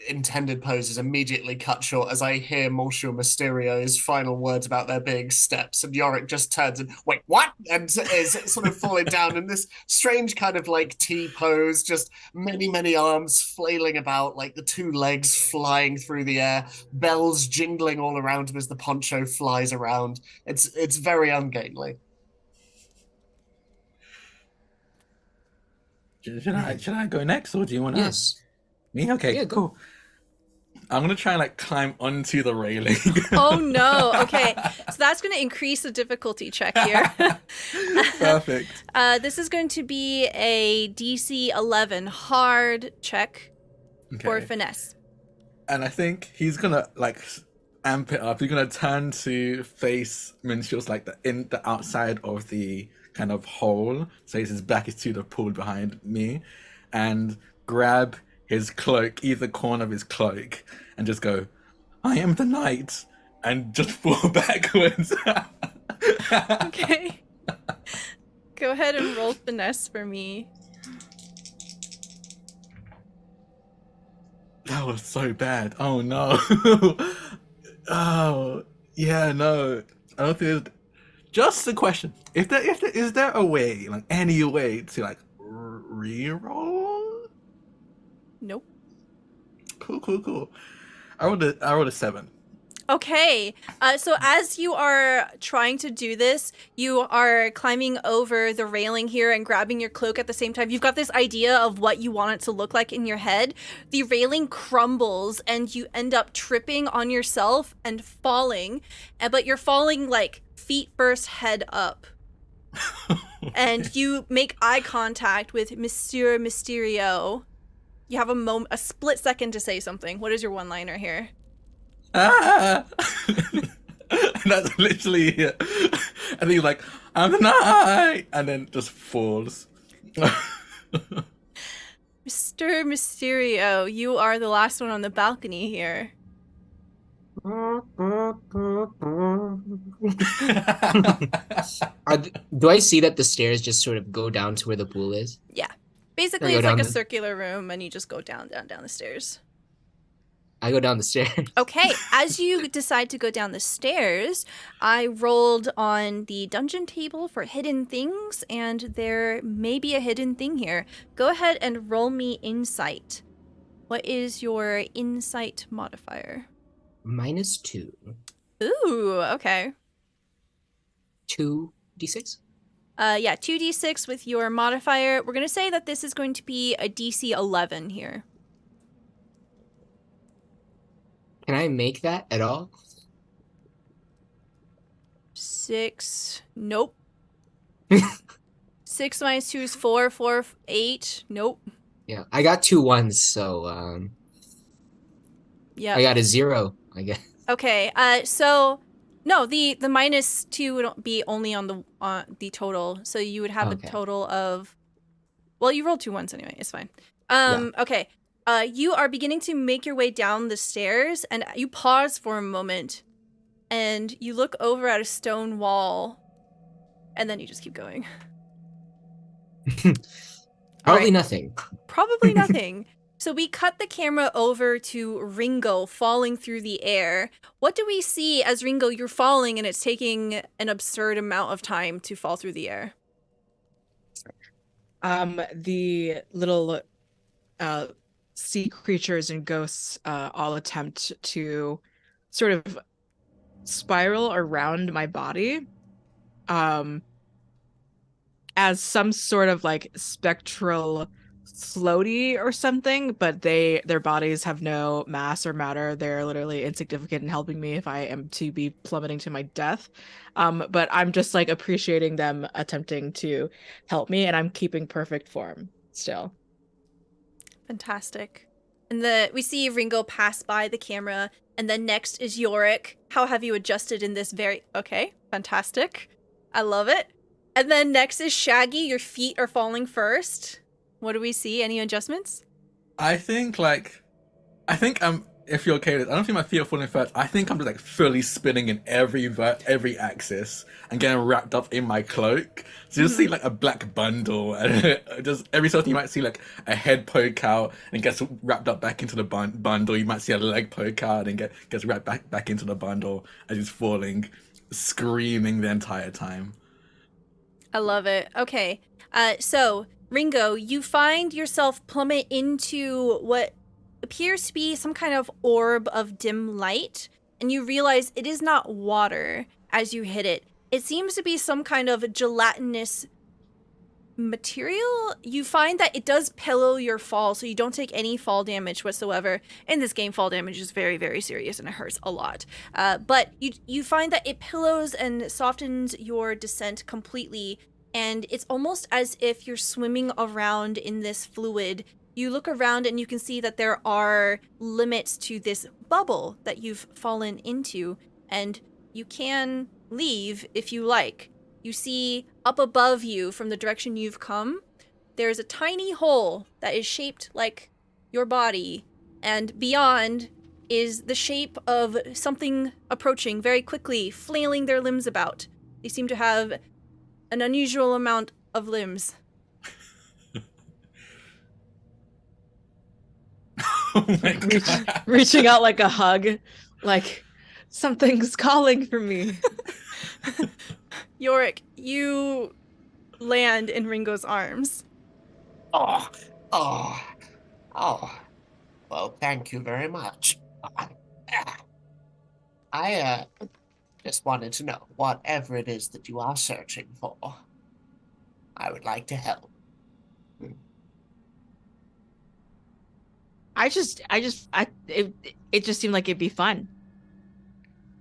[SPEAKER 3] intended pose is immediately cut short as I hear Monsieur Mysterio's final words about there being steps, and Yorick just turns and wait, what? And is sort of falling down in this strange kind of like T pose, just many arms flailing about, like the 2 legs flying through the air, bells jingling all around him as the poncho flies around. It's very ungainly.
[SPEAKER 2] Should I go next, or do you want to?
[SPEAKER 5] Yes.
[SPEAKER 2] Me? Okay,
[SPEAKER 5] Yeah, go.
[SPEAKER 2] cool. I'm gonna try and like climb onto the railing.
[SPEAKER 1] Oh no. Okay. So that's going to increase the difficulty check here.
[SPEAKER 2] Perfect.
[SPEAKER 1] This is going to be a DC 11 hard check for
[SPEAKER 2] Okay.
[SPEAKER 1] finesse.
[SPEAKER 2] And I think he's gonna like amp it up. He's gonna turn to face Minstrel's like the outside of the kind of hole, so his back is to the pool behind me, and grab his cloak, either corner of his cloak, and just go, "I am the knight," and just fall backwards.
[SPEAKER 1] Okay. Go ahead and roll finesse for me.
[SPEAKER 2] That was so bad. Oh no. Oh yeah, no. I don't think there's... Just a question. If there is there a way, like any way to like re-roll?
[SPEAKER 1] Nope.
[SPEAKER 2] Cool. I rolled a 7.
[SPEAKER 1] Okay, so as you are trying to do this, you are climbing over the railing here and grabbing your cloak at the same time. You've got this idea of what you want it to look like in your head. The railing crumbles and you end up tripping on yourself and falling, but you're falling like feet first, head up. And you make eye contact with Monsieur Mysterio. You have a split second to say something. What is your one-liner here?
[SPEAKER 2] Ah! That's literally it. And he's like, "I'm the knight," and then just falls.
[SPEAKER 1] Mr. Mysterio, you are the last one on the balcony here.
[SPEAKER 5] Do I see that the stairs just sort of go down to where the pool is?
[SPEAKER 1] Yeah. Basically,
[SPEAKER 5] Go
[SPEAKER 1] it's like
[SPEAKER 5] down
[SPEAKER 1] a
[SPEAKER 5] the-
[SPEAKER 1] circular room, and you just go down the stairs.
[SPEAKER 5] I go down the stairs.
[SPEAKER 1] Okay, as you decide to go down the stairs, I rolled on the dungeon table for hidden things, and there may be a hidden thing here. Go ahead and roll me insight. What is your insight modifier?
[SPEAKER 5] -2.
[SPEAKER 1] Ooh, okay.
[SPEAKER 5] 2d6?
[SPEAKER 1] Yeah, 2d6 with your modifier. We're going to say that this is going to be a DC 11 here.
[SPEAKER 5] Can I make that at all?
[SPEAKER 1] 6. Nope. 6 minus 2 is 4. 4, 8. Nope.
[SPEAKER 5] Yeah, I got 2 1s, so
[SPEAKER 1] Yeah.
[SPEAKER 5] I got a 0, I guess.
[SPEAKER 1] Okay. So no, the -2 would be only on the total. So you would have
[SPEAKER 5] Okay.
[SPEAKER 1] a total of. Well, you rolled 2 1s anyway. It's fine.
[SPEAKER 5] Yeah.
[SPEAKER 1] Okay. You are beginning to make your way down the stairs, and you pause for a moment, and you look over at a stone wall, and then you just keep going.
[SPEAKER 5] Probably
[SPEAKER 1] right.
[SPEAKER 5] nothing.
[SPEAKER 1] Probably nothing. So we cut the camera over to Ringo falling through the air. What do we see as Ringo, you're falling and it's taking an absurd amount of time to fall through the air?
[SPEAKER 6] The little sea creatures and ghosts all attempt to sort of spiral around my body as some sort of like spectral floaty or something, but their bodies have no mass or matter. They're literally insignificant in helping me if I am to be plummeting to my death. But I'm just like appreciating them attempting to help me, and I'm keeping perfect form still.
[SPEAKER 1] Fantastic. And we see Ringo pass by the camera, and then next is Yorick. How have you adjusted in this okay, fantastic. I love it. And then next is Shaggy. Your feet are falling first. What do we see? Any adjustments?
[SPEAKER 2] I think I'm. If you're okay with it, I don't think my feet are falling first. I think I'm just like fully spinning in every axis and getting wrapped up in my cloak. So you'll see like a black bundle, and just every so often you might see like a head poke out and gets wrapped up back into the bundle. You might see a leg poke out and gets wrapped back into the bundle as he's falling, screaming the entire time.
[SPEAKER 1] I love it. Okay. So Ringo, you find yourself plummet into what appears to be some kind of orb of dim light, and you realize it is not water as you hit it. It seems to be some kind of gelatinous material. You find that it does pillow your fall, so you don't take any fall damage whatsoever. In this game, fall damage is very, very serious and it hurts a lot. But you find that it pillows and softens your descent completely, and it's almost as if you're swimming around in this fluid. You look around and you can see that there are limits to this bubble that you've fallen into, and you can leave if you like. You see up above you from the direction you've come, there's a tiny hole that is shaped like your body, and beyond is the shape of something approaching very quickly, flailing their limbs about. They seem to have an unusual amount of limbs.
[SPEAKER 2] Oh my God.
[SPEAKER 6] Reaching out like a hug, like something's calling for me.
[SPEAKER 1] Yorick, you land in Ringo's arms.
[SPEAKER 3] Oh, oh, oh. Well, thank you very much. I just wanted to know whatever it is that you are searching for. I would like to help.
[SPEAKER 6] It just seemed like it'd be fun.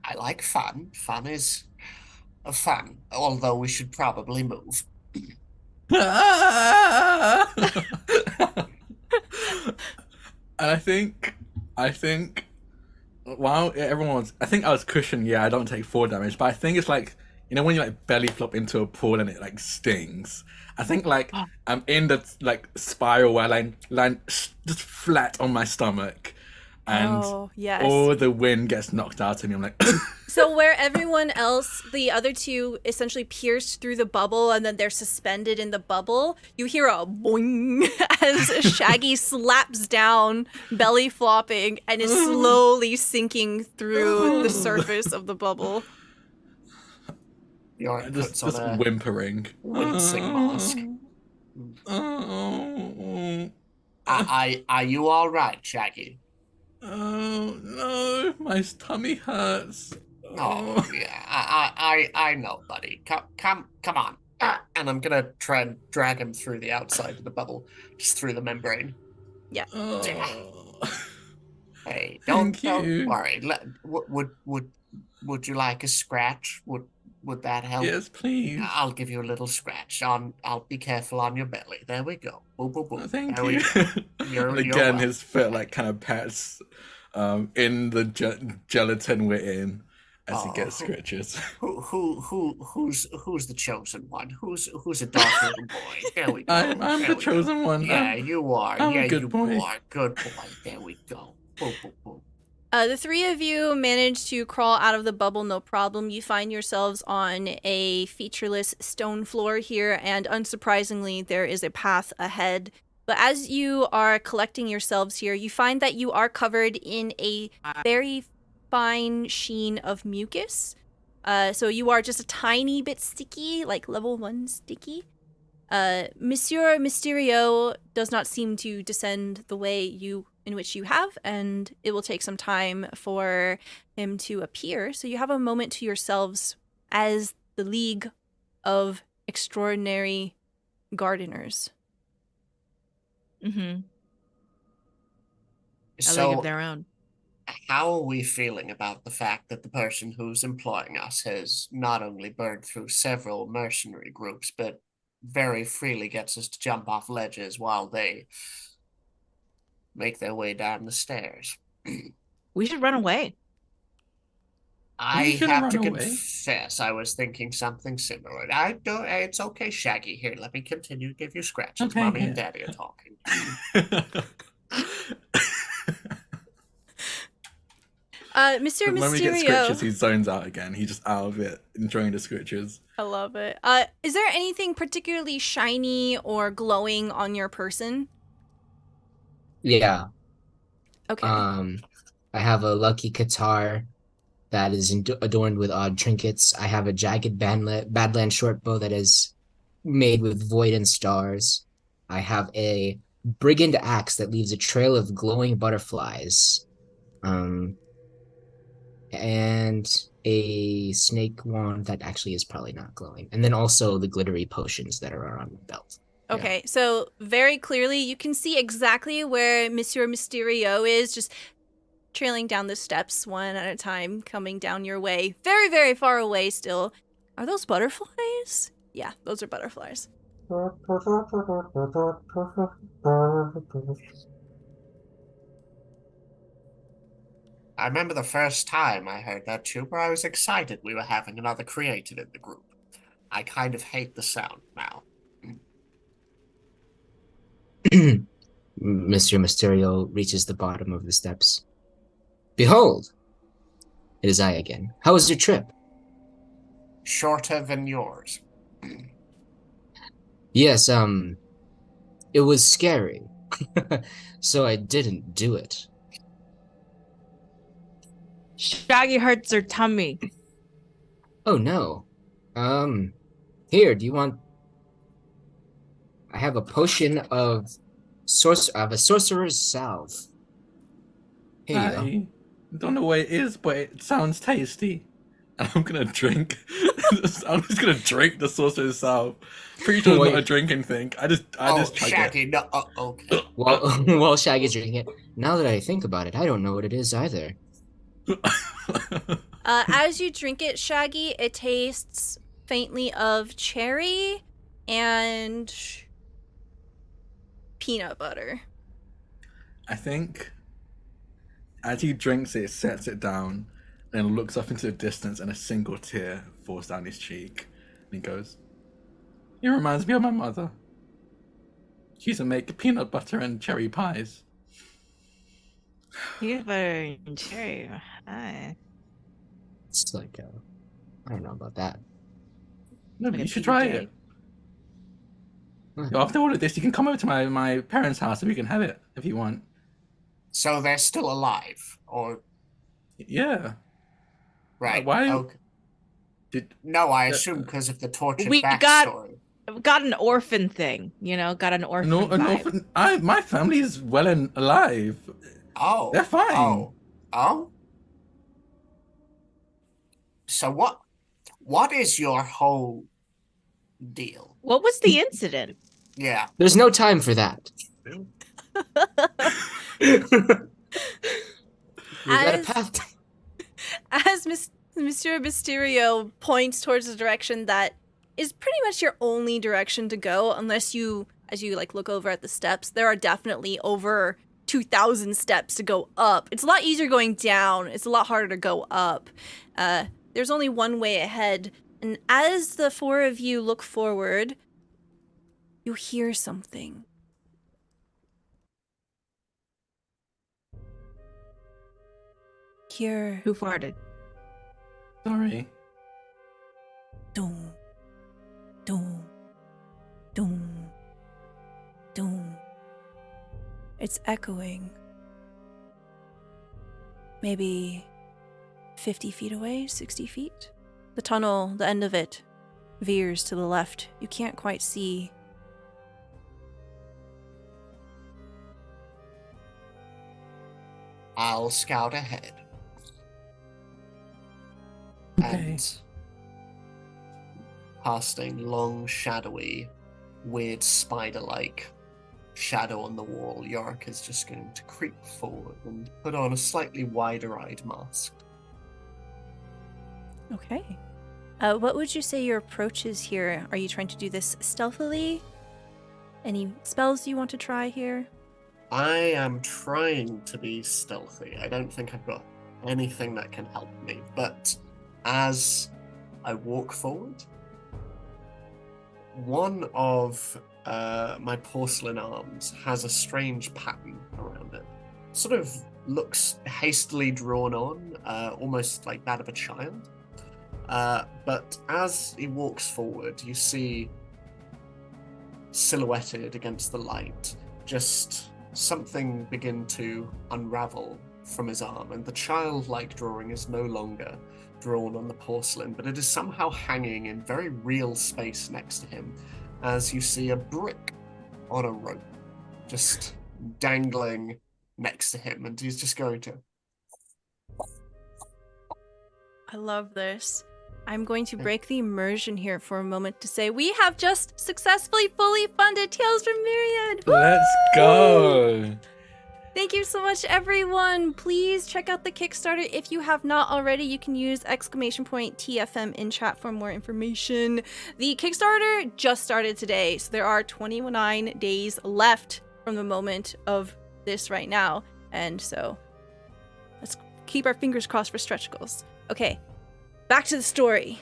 [SPEAKER 3] I like fun. Fun is fun, although we should probably move.
[SPEAKER 2] And I think, while everyone was, I think I was cushioned. Yeah, I don't take 4 damage, but I think it's like, you know, when you like belly flop into a pool and it like stings. I think like I'm in the like spiral where I land just flat on my stomach, and
[SPEAKER 1] Oh, yes.
[SPEAKER 2] all the wind gets knocked out of me. I'm like,
[SPEAKER 1] So where everyone else, the other two essentially pierced through the bubble and then they're suspended in the bubble, you hear a boing as Shaggy slaps down, belly flopping, and is slowly sinking through the surface of the bubble.
[SPEAKER 3] Yorick puts
[SPEAKER 2] just
[SPEAKER 3] on a
[SPEAKER 2] whimpering.
[SPEAKER 3] wincing mask.
[SPEAKER 2] Oh,
[SPEAKER 3] Are you all right, Shaggy?
[SPEAKER 2] oh no, my tummy hurts.
[SPEAKER 3] Oh, yeah, I know, buddy. Come on. And I'm gonna try and drag him through the outside of the bubble, just through the membrane.
[SPEAKER 2] Oh.
[SPEAKER 3] Hey,
[SPEAKER 2] Thank
[SPEAKER 3] don't
[SPEAKER 2] you.
[SPEAKER 3] worry. Would you like a scratch? Would that help?
[SPEAKER 2] Yes, please.
[SPEAKER 3] I'll give you a little scratch. I'll be careful on your belly. There we go. Boop, boop, boop.
[SPEAKER 2] Oh, thank
[SPEAKER 3] there
[SPEAKER 2] you.
[SPEAKER 3] We go. You're
[SPEAKER 2] And again,
[SPEAKER 3] welcome.
[SPEAKER 2] his foot like kind of pats in the gelatin we're in as he gets scratches.
[SPEAKER 3] Who's the chosen one? Who's a dark little boy? There we go.
[SPEAKER 2] I'm
[SPEAKER 3] There
[SPEAKER 2] the
[SPEAKER 3] we
[SPEAKER 2] chosen
[SPEAKER 3] go.
[SPEAKER 2] one.
[SPEAKER 3] Yeah, you are.
[SPEAKER 2] I'm
[SPEAKER 3] Yeah,
[SPEAKER 2] a good
[SPEAKER 3] you
[SPEAKER 2] boy.
[SPEAKER 3] are. Good boy. There we go. Boop, boop, boop.
[SPEAKER 1] The three of you manage to crawl out of the bubble, no problem. You find yourselves on a featureless stone floor here, and unsurprisingly, there is a path ahead. But as you are collecting yourselves here, you find that you are covered in a very fine sheen of mucus. So you are just a tiny bit sticky, like level 1 sticky. Monsieur Mysterio does not seem to descend the way in which you have, and it will take some time for him to appear. So you have a moment to yourselves as the League of Extraordinary Gardeners.
[SPEAKER 6] Mm-hmm. A league
[SPEAKER 3] So,
[SPEAKER 6] of their own.
[SPEAKER 3] how are we feeling about the fact that the person who's employing us has not only burned through several mercenary groups, but very freely gets us to jump off ledges while they make their way down the stairs?
[SPEAKER 6] We should run away.
[SPEAKER 3] I
[SPEAKER 2] gonna
[SPEAKER 3] have
[SPEAKER 2] run
[SPEAKER 3] to
[SPEAKER 2] away?
[SPEAKER 3] confess, I was thinking something similar. I don't. It's okay, Shaggy. Here, let me continue to give you scratches.
[SPEAKER 2] Okay,
[SPEAKER 3] Mommy
[SPEAKER 2] yeah.
[SPEAKER 3] and Daddy are talking.
[SPEAKER 1] Mr.
[SPEAKER 2] When we get
[SPEAKER 1] Mysterio.
[SPEAKER 2] scratches, he zones out again. He's just out of it, enjoying the scratches.
[SPEAKER 1] I love it. Is there anything particularly shiny or glowing on your person?
[SPEAKER 5] Yeah.
[SPEAKER 1] Okay.
[SPEAKER 5] I have a lucky guitar that is adorned with odd trinkets. I have a jagged Badland short bow that is made with void and stars. I have a brigand axe that leaves a trail of glowing butterflies. And a snake wand that actually is probably not glowing. And then also the glittery potions that are on the belt.
[SPEAKER 1] Okay, so very clearly you can see exactly where Monsieur Mysterio is, just trailing down the steps one at a time, coming down your way. Very, very far away still. Are those butterflies? Yeah, those are butterflies.
[SPEAKER 3] I remember the first time I heard that tuber, I was excited we were having another creative in the group. I kind of hate the sound now.
[SPEAKER 5] Mr. Mysterio reaches the bottom of the steps. Behold, it is I again. How was your trip?
[SPEAKER 3] Shorter than yours.
[SPEAKER 5] Yes, it was scary. So I didn't do it.
[SPEAKER 6] Shaggy hurts her tummy.
[SPEAKER 5] Oh no. Here, do you want I have a potion of a sorcerer's salve. Here you go.
[SPEAKER 2] I don't know what it is, but it sounds tasty. I'm gonna drink. I'm just gonna drink the Sorcerer's Salve. Pretty sure it's not a drinking thing. I just chug
[SPEAKER 3] Shaggy,
[SPEAKER 2] it.
[SPEAKER 3] no, okay.
[SPEAKER 5] While Shaggy's drinking it. Now that I think about it, I don't know what it is either.
[SPEAKER 1] As you drink it, Shaggy, it tastes faintly of cherry and peanut butter.
[SPEAKER 2] I think as he drinks it, sets it down, and looks up into the distance, and a single tear falls down his cheek. And he goes, "It reminds me of my mother. She used to make peanut butter and cherry pies."
[SPEAKER 6] Peanut butter and cherry. Hi.
[SPEAKER 5] It's like, I don't know about that.
[SPEAKER 2] No, but
[SPEAKER 6] Like
[SPEAKER 2] you
[SPEAKER 6] a
[SPEAKER 2] should try
[SPEAKER 6] PJ.
[SPEAKER 2] it. After all of this, you can come over to my parents' house and we can have it if you want.
[SPEAKER 3] So they're still alive, or
[SPEAKER 2] Yeah.
[SPEAKER 3] right?
[SPEAKER 2] Why?
[SPEAKER 3] Okay. No, I assume because of the tortured
[SPEAKER 6] We got-
[SPEAKER 3] backstory.
[SPEAKER 6] Got an orphan thing, got an orphan
[SPEAKER 2] No, an
[SPEAKER 6] vibe.
[SPEAKER 2] orphan. My family is well and alive.
[SPEAKER 3] Oh,
[SPEAKER 2] They're fine.
[SPEAKER 3] Oh. So what is your whole deal?
[SPEAKER 6] What was the incident?
[SPEAKER 3] Yeah.
[SPEAKER 5] There's no time for that. We got a path.
[SPEAKER 1] As Monsieur Mysterio points towards the direction that is pretty much your only direction to go, unless you, as you look over at the steps, there are definitely over 2,000 steps to go up. It's a lot easier going down. It's a lot harder to go up. There's only one way ahead, and as the four of you look forward, you hear something. Hear
[SPEAKER 6] Who farted?
[SPEAKER 2] Sorry.
[SPEAKER 1] doom, doom, doom, doom. It's echoing. Maybe 50 feet away, 60 feet. The tunnel, the end of it, veers to the left. You can't quite see.
[SPEAKER 3] I'll scout ahead.
[SPEAKER 2] Okay.
[SPEAKER 3] And casting long, shadowy, weird spider-like shadow on the wall, Yorick is just going to creep forward and put on a slightly wider-eyed mask.
[SPEAKER 1] Okay. What would you say your approach is here? Are you trying to do this stealthily? Any spells you want to try here?
[SPEAKER 3] I am trying to be stealthy. I don't think I've got anything that can help me, but as I walk forward, one of my porcelain arms has a strange pattern around it. Sort of looks hastily drawn on, almost like that of a child. But as he walks forward, you see silhouetted against the light, just something begin to unravel from his arm, and the childlike drawing is no longer drawn on the porcelain, but it is somehow hanging in very real space next to him, as you see a brick on a rope just dangling next to him, and he's just going to...
[SPEAKER 1] I love this. I'm going to break the immersion here for a moment to say we have just successfully fully funded Tales from Myriad.
[SPEAKER 2] Let's
[SPEAKER 1] Woo!
[SPEAKER 2] go.
[SPEAKER 1] Thank you so much, everyone. Please check out the Kickstarter. If you have not already, you can use !TFM in chat for more information. The Kickstarter just started today, so there are 29 days left from the moment of this right now. And so let's keep our fingers crossed for stretch goals. Okay, back to the story.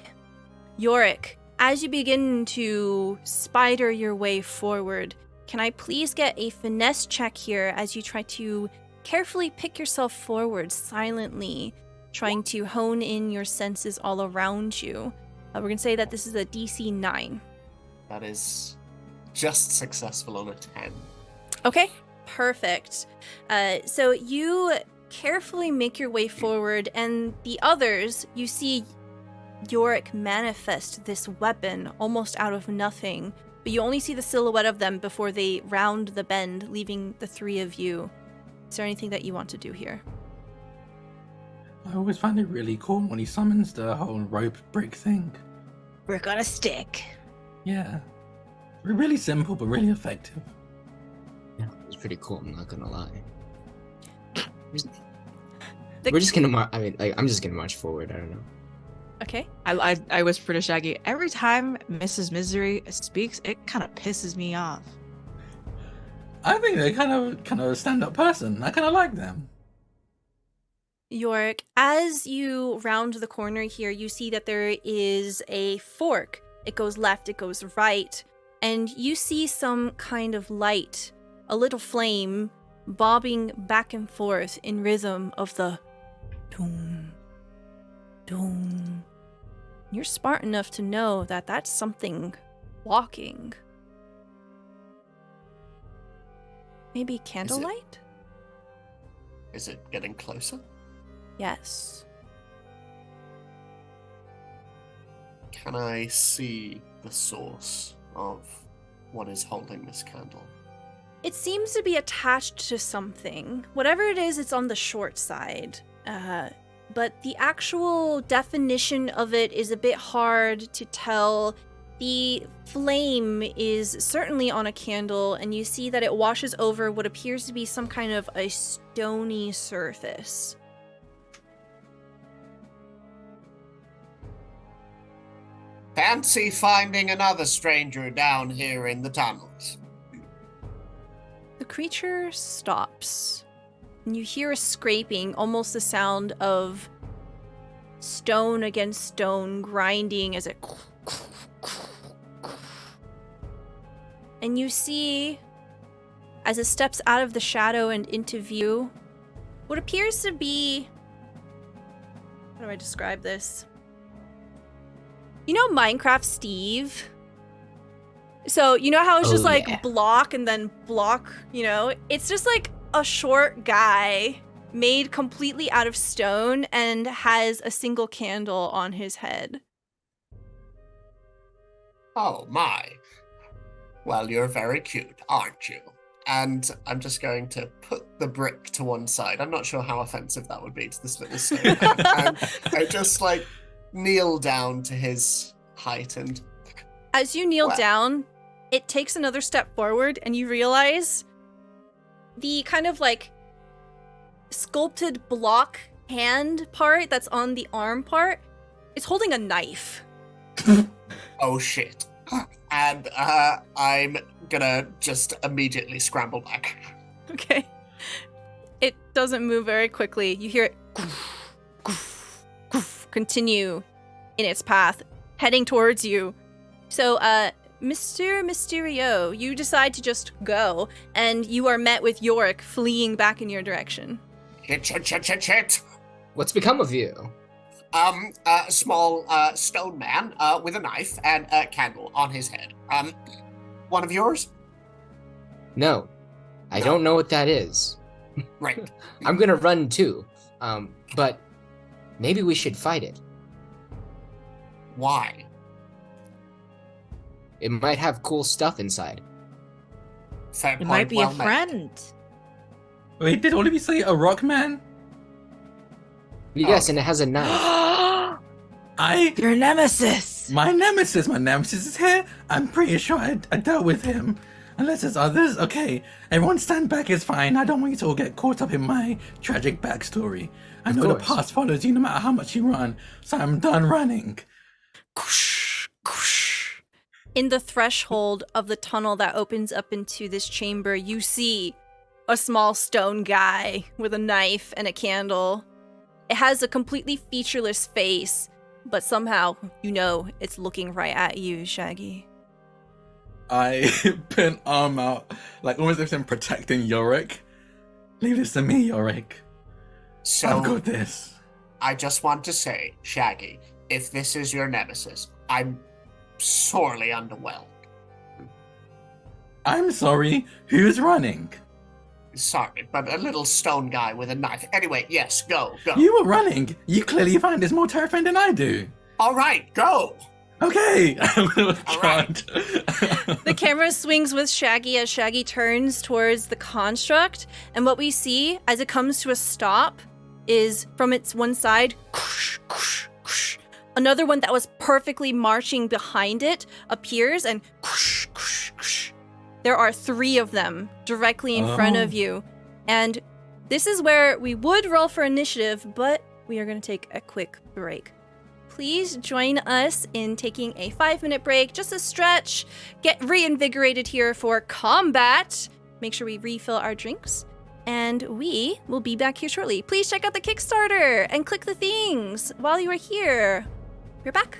[SPEAKER 1] Yorick, as you begin to spider your way forward, can I please get a finesse check here as you try to carefully pick yourself forward silently, trying to hone in your senses all around you. We're going to say that this is a DC 9.
[SPEAKER 3] That is just successful on a 10.
[SPEAKER 1] Okay, perfect. So you carefully make your way forward, and the others, you see Yorick manifest this weapon almost out of nothing, but you only see the silhouette of them before they round the bend, leaving the three of you. Is there anything that you want to do here?
[SPEAKER 2] I always find it really cool when he summons the whole rope brick thing.
[SPEAKER 7] Brick on a stick.
[SPEAKER 2] Yeah. Really simple, but really effective.
[SPEAKER 5] Yeah, it was pretty cool. I'm not gonna lie.
[SPEAKER 1] The-
[SPEAKER 5] We're just gonna I'm just gonna march forward. I don't know.
[SPEAKER 1] Okay.
[SPEAKER 6] I whisper to Shaggy, every time Mrs. Misery speaks, it kind of pisses me off.
[SPEAKER 2] I think they're kind of a stand-up person. I kind of like them.
[SPEAKER 1] Yorick, as you round the corner here, you see that there is a fork. It goes left, it goes right, and you see some kind of light, a little flame, bobbing back and forth in rhythm of the doom, doom. You're smart enough to know that that's something walking. Maybe candlelight?
[SPEAKER 3] Is it getting closer?
[SPEAKER 1] Yes.
[SPEAKER 3] Can I see the source of what is holding this candle?
[SPEAKER 1] It seems to be attached to something. Whatever it is, it's on the short side. But the actual definition of it is a bit hard to tell. The flame is certainly on a candle, and you see that it washes over what appears to be some kind of a stony surface.
[SPEAKER 3] Fancy finding another stranger down here in the tunnels.
[SPEAKER 1] The creature stops, and you hear a scraping, almost the sound of stone against stone grinding as it... And you see, as it steps out of the shadow and into view, what appears to be... How do I describe this? You know Minecraft Steve? So, you know how it's just like block and then block, you know? It's just like a short guy made completely out of stone and has a single candle on his head.
[SPEAKER 3] Oh my. Well, you're very cute, aren't you? And I'm just going to put the brick to one side. I'm not sure how offensive that would be to the Splitter Stone. And I just like kneel down to his height and...
[SPEAKER 1] As you kneel down, it takes another step forward and you realize the kind of like sculpted block hand part that's on the arm part is holding a knife.
[SPEAKER 3] Oh shit. And I'm gonna just immediately scramble back.
[SPEAKER 1] Okay. It doesn't move very quickly. You hear it continue in its path, heading towards you. So, Mr. Mysterio, you decide to just go, and you are met with Yorick fleeing back in your direction.
[SPEAKER 3] Shit.
[SPEAKER 5] What's become of you?
[SPEAKER 3] A small stone man with a knife and a candle on his head. One of yours?
[SPEAKER 5] No, I don't know what that is.
[SPEAKER 3] Right.
[SPEAKER 5] I'm gonna run too, but maybe we should fight it.
[SPEAKER 3] Why?
[SPEAKER 5] It might have cool stuff inside.
[SPEAKER 3] Fair
[SPEAKER 7] It
[SPEAKER 3] point,
[SPEAKER 7] might be
[SPEAKER 3] well
[SPEAKER 7] a
[SPEAKER 3] made.
[SPEAKER 7] friend.
[SPEAKER 2] Wait, did all of you say a rock man?
[SPEAKER 5] Yes, and it has a knife.
[SPEAKER 7] Your nemesis.
[SPEAKER 2] My nemesis is here. I'm pretty sure I dealt with him. Unless there's others. Okay, everyone stand back, it's fine. I don't want you to all get caught up in my tragic backstory. I know the past follows you no matter how much you run, so I'm done running.
[SPEAKER 1] In the threshold of the tunnel that opens up into this chamber, you see a small stone guy with a knife and a candle. It has a completely featureless face, but somehow you know it's looking right at you, Shaggy.
[SPEAKER 2] I put an arm out, like almost as if I'm protecting Yorick. Leave this to me, Yorick.
[SPEAKER 3] So
[SPEAKER 2] I've got this.
[SPEAKER 3] I just want to say, Shaggy, if this is your nemesis, I'm sorely underwhelmed.
[SPEAKER 2] I'm sorry, who's running?
[SPEAKER 3] Sorry, but a little stone guy with a knife. Anyway, yes, go.
[SPEAKER 2] You were running. You clearly find this more terrifying than I do.
[SPEAKER 3] All right, go.
[SPEAKER 2] Okay.
[SPEAKER 3] All right.
[SPEAKER 1] The camera swings with Shaggy as Shaggy turns towards the construct, and what we see as it comes to a stop is from its one side, another one that was perfectly marching behind it appears, and there are 3 of them directly in front of you. And this is where we would roll for initiative, but we are going to take a quick break. Please join us in taking a 5-minute break, just a stretch, get reinvigorated here for combat. Make sure we refill our drinks, and we will be back here shortly. Please check out the Kickstarter and click the things while you are here. We're back.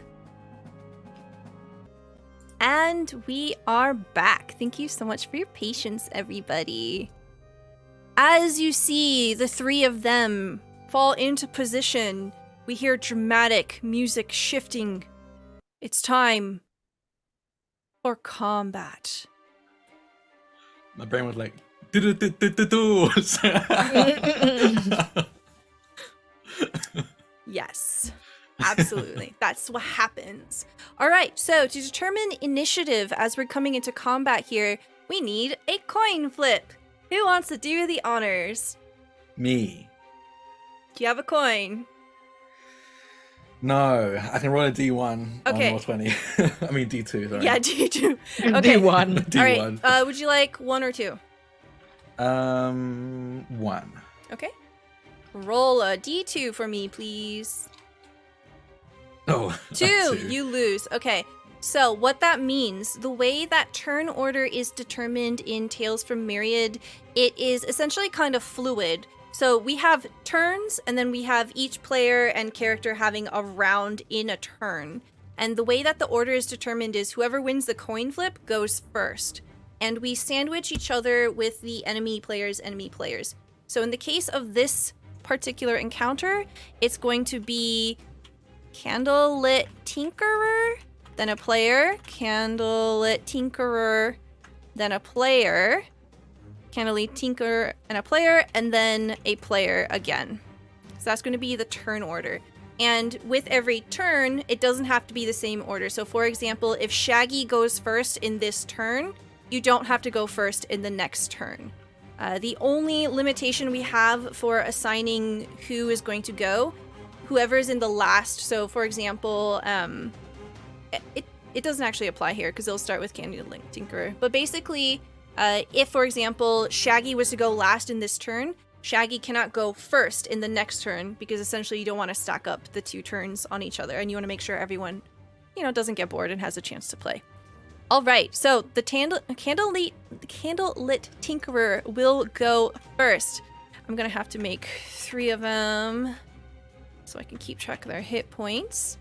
[SPEAKER 1] And we are back. Thank you so much for your patience, everybody. As you see the 3 of them fall into position, we hear dramatic music shifting. It's time for combat.
[SPEAKER 2] My brain was like, do.
[SPEAKER 1] Yes, absolutely. That's what happens. All right, so to determine initiative as we're coming into combat here, we need a coin flip. Who wants to do the honors?
[SPEAKER 2] Me.
[SPEAKER 1] Do you have a coin?
[SPEAKER 2] No, I can roll a D1
[SPEAKER 1] Okay.
[SPEAKER 2] on roll20. I mean D2, sorry.
[SPEAKER 1] Yeah, D2. Okay.
[SPEAKER 6] D1.
[SPEAKER 2] D1.
[SPEAKER 1] All right, would you like 1 or 2?
[SPEAKER 2] 1.
[SPEAKER 1] Okay. Roll a D2 for me, please.
[SPEAKER 2] Oh,
[SPEAKER 1] 2,
[SPEAKER 2] two.
[SPEAKER 1] you lose. Okay. So what that means, the way that turn order is determined in Tales from Myriad, it is essentially kind of fluid. So we have turns, and then we have each player and character having a round in a turn. And the way that the order is determined is whoever wins the coin flip goes first. And we sandwich each other with the enemy players. So in the case of this particular encounter, it's going to be Candlelit Tinkerer, then a player, Candlelit Tinkerer, then a player, Candlelit Tinkerer and a player, and then a player again. So that's going to be the turn order. And with every turn, it doesn't have to be the same order. So for example, if Shaggy goes first in this turn, you don't have to go first in the next turn. The only limitation we have for assigning who is going to go, whoever is in the last. So for example, it doesn't actually apply here because it'll start with Candlelit Tinkerer. But basically, if, for example, Shaggy was to go last in this turn, Shaggy cannot go first in the next turn because essentially you don't want to stack up the 2 turns on each other, and you want to make sure everyone, doesn't get bored and has a chance to play. All right, so the Candlelit Tinkerer will go first. I'm going to have to make 3 of them so I can keep track of their hit points.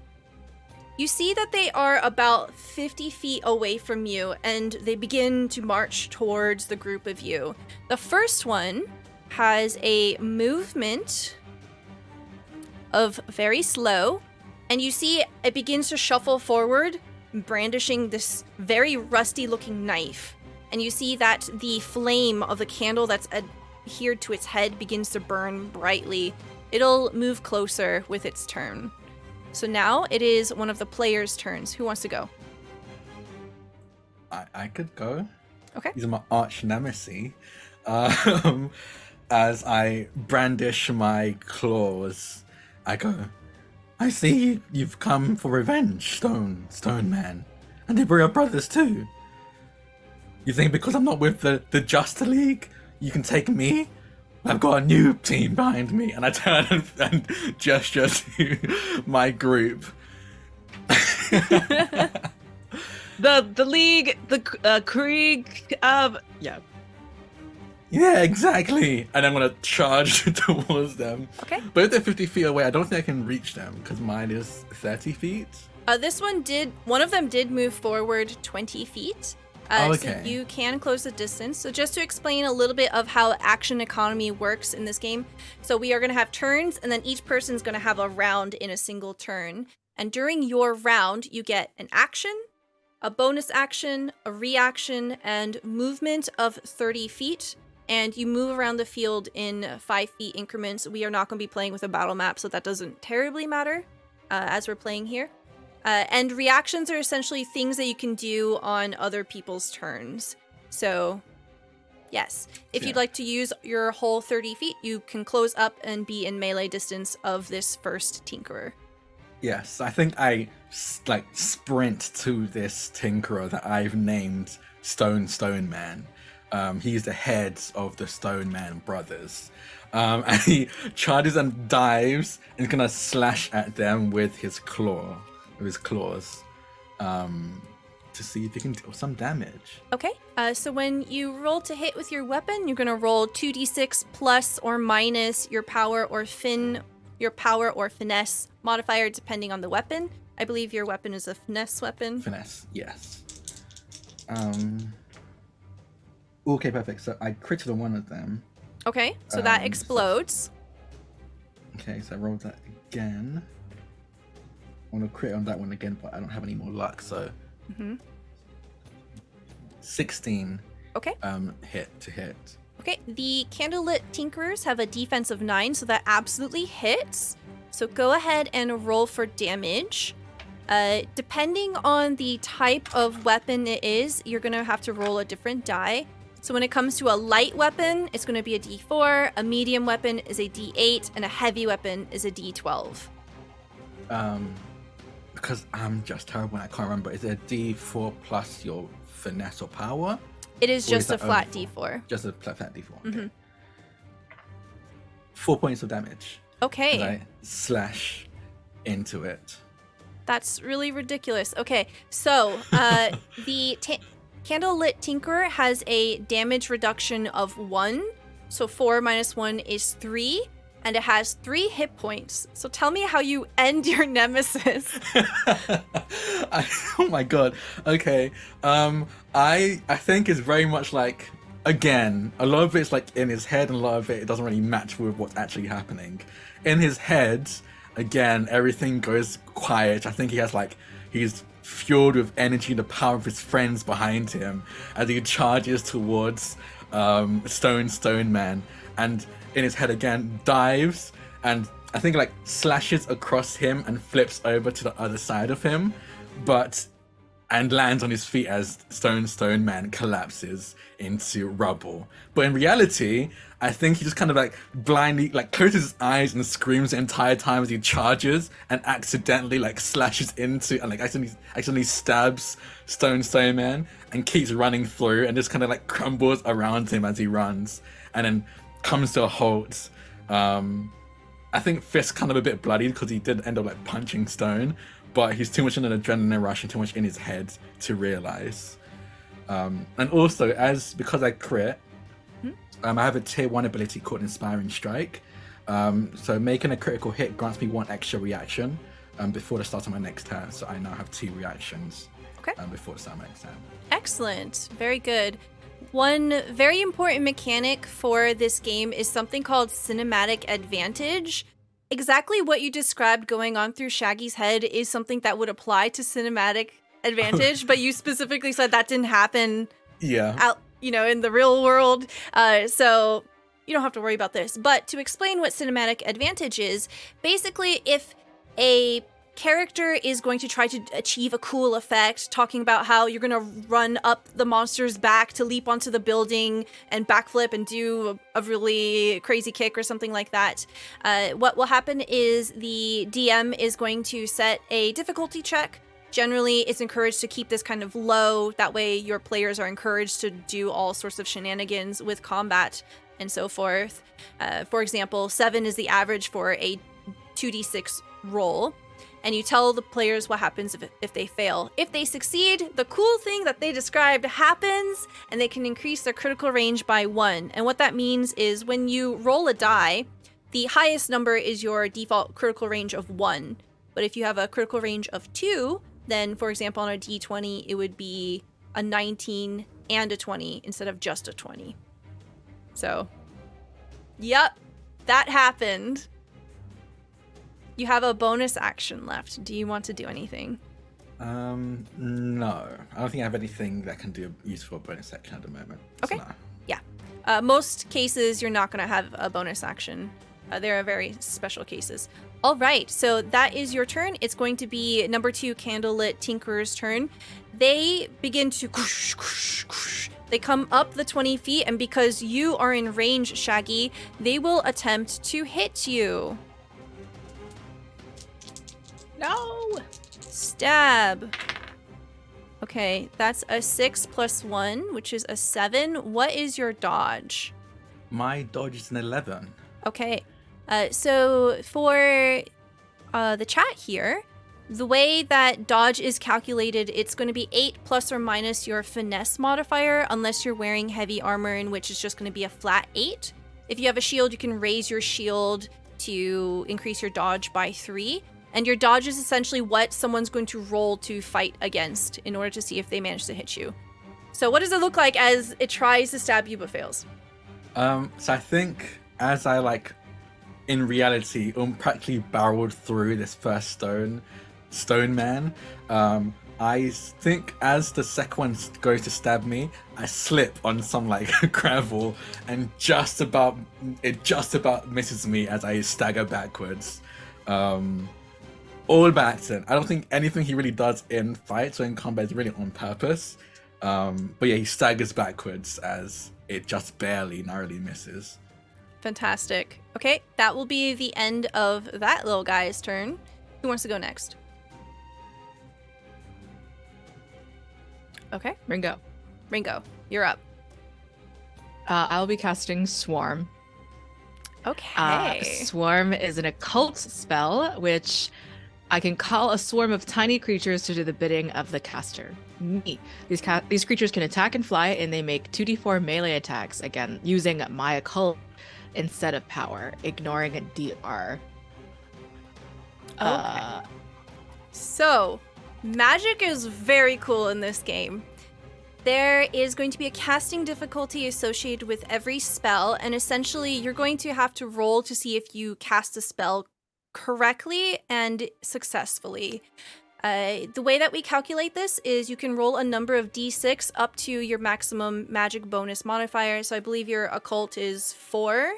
[SPEAKER 1] You see that they are about 50 feet away from you, and they begin to march towards the group of you. The first one has a movement of very slow, and you see it begins to shuffle forward, brandishing this very rusty-looking knife. And you see that the flame of the candle that's adhered to its head begins to burn brightly. It'll move closer with its turn. So now it is one of the players' turns. Who wants to go?
[SPEAKER 2] I could go.
[SPEAKER 1] Okay.
[SPEAKER 2] These are my arch nemesis. As I brandish my claws, I go, I see you've come for revenge, Stone Man. And they were your brothers too. You think because I'm not with the Justice League, you can take me? I've got a new team behind me, and I turn and gesture to my group.
[SPEAKER 6] The league, the Krieg, yeah.
[SPEAKER 2] Yeah, exactly. And I'm gonna charge towards them.
[SPEAKER 1] Okay.
[SPEAKER 2] But if they're 50 feet away, I don't think I can reach them because mine is 30 feet.
[SPEAKER 1] One of them did move forward 20 feet.
[SPEAKER 2] Okay.
[SPEAKER 1] So you can close the distance. So just to explain a little bit of how action economy works in this game. So we are going to have turns, and then each person's going to have a round in a single turn. And during your round, you get an action, a bonus action, a reaction, and movement of 30 feet. And you move around the field in 5 feet increments. We are not going to be playing with a battle map, so that doesn't terribly matter as we're playing here. And reactions are essentially things that you can do on other people's turns. So, yes, if you'd like to use your whole 30 feet, you can close up and be in melee distance of this first Tinkerer.
[SPEAKER 2] Yes, I think I sprint to this Tinkerer that I've named Stone Man. He's the head of the Stone Man brothers. And he charges and dives and is gonna slash at them with his claws, to see if he can deal some damage.
[SPEAKER 1] Okay, so when you roll to hit with your weapon, you're gonna roll 2d6 plus or minus your power or finesse modifier depending on the weapon. I believe your weapon is a finesse weapon.
[SPEAKER 2] Finesse, yes. Okay, perfect. So I critted on one of them.
[SPEAKER 1] Okay, so that explodes.
[SPEAKER 2] Okay, so I rolled that again. I want to crit on that one again, but I don't have any more luck, so... 16.
[SPEAKER 1] Okay.
[SPEAKER 2] Hit.
[SPEAKER 1] Okay, the Candlelit Tinkerers have a defense of 9, so that absolutely hits. So go ahead and roll for damage. Depending on the type of weapon it is, you're going to have to roll a different die. So when it comes to a light weapon, it's going to be a d4, a medium weapon is a d8, and a heavy weapon is a d12.
[SPEAKER 2] Because I'm just terrible and I can't remember, is it a d4 plus your finesse or power?
[SPEAKER 1] It is
[SPEAKER 2] Or
[SPEAKER 1] just a
[SPEAKER 2] that
[SPEAKER 1] flat
[SPEAKER 2] only
[SPEAKER 1] d4.
[SPEAKER 2] Just a flat d4, okay. 4 points of damage.
[SPEAKER 1] Okay.
[SPEAKER 2] As I slash into it.
[SPEAKER 1] That's really ridiculous. Okay, so the Candlelit Tinkerer has a damage reduction of 1. So 4 minus 1 is 3. And it has 3 hit points. So tell me how you end your nemesis.
[SPEAKER 2] Oh my god. Okay. I think it's very much like, again, a lot of it's like in his head and a lot of it doesn't really match with what's actually happening. In his head, again, everything goes quiet. I think he's fueled with energy, the power of his friends behind him as he charges towards Stone Man, and in his head again dives and I think slashes across him and flips over to the other side of him, and lands on his feet as Stone Man collapses into rubble. But in reality, I think he just kind of blindly closes his eyes and screams the entire time as he charges and accidentally slashes into and accidentally stabs Stone Man and keeps running through and just kind of crumbles around him as he runs and then comes to a halt. I think Fist's kind of a bit bloody because he did end up punching Stone, but he's too much in an adrenaline rush and too much in his head to realize. And also, because I crit, I have a tier 1 ability called Inspiring Strike. So making a critical hit grants me 1 extra reaction before the start of my next turn. So I now have 2 reactions before the start of my next turn.
[SPEAKER 1] Excellent. Very good. One very important mechanic for this game is something called cinematic advantage. Exactly what you described going on through Shaggy's head is something that would apply to cinematic advantage, but you specifically said that didn't happen out, in the real world. So you don't have to worry about this. But to explain what cinematic advantage is, basically if a character is going to try to achieve a cool effect, talking about how you're going to run up the monster's back to leap onto the building and backflip and do a really crazy kick or something like that. What will happen is the DM is going to set a difficulty check. Generally, it's encouraged to keep this kind of low. That way your players are encouraged to do all sorts of shenanigans with combat and so forth. For example, 7 is the average for a 2d6 roll. And you tell the players what happens if they fail. If they succeed, the cool thing that they described happens, and they can increase their critical range by 1. And what that means is when you roll a die, the highest number is your default critical range of 1. But if you have a critical range of 2, then, for example, on a d20, it would be a 19 and a 20 instead of just a 20. So, yep, that happened. You have a bonus action left. Do you want to do anything?
[SPEAKER 2] No. I don't think I have anything that can do useful bonus action at the moment.
[SPEAKER 1] Okay.
[SPEAKER 2] So no.
[SPEAKER 1] Yeah. Most cases, you're not going to have a bonus action. There are very special cases. All right, so that is your turn. It's going to be number 2 Candlelit Tinkerer's turn. They begin to they come up the 20 feet, and because you are in range, Shaggy, they will attempt to hit you.
[SPEAKER 7] No.
[SPEAKER 1] Stab. Okay, that's a 6 plus 1, which is a 7. What is your dodge?
[SPEAKER 2] My dodge is an 11.
[SPEAKER 1] Okay, so for the chat here, the way that dodge is calculated, it's going to be 8 plus or minus your finesse modifier, unless you're wearing heavy armor, in which is just going to be a flat 8. If you have a shield, you can raise your shield to increase your dodge by 3. And your dodge is essentially what someone's going to roll to fight against in order to see if they manage to hit you. So what does it look like as it tries to stab you but fails?
[SPEAKER 2] So I think as I in reality practically barreled through this first stone man, I think as the second one goes to stab me, I slip on some gravel and it just about misses me as I stagger backwards. All by accident. I don't think anything he really does in fights or in combat is really on purpose. But yeah, he staggers backwards as it just narrowly misses.
[SPEAKER 1] Fantastic. Okay, that will be the end of that little guy's turn. Who wants to go next? Okay,
[SPEAKER 6] Ringo.
[SPEAKER 1] you're up.
[SPEAKER 6] I'll be casting Swarm.
[SPEAKER 1] Okay.
[SPEAKER 6] Swarm is an occult spell, which I can call a swarm of tiny creatures to do the bidding of the caster. Me. These creatures can attack and fly, and they make 2d4 melee attacks, again, using my occult instead of power, ignoring a DR.
[SPEAKER 1] Okay. So, magic is very cool in this game. There is going to be a casting difficulty associated with every spell, and essentially you're going to have to roll to see if you cast a spell correctly and successfully. The way that we calculate this is you can roll a number of d6 up to your maximum magic bonus modifier. So I believe your occult is 4.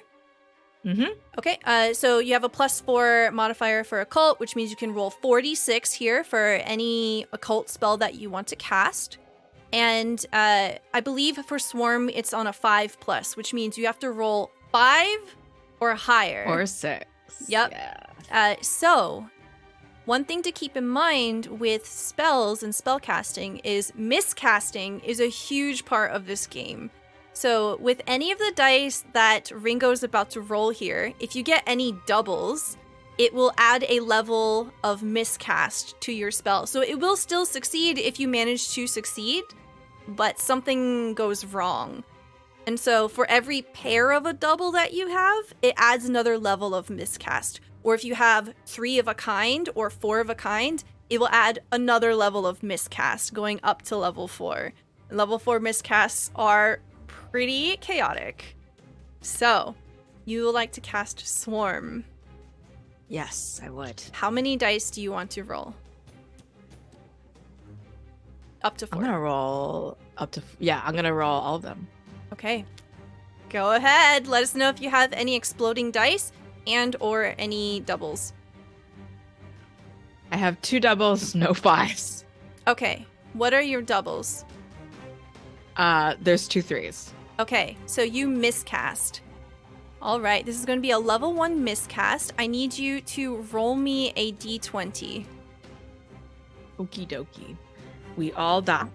[SPEAKER 6] Mm-hmm.
[SPEAKER 1] Okay, so you have a +4 modifier for occult, which means you can roll 4d6 here for any occult spell that you want to cast. And I believe for Swarm, it's on a 5+, which means you have to roll 5 or higher.
[SPEAKER 6] Or 6.
[SPEAKER 1] Yep.
[SPEAKER 6] Yeah.
[SPEAKER 1] So, one thing to keep in mind with spells and spellcasting is miscasting is a huge part of this game. So, with any of the dice that Ringo's about to roll here, if you get any doubles, it will add a level of miscast to your spell. So, it will still succeed if you manage to succeed, but something goes wrong. And so, for every pair of a double that you have, it adds another level of miscast. Or if you have 3 of a kind or 4 of a kind, it will add another level of miscast, going up to level 4. And level 4 miscasts are pretty chaotic. So, you would like to cast Swarm.
[SPEAKER 7] Yes, I would.
[SPEAKER 1] How many dice do you want to roll? Up to 4.
[SPEAKER 6] I'm gonna roll up to... Yeah, I'm gonna roll all of them.
[SPEAKER 1] Okay. Go ahead. Let us know if you have any exploding dice and or any doubles.
[SPEAKER 6] I have 2 doubles, no 5s.
[SPEAKER 1] Okay. What are your doubles?
[SPEAKER 6] There's 2 3s.
[SPEAKER 1] Okay, so you miscast. All right, this is going to be a level 1 miscast. I need you to roll me a d20.
[SPEAKER 6] Okie dokie. We all die.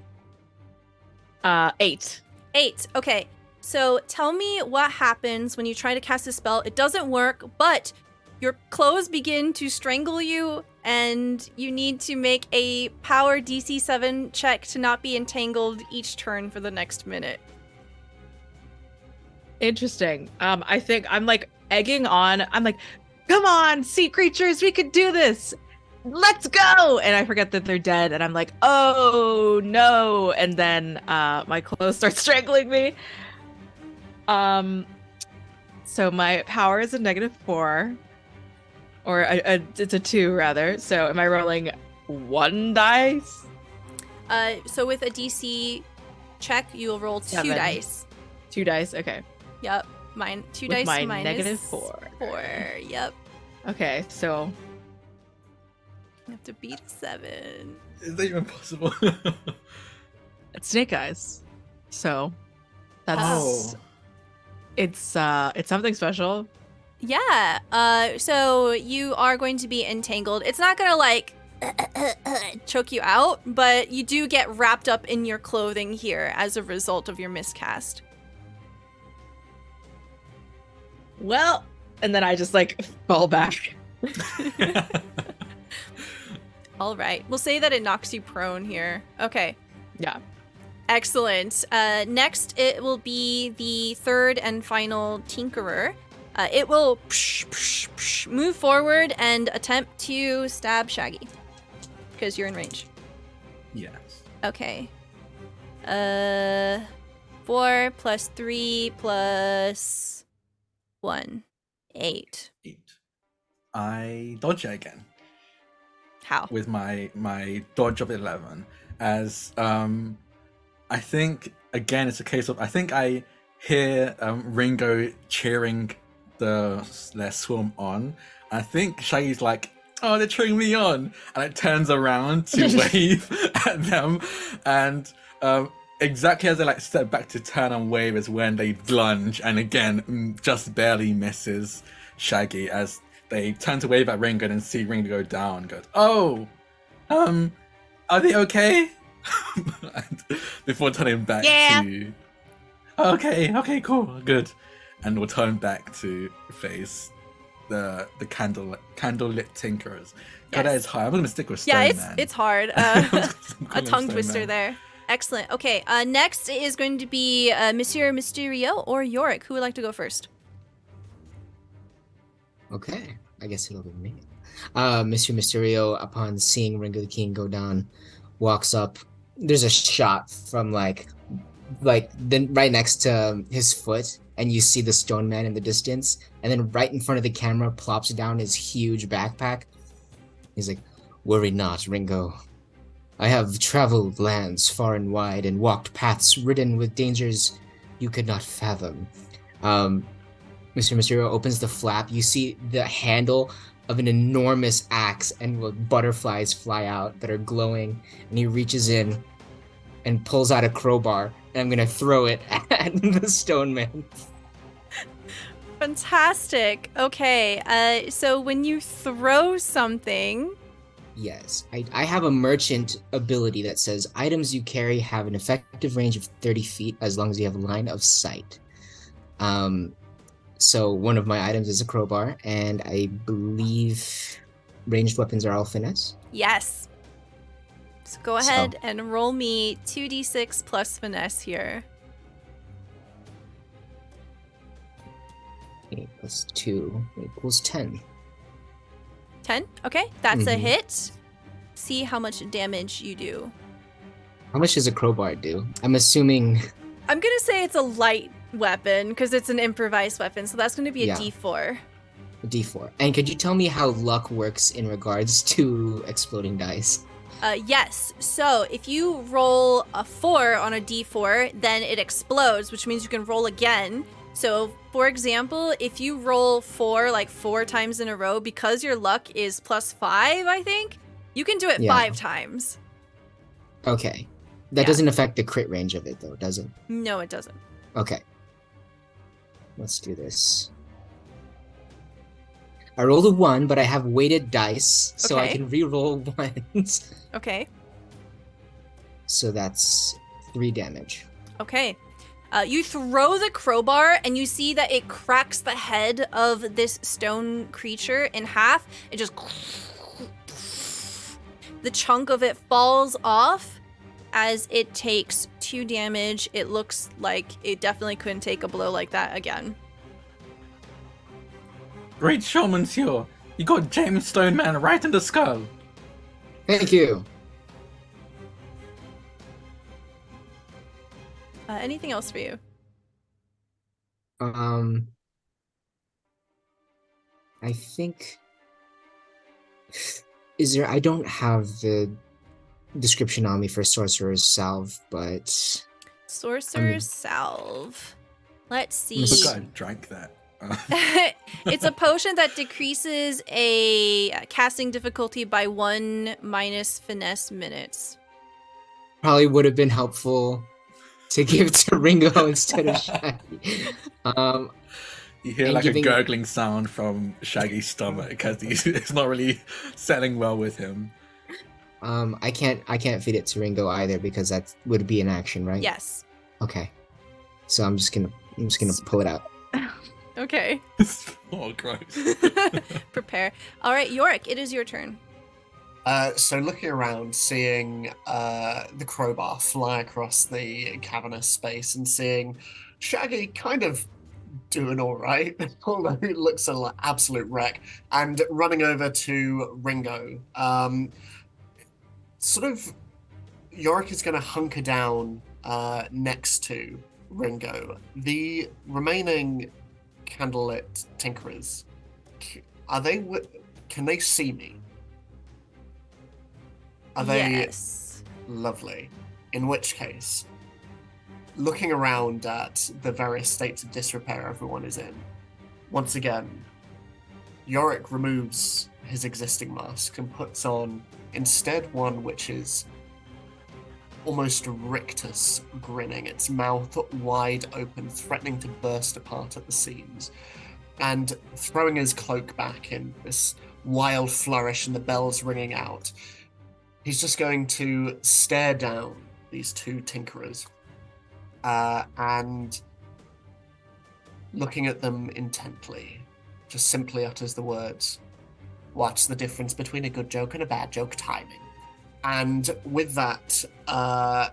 [SPEAKER 6] 8.
[SPEAKER 1] 8. Okay, so tell me what happens when you try to cast a spell. It doesn't work, but your clothes begin to strangle you, and you need to make a power DC 7 check to not be entangled each turn for the next minute.
[SPEAKER 6] Interesting. I think I'm egging on. I'm like, come on, sea creatures, we could do this. let's go. And I forget that they're dead. And I'm like, oh no. And then my clothes start strangling me. So my power is a -4. Or it's a 2 rather. So am I rolling 1 dice?
[SPEAKER 1] So with a DC check, you'll roll 2
[SPEAKER 6] 7.
[SPEAKER 1] dice.
[SPEAKER 6] 2 dice, okay.
[SPEAKER 1] Yep. Mine 2
[SPEAKER 6] With
[SPEAKER 1] dice
[SPEAKER 6] my
[SPEAKER 1] minus
[SPEAKER 6] -4.
[SPEAKER 1] 4. Yep.
[SPEAKER 6] Okay, so
[SPEAKER 1] You have to beat a 7.
[SPEAKER 2] Is that even possible?
[SPEAKER 6] it's Snake Eyes. So that's
[SPEAKER 2] Oh.
[SPEAKER 6] it's something special.
[SPEAKER 1] Yeah. So you are going to be entangled. It's not gonna like choke you out, but you do get wrapped up in your clothing here as a result of your miscast.
[SPEAKER 6] Well, and then I just like fall back.
[SPEAKER 1] All right. We'll say that it knocks you prone here. Okay.
[SPEAKER 6] Yeah.
[SPEAKER 1] Excellent. Next, it will be the third and final Tinkerer. It will move forward and attempt to stab Shaggy. Because you're in range.
[SPEAKER 2] Yes.
[SPEAKER 1] Okay. 4 plus 3 plus 1. 8.
[SPEAKER 2] 8. I dodge it again
[SPEAKER 1] How?
[SPEAKER 2] with my dodge of 11. As I think again it's a case of I think I hear Ringo cheering their swarm on. I think Shaggy's like, oh, they're cheering me on, and it turns around to wave at them, and exactly as they like step back to turn and wave is when they lunge, and again just barely misses Shaggy as they turn to wave at Ringo and see Ringo go down and goes, oh, are they okay? And before turning back to okay, cool, good, and we'll turn back to face the candlelit tinkerers. God, that is hard. I'm gonna stick with Stone Man.
[SPEAKER 1] It's hard. A tongue twister there. Excellent. Okay. Next is going to be Monsieur Mysterio or Yorick. Who would like to go first?
[SPEAKER 5] Okay, I guess it'll be me. Mr. Mysterio, upon seeing Ringo the King go down, walks up. There's a shot from like then right next to his foot, and you see the Stone Man in the distance, and then right in front of the camera plops down his huge backpack. He's like, "Worry not, Ringo. I have traveled lands far and wide and walked paths ridden with dangers you could not fathom." Mr. Mysterio opens the flap. You see the handle of an enormous axe, and butterflies fly out that are glowing. And he reaches in and pulls out a crowbar, and I'm gonna throw it at the Stone Man.
[SPEAKER 1] Fantastic. Okay. So when you throw something,
[SPEAKER 5] Yes, I have a merchant ability that says items you carry have an effective range of 30 feet as long as you have a line of sight. So one of my items is a crowbar, and I believe ranged weapons are all finesse.
[SPEAKER 1] yes. So go ahead and roll me 2d6 plus finesse here.
[SPEAKER 5] 8 plus 2 equals 10.
[SPEAKER 1] 10. Okay, that's a
[SPEAKER 5] Mhm.
[SPEAKER 1] hit. See how much damage you do.
[SPEAKER 5] How much does a crowbar do? I'm assuming.
[SPEAKER 1] I'm gonna say it's a light weapon because it's an improvised weapon, so that's gonna be a
[SPEAKER 5] Yeah.
[SPEAKER 1] D4.
[SPEAKER 5] A D4. And could you tell me how luck works in regards to exploding dice?
[SPEAKER 1] Yes. So if you roll a 4 on a D4, then it explodes, which means you can roll again. So, for example, if you roll 4 like 4 times in a row, because your luck is +5, I think, you can do it
[SPEAKER 5] Yeah.
[SPEAKER 1] 5 times.
[SPEAKER 5] Okay. That
[SPEAKER 1] Yeah.
[SPEAKER 5] doesn't affect the crit range of it, though, does it?
[SPEAKER 1] No, it doesn't.
[SPEAKER 5] Okay. Let's do this. I rolled a 1, but I have weighted dice, so I
[SPEAKER 1] Okay.
[SPEAKER 5] can re-roll ones.
[SPEAKER 1] Okay.
[SPEAKER 5] So that's 3 damage.
[SPEAKER 1] Okay. You throw the crowbar and you see that it cracks the head of this stone creature in half. It just... The chunk of it falls off as it takes 2 damage. It looks like it definitely couldn't take a blow like that again.
[SPEAKER 2] Great show, Monsieur. You got James Stoneman right in the skull.
[SPEAKER 5] Thank you.
[SPEAKER 1] Anything else for you?
[SPEAKER 5] I think I don't have the description on me for Sorcerer's Salve, but
[SPEAKER 1] Sorcerer's Salve. Let's
[SPEAKER 2] I
[SPEAKER 1] see.
[SPEAKER 2] forgot I drank that.
[SPEAKER 1] It's a potion that decreases a casting difficulty by 1 minus finesse minutes.
[SPEAKER 5] probably would have been helpful to give to Ringo instead of Shaggy.
[SPEAKER 2] You hear
[SPEAKER 5] And
[SPEAKER 2] like
[SPEAKER 5] giving-
[SPEAKER 2] a gurgling sound from Shaggy's stomach because it's not really settling well with him.
[SPEAKER 5] I can't feed it to Ringo either because that would be an action, right?
[SPEAKER 1] Yes.
[SPEAKER 5] Okay. So I'm just gonna pull it out.
[SPEAKER 1] Okay.
[SPEAKER 2] Oh, gross.
[SPEAKER 1] Prepare. All right, Yorick, it is your turn.
[SPEAKER 3] So looking around, seeing the crowbar fly across the cavernous space and seeing Shaggy kind of doing all right, although he looks an absolute wreck, and running over to Ringo. Sort of, Yorick is going to hunker down next to Ringo. The remaining candlelit tinkerers, can they see me? Are they
[SPEAKER 1] Yes.
[SPEAKER 3] lovely? In which case, looking around at the various states of disrepair everyone is in, once again, Yorick removes his existing mask and puts on instead one which is almost rictus grinning, its mouth wide open, threatening to burst apart at the seams. And throwing his cloak back in this wild flourish and the bells ringing out, he's just going to stare down these two tinkerers and looking at them intently, just simply utters the words, "What's the difference between a good joke and a bad joke timing?" And with that, I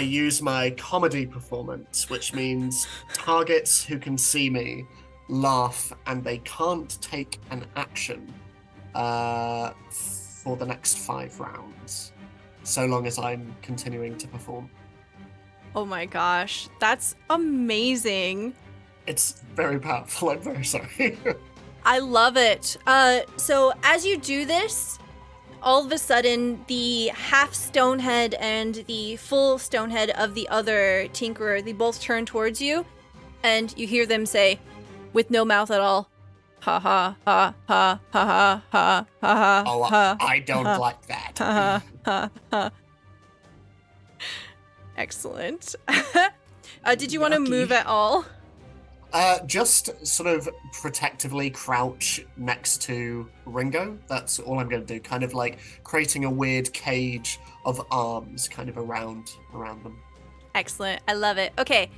[SPEAKER 3] use my comedy performance, which means targets who can see me laugh and they can't take an action for the next 5 rounds, so long as I'm continuing to perform.
[SPEAKER 1] Oh my gosh, that's amazing.
[SPEAKER 3] It's very powerful, I'm very sorry.
[SPEAKER 1] I love it. So as you do this, all of a sudden, the half stonehead and the full stonehead of the other tinkerer, they both turn towards you, and you hear them say, with no mouth at all, "Ha ha ha ha ha ha ha ha
[SPEAKER 3] Oh,
[SPEAKER 1] ha."
[SPEAKER 3] I don't like that.
[SPEAKER 1] Ha ha ha. Excellent. Did you want to
[SPEAKER 3] Yucky.
[SPEAKER 1] move at all?
[SPEAKER 3] Just sort of protectively crouch next to Ringo. That's all I'm going to do. Kind of like creating a weird cage of arms kind of around them.
[SPEAKER 1] Excellent. I love it. Okay,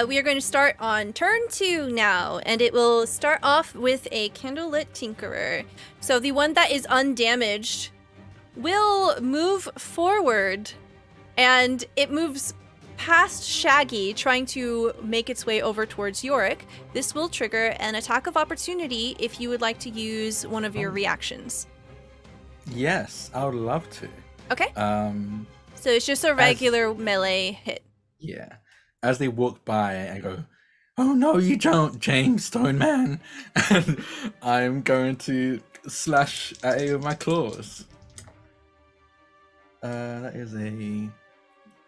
[SPEAKER 1] we are going to start on turn 2 now, and it will start off with a candlelit tinkerer. So the one that is undamaged will move forward, and it moves past Shaggy, trying to make its way over towards Yorick. This will trigger an attack of opportunity if you would like to use one of your reactions.
[SPEAKER 2] Yes, I would love to.
[SPEAKER 1] Okay, so it's just a regular melee hit.
[SPEAKER 2] Yeah. As they walk by, I go, "Oh no, you don't, James Stoneman!" And I'm going to slash at it with my claws. That is a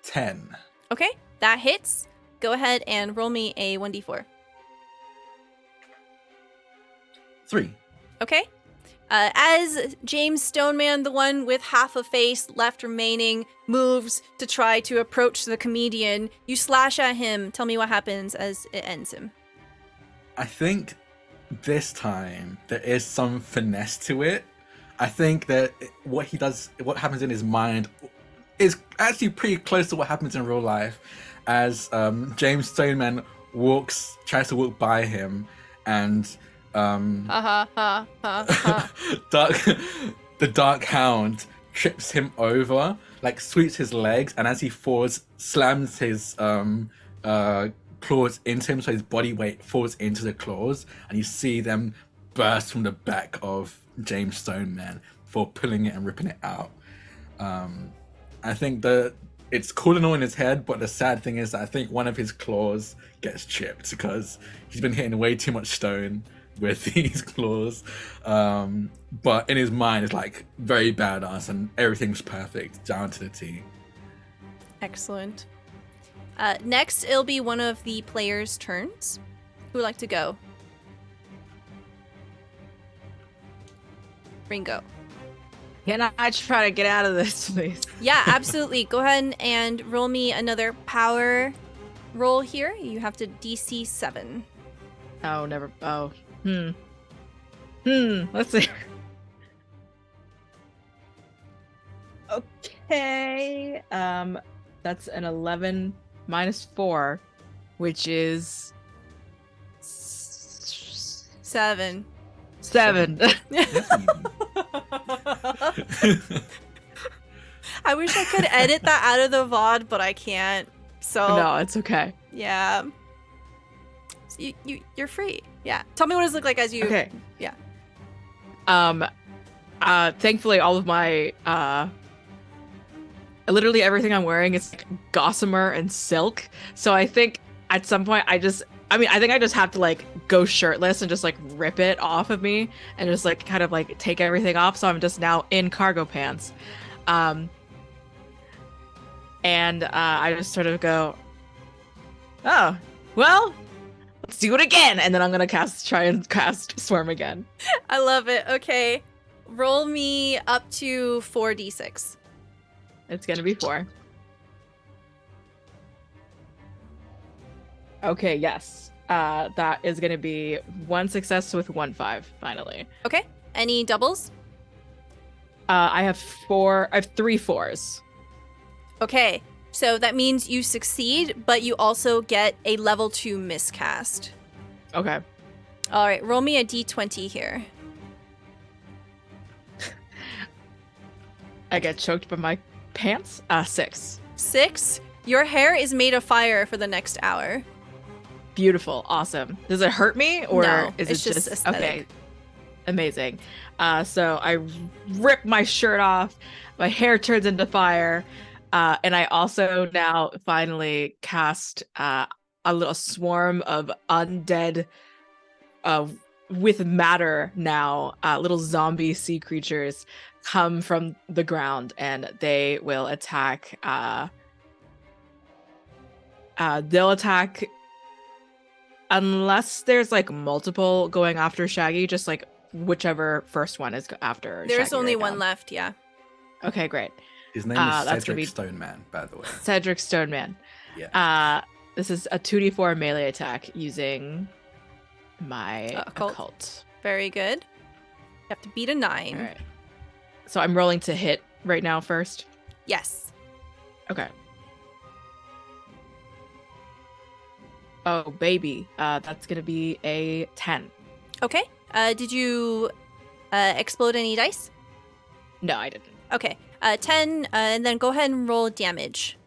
[SPEAKER 2] 10.
[SPEAKER 1] Okay, that hits. Go ahead and roll me a 1d4.
[SPEAKER 2] 3.
[SPEAKER 1] Okay. As James Stoneman, the one with half a face left remaining, moves to try to approach the comedian, you slash at him. Tell me what happens as it ends him.
[SPEAKER 2] I think this time there is some finesse to it. I think that what happens in his mind is actually pretty close to what happens in real life, as James Stoneman tries to walk by him, and the Dark Hound trips him over, like sweeps his legs, and as he falls, slams his claws into him, so his body weight falls into the claws, and you see them burst from the back of James Stoneman, for pulling it and ripping it out. I think that it's cool and all in his head, but the sad thing is that I think one of his claws gets chipped because he's been hitting way too much stone with these claws. But in his mind, it's like very badass and everything's perfect down to the T.
[SPEAKER 1] Excellent. Next, it'll be one of the players' turns. Who would like to go? Ringo.
[SPEAKER 6] Can I try to get out of this, please?
[SPEAKER 1] Yeah, absolutely. Go ahead and roll me another power roll here. You have to DC 7.
[SPEAKER 6] Oh, never. Oh. Let's see. Okay. That's an 11 minus 4, which is
[SPEAKER 1] 7.
[SPEAKER 6] 7.
[SPEAKER 1] I wish I could edit that out of the VOD, but I can't. So
[SPEAKER 6] No, it's okay.
[SPEAKER 1] yeah. So you're free. Yeah. Tell me what it look like as you.
[SPEAKER 6] Okay.
[SPEAKER 1] Yeah.
[SPEAKER 6] Thankfully, all of my literally everything I'm wearing is like gossamer and silk. So I think at some point I think I just have to like go shirtless and just like rip it off of me and just like kind of like take everything off. So I'm just now in cargo pants. And I just sort of go, oh, well, let's do it again. And then I'm going to try and cast Swarm again.
[SPEAKER 1] I love it. Okay. Roll me up to 4d6.
[SPEAKER 6] It's going to be 4. Okay, yes. That is going to be 1 success with 1 5, finally.
[SPEAKER 1] Okay. Any doubles?
[SPEAKER 6] I have 3 4s.
[SPEAKER 1] Okay. So that means you succeed, but you also get a level 2 miscast.
[SPEAKER 6] Okay.
[SPEAKER 1] All right. Roll me a d20 here.
[SPEAKER 6] I get choked by my pants. 6.
[SPEAKER 1] 6. Your hair is made of fire for the next hour.
[SPEAKER 6] Beautiful. Awesome. Does it hurt me or
[SPEAKER 1] No,
[SPEAKER 6] is
[SPEAKER 1] it's
[SPEAKER 6] it
[SPEAKER 1] just aesthetic.
[SPEAKER 6] Okay? Amazing. So I rip my shirt off. My hair turns into fire. And I also now finally cast a little swarm of undead with matter now, little zombie sea creatures come from the ground and they will attack. They'll attack unless there's like multiple going after Shaggy, just like whichever first one is after
[SPEAKER 1] There's
[SPEAKER 6] Shaggy
[SPEAKER 1] only
[SPEAKER 6] right
[SPEAKER 1] one
[SPEAKER 6] now.
[SPEAKER 1] left, yeah.
[SPEAKER 6] Okay, great.
[SPEAKER 2] His name is
[SPEAKER 6] that's gonna
[SPEAKER 2] Cedric
[SPEAKER 6] be-
[SPEAKER 2] Stoneman, by the way.
[SPEAKER 6] Cedric Stoneman.
[SPEAKER 2] Yeah.
[SPEAKER 6] This is a 2d4 melee attack using my
[SPEAKER 1] Occult.
[SPEAKER 6] occult.
[SPEAKER 1] Very good. You have to beat a 9.
[SPEAKER 6] All right. So I'm rolling to hit right now first.
[SPEAKER 1] Yes.
[SPEAKER 6] Okay. Oh, baby. That's going to be a 10.
[SPEAKER 1] Okay. Did you explode any dice?
[SPEAKER 6] No, I didn't.
[SPEAKER 1] Okay. 10, and then go ahead and roll damage.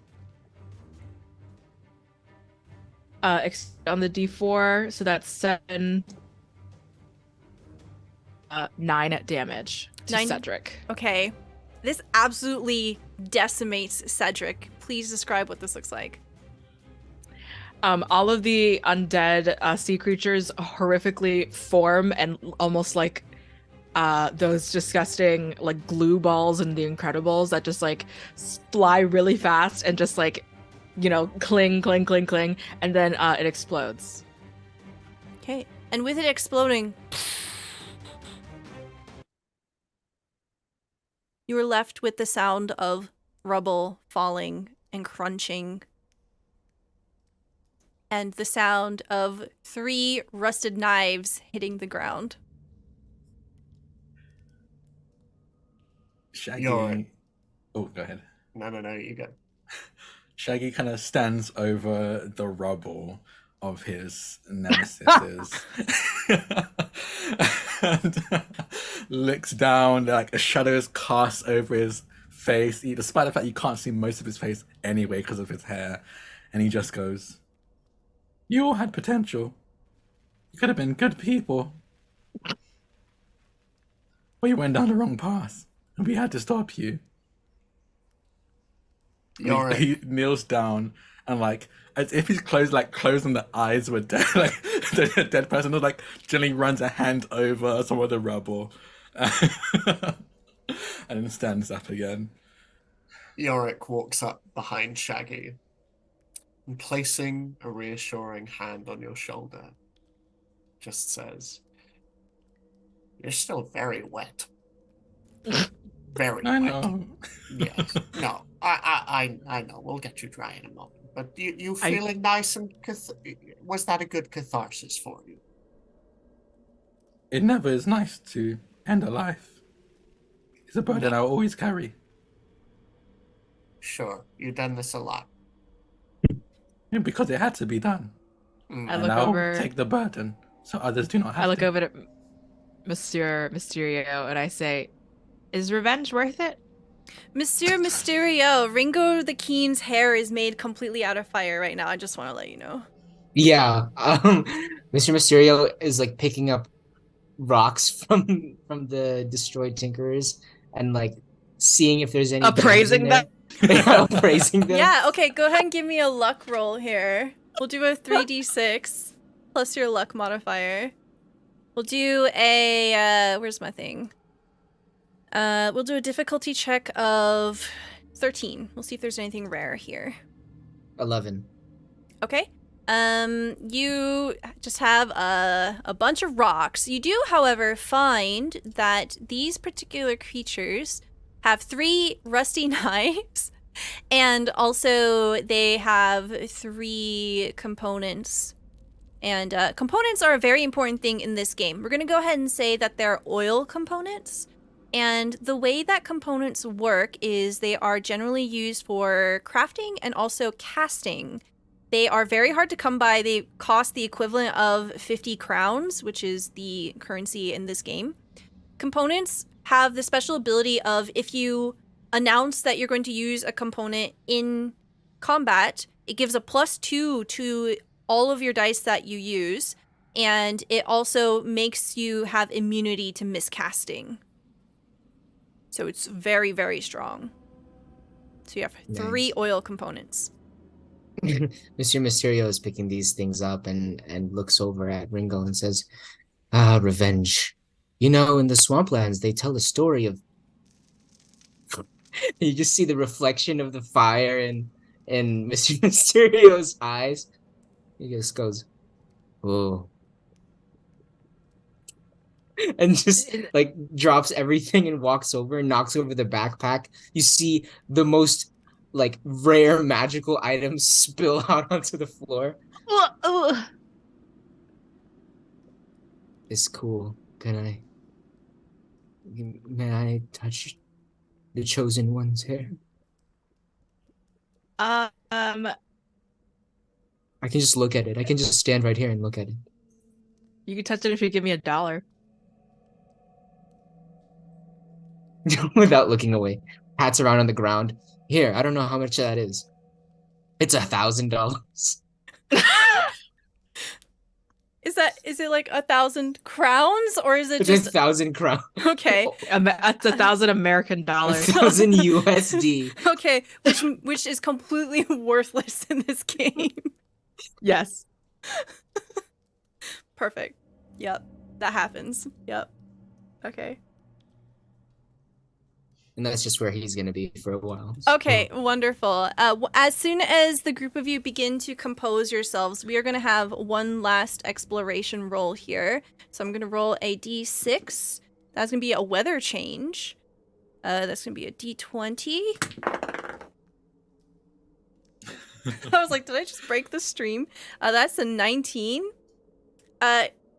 [SPEAKER 6] On the d4, so that's 7. 9 damage to
[SPEAKER 1] 9?
[SPEAKER 6] Cedric.
[SPEAKER 1] Okay. This absolutely decimates Cedric. Please describe what this looks like.
[SPEAKER 6] All of the undead sea creatures horrifically form and almost like those disgusting like glue balls in The Incredibles that just like fly really fast and just like, you know, cling, and then it explodes.
[SPEAKER 1] Okay. And with it exploding, you are left with the sound of rubble falling and crunching, and the sound of 3 rusted knives hitting the ground.
[SPEAKER 2] Shaggy.
[SPEAKER 3] You're-
[SPEAKER 2] Oh, go ahead.
[SPEAKER 3] No, you go.
[SPEAKER 2] Shaggy kind of stands over the rubble of his nemesis and looks down, like a shadow is cast over his face, despite the fact you can't see most of his face anyway because of his hair, and he just goes, "You all had potential. You could have been good people. But you went down the wrong path." We had to stop you.
[SPEAKER 3] Yorick,
[SPEAKER 2] He kneels down and like as if he's closing the eyes were dead, like the dead person like gently runs a hand over some of the rubble, and then stands up again.
[SPEAKER 3] Yorick walks up behind Shaggy and placing a reassuring hand on your shoulder, just says, "You're still very wet. Very
[SPEAKER 2] I
[SPEAKER 3] wet.
[SPEAKER 2] know.
[SPEAKER 3] Yes. No, I know. We'll get you dry in a moment. But you
[SPEAKER 6] I-
[SPEAKER 3] feeling nice and was that a good catharsis for you?
[SPEAKER 2] It never is nice to end a life. It's a burden
[SPEAKER 3] No.
[SPEAKER 2] I'll always carry.
[SPEAKER 3] Sure, you've done this a lot.
[SPEAKER 2] Because it had to be done.
[SPEAKER 3] Mm.
[SPEAKER 6] I
[SPEAKER 2] And
[SPEAKER 6] look
[SPEAKER 2] I'll
[SPEAKER 6] over.
[SPEAKER 2] take the burden so others do not have
[SPEAKER 6] I look
[SPEAKER 2] to.
[SPEAKER 6] over at Monsieur Mysterio and I say, "Is revenge worth it?"
[SPEAKER 1] Monsieur Mysterio, Ringo the Keen's hair is made completely out of fire right now. I just want to let you know.
[SPEAKER 5] Yeah. Mr. Mysterio is like picking up rocks from the destroyed Tinkerers and like seeing if there's any gems in
[SPEAKER 6] Appraising
[SPEAKER 5] there.
[SPEAKER 6] them.
[SPEAKER 5] Yeah, appraising them.
[SPEAKER 1] Yeah, okay, go ahead and give me a luck roll here. We'll do a 3d6 plus your luck modifier. We'll do a, where's my thing? We'll do a difficulty check of 13. We'll see if there's anything rare here.
[SPEAKER 5] 11.
[SPEAKER 1] Okay. You just have a bunch of rocks. You do, however, find that these particular creatures have 3 rusty knives, and also they have 3 components. And components are a very important thing in this game. We're going to go ahead and say that they're oil components. And the way that components work is they are generally used for crafting and also casting. They are very hard to come by. They cost the equivalent of 50 crowns, which is the currency in this game. Components have the special ability of if you announce that you're going to use a component in combat, it gives a +2 to all of your dice that you use, and it also makes you have immunity to miscasting. So it's very, very strong. So you have 3
[SPEAKER 5] Nice.
[SPEAKER 1] oil components.
[SPEAKER 5] Mr. Mysterio is picking these things up and looks over at Ringo and says, "Ah, revenge. You know, in the swamplands, they tell the story of." You just see the reflection of the fire in Mr. Mysterio's eyes. He just goes, "Oh," and just like drops everything and walks over and knocks over the backpack. You see the most like rare magical items spill out onto the floor. It's cool. May I touch the chosen one's hair?
[SPEAKER 6] Um,
[SPEAKER 5] I can just look at it. I can just stand right here and look at it.
[SPEAKER 6] you can touch it if you give me $1.
[SPEAKER 5] Without looking away. Pats around on the ground. Here, I don't know how much that is. It's $1,000.
[SPEAKER 1] Is it like 1,000 crowns, or is it
[SPEAKER 5] It's
[SPEAKER 1] just
[SPEAKER 5] 1,000 crowns.
[SPEAKER 1] okay?
[SPEAKER 6] That's $1,000 American dollars.
[SPEAKER 5] 1,000 USD.
[SPEAKER 1] Okay, which is completely worthless in this game.
[SPEAKER 6] Yes.
[SPEAKER 1] Perfect. Yep, that happens. Yep. Okay.
[SPEAKER 5] And that's just where he's going to be for a while. So-
[SPEAKER 1] Okay, wonderful. As soon as the group of you begin to compose yourselves, we are going to have one last exploration roll here. So I'm going to roll a d6. That's going to be a weather change. That's going to be a d20. I was like, did I just break the stream? That's a 19.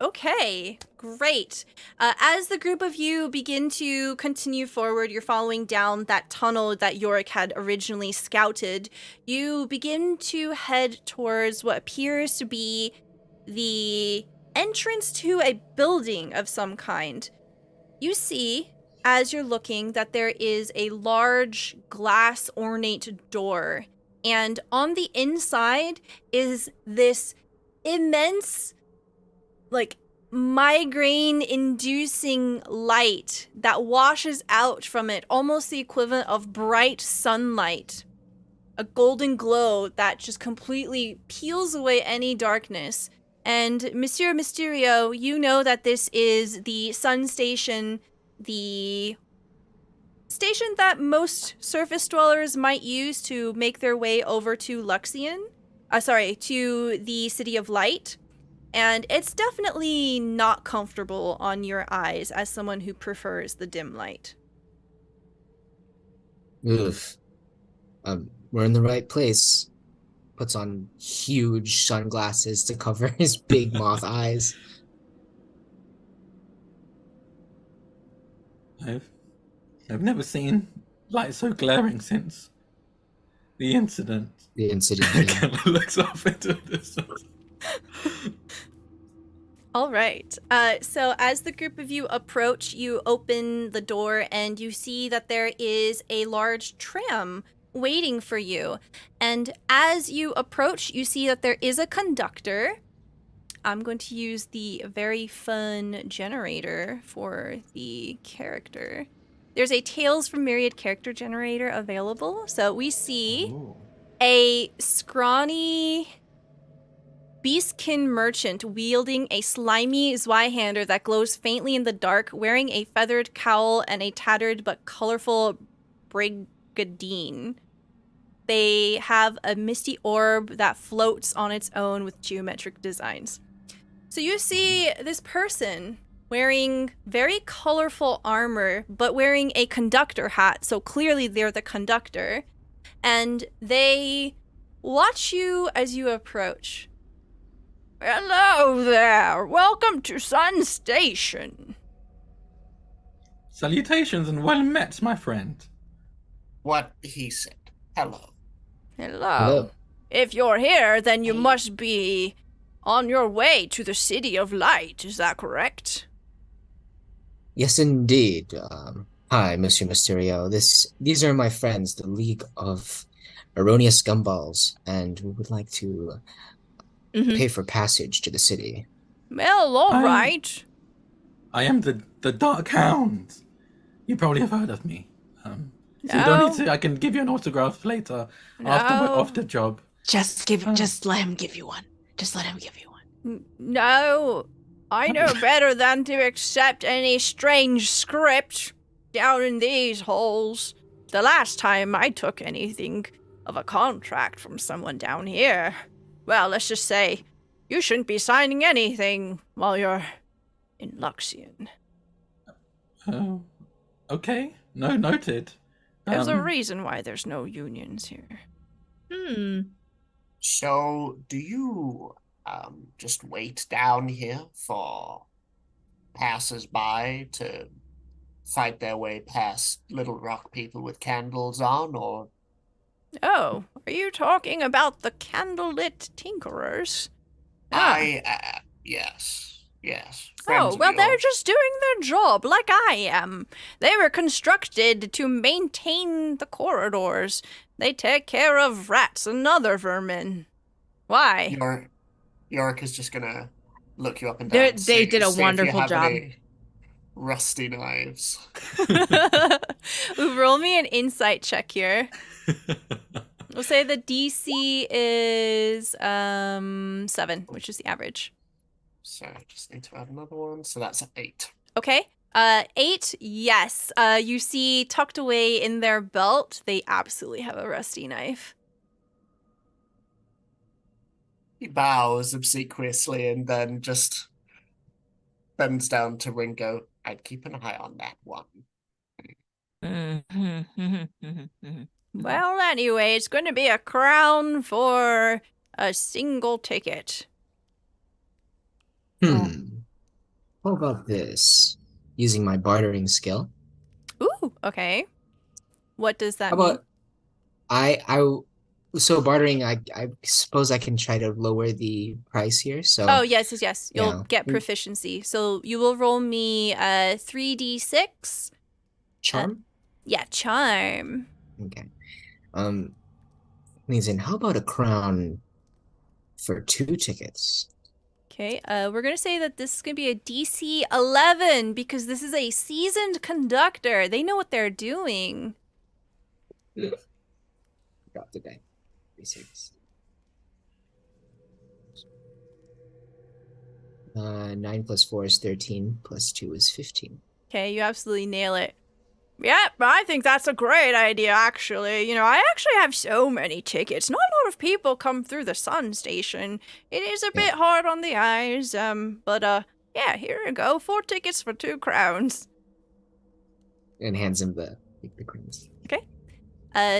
[SPEAKER 1] Okay, great. As the group of you begin to continue forward, you're following down that tunnel that Yorick had originally scouted. You begin to head towards what appears to be the entrance to a building of some kind. You see, as you're looking, that there is a large glass ornate door, and on the inside is this immense, like, migraine-inducing light that washes out from it, almost the equivalent of bright sunlight. A golden glow that just completely peels away any darkness. And Monsieur Mysterio, you know that this is the Sun Station, the station that most surface dwellers might use to make their way over to Luxion. To the City of Light. And it's definitely not comfortable on your eyes as someone who prefers the dim light.
[SPEAKER 5] Oof. We're in the right place. Puts on huge sunglasses to cover his big moth eyes.
[SPEAKER 2] I've never seen light so glaring since the incident.
[SPEAKER 5] The incident. Yeah.
[SPEAKER 2] Kind of looks off into the distance.
[SPEAKER 1] All right. So as the group of you approach, you open the door and you see that there is a large tram waiting for you. And as you approach, you see that there is a conductor. I'm going to use the very fun generator for the character. There's a Tales from Myriad character generator available. So we see a scrawny beastkin merchant wielding a slimy Zweihander that glows faintly in the dark, wearing a feathered cowl and a tattered but colorful brigadine. They have a misty orb that floats on its own with geometric designs. So you see this person wearing very colorful armor, but wearing a conductor hat, so clearly they're the conductor. And they watch you as you approach. Hello there. Welcome to Sun Station.
[SPEAKER 2] Salutations and well met, my friend.
[SPEAKER 3] What he said. Hello.
[SPEAKER 1] Hello. If you're here, then you must be on your way to the City of Light. Is that correct?
[SPEAKER 5] Yes, indeed. Hi, Monsieur Mysterio. These are my friends, the League of Erroneous Gumballs, and we would like to pay for passage to the city.
[SPEAKER 1] Well, all right.
[SPEAKER 2] I am the Dark Hound. You probably have heard of me. So you
[SPEAKER 1] No.
[SPEAKER 2] don't need to. I can give you an autograph later after we're off the job.
[SPEAKER 7] Just let him give you one. Just let him give you one.
[SPEAKER 1] No. I know better than to accept any strange script down in these holes. The last time I took anything of a contract from someone down here, well, let's just say you shouldn't be signing anything while you're in Luxion.
[SPEAKER 2] Oh, okay. No, noted.
[SPEAKER 1] There's a reason why there's no unions here.
[SPEAKER 3] So, do you just wait down here for passers-by to fight their way past little rock people with candles on, or?
[SPEAKER 1] Oh, are you talking about the candlelit tinkerers?
[SPEAKER 3] Yes.
[SPEAKER 1] Oh, well, they're just doing their job like I am. They were constructed to maintain the corridors. They take care of rats and other vermin. Why?
[SPEAKER 3] Yorick is just gonna look you up and down.
[SPEAKER 6] They did a wonderful job.
[SPEAKER 3] Rusty knives.
[SPEAKER 1] Ooh, roll me an insight check here. We'll say the DC is 7, which is the average.
[SPEAKER 3] So just need to add another one. So that's 8.
[SPEAKER 1] Okay. 8, yes. You see tucked away in their belt, they absolutely have a rusty knife.
[SPEAKER 3] He bows obsequiously and then just bends down to Ringo. I'd keep an eye on that one.
[SPEAKER 1] Well, anyway, it's going to be a crown for a single ticket.
[SPEAKER 5] How about this? Using my bartering skill.
[SPEAKER 1] Ooh, okay. What does that
[SPEAKER 5] How
[SPEAKER 1] mean?
[SPEAKER 5] about so bartering, I suppose I can try to lower the price here. So
[SPEAKER 1] Oh, yes. You'll
[SPEAKER 5] yeah.
[SPEAKER 1] get proficiency. So you will roll me 3d6.
[SPEAKER 5] charm.
[SPEAKER 1] Yeah, charm.
[SPEAKER 5] Okay. How about a crown for 2 tickets?
[SPEAKER 1] Okay, we're gonna say that this is gonna be a DC 11 because this is a seasoned conductor. They know what they're doing.
[SPEAKER 5] Drop the die. 3 6. 9 plus 4 is 13. Plus 2 is 15.
[SPEAKER 1] Okay, you absolutely nail it. Yep, I think that's a great idea, actually. You know, I actually have so many tickets. Not a lot of people come through the Sun Station. It is a bit hard on the eyes, but yeah, here you go. 4 tickets for 2 crowns.
[SPEAKER 5] And hands him the crowns.
[SPEAKER 1] Okay.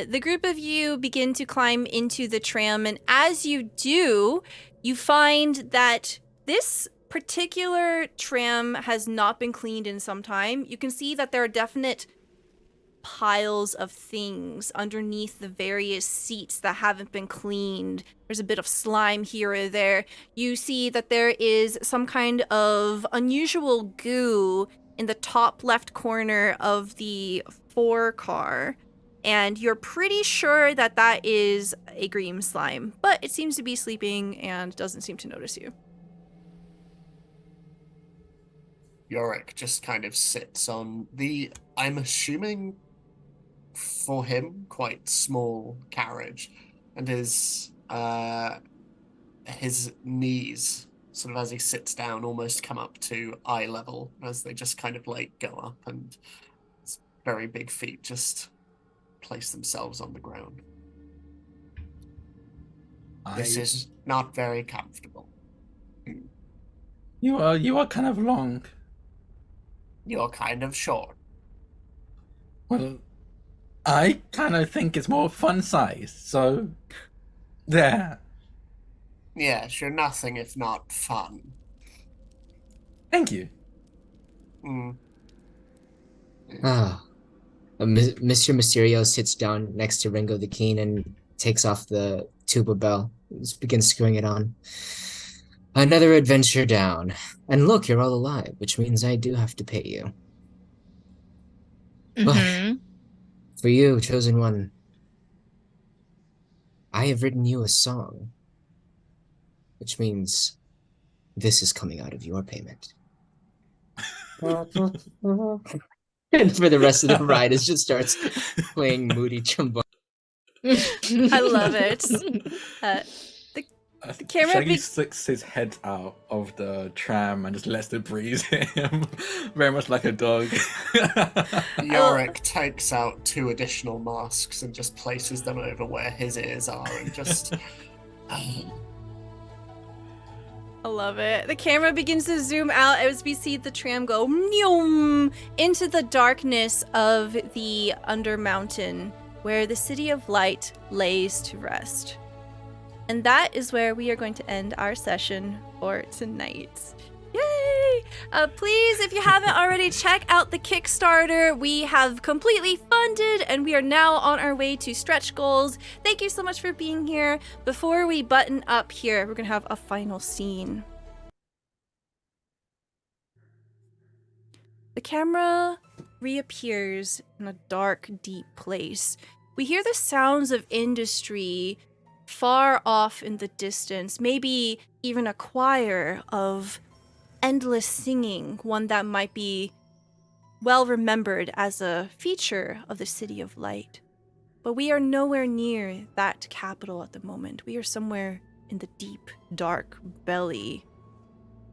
[SPEAKER 1] The group of you begin to climb into the tram, and as you do, you find that this particular tram has not been cleaned in some time. You can see that there are definite piles of things underneath the various seats that haven't been cleaned. There's a bit of slime here or there. You see that there is some kind of unusual goo in the top left corner of the 4 car, and you're pretty sure that that is a green slime, but it seems to be sleeping and doesn't seem to notice you.
[SPEAKER 3] Yorick just kind of sits on the, I'm assuming for him, quite small carriage, and his knees, sort of as he sits down, almost come up to eye level as they just kind of like go up, and his very big feet just place themselves on the ground. This is not very comfortable.
[SPEAKER 2] You are kind of long.
[SPEAKER 3] You're kind of short.
[SPEAKER 2] Well, I kind of think it's more fun size, so there.
[SPEAKER 3] Yes, you're nothing if not fun.
[SPEAKER 2] Thank you.
[SPEAKER 5] Mr. Mysterio sits down next to Ringo the Keen and takes off the tuba bell. Just begins screwing it on. Another adventure down. And look, you're all alive, which means I do have to pay you. But for you, chosen one, I have written you a song, which means this is coming out of your payment. And for the rest of the ride, it just starts playing moody trombone.
[SPEAKER 1] I love it. The camera
[SPEAKER 2] Shaggy sticks his head out of the tram and just lets the breeze hit him, very much like a dog.
[SPEAKER 3] Yorick takes out 2 additional masks and just places them over where his ears are, and just.
[SPEAKER 1] I love it. The camera begins to zoom out as we see the tram go into the darkness of the Undermountain, where the City of Light lays to rest. And that is where we are going to end our session for tonight. Yay! Please, if you haven't already, check out the Kickstarter. We have completely funded, and we are now on our way to stretch goals. Thank you so much for being here. Before we button up here, we're going to have a final scene. The camera reappears in a dark, deep place. We hear the sounds of industry far off in the distance, maybe even a choir of endless singing, one that might be well remembered as a feature of the City of Light. But we are nowhere near that capital at the moment. We are somewhere in the deep, dark belly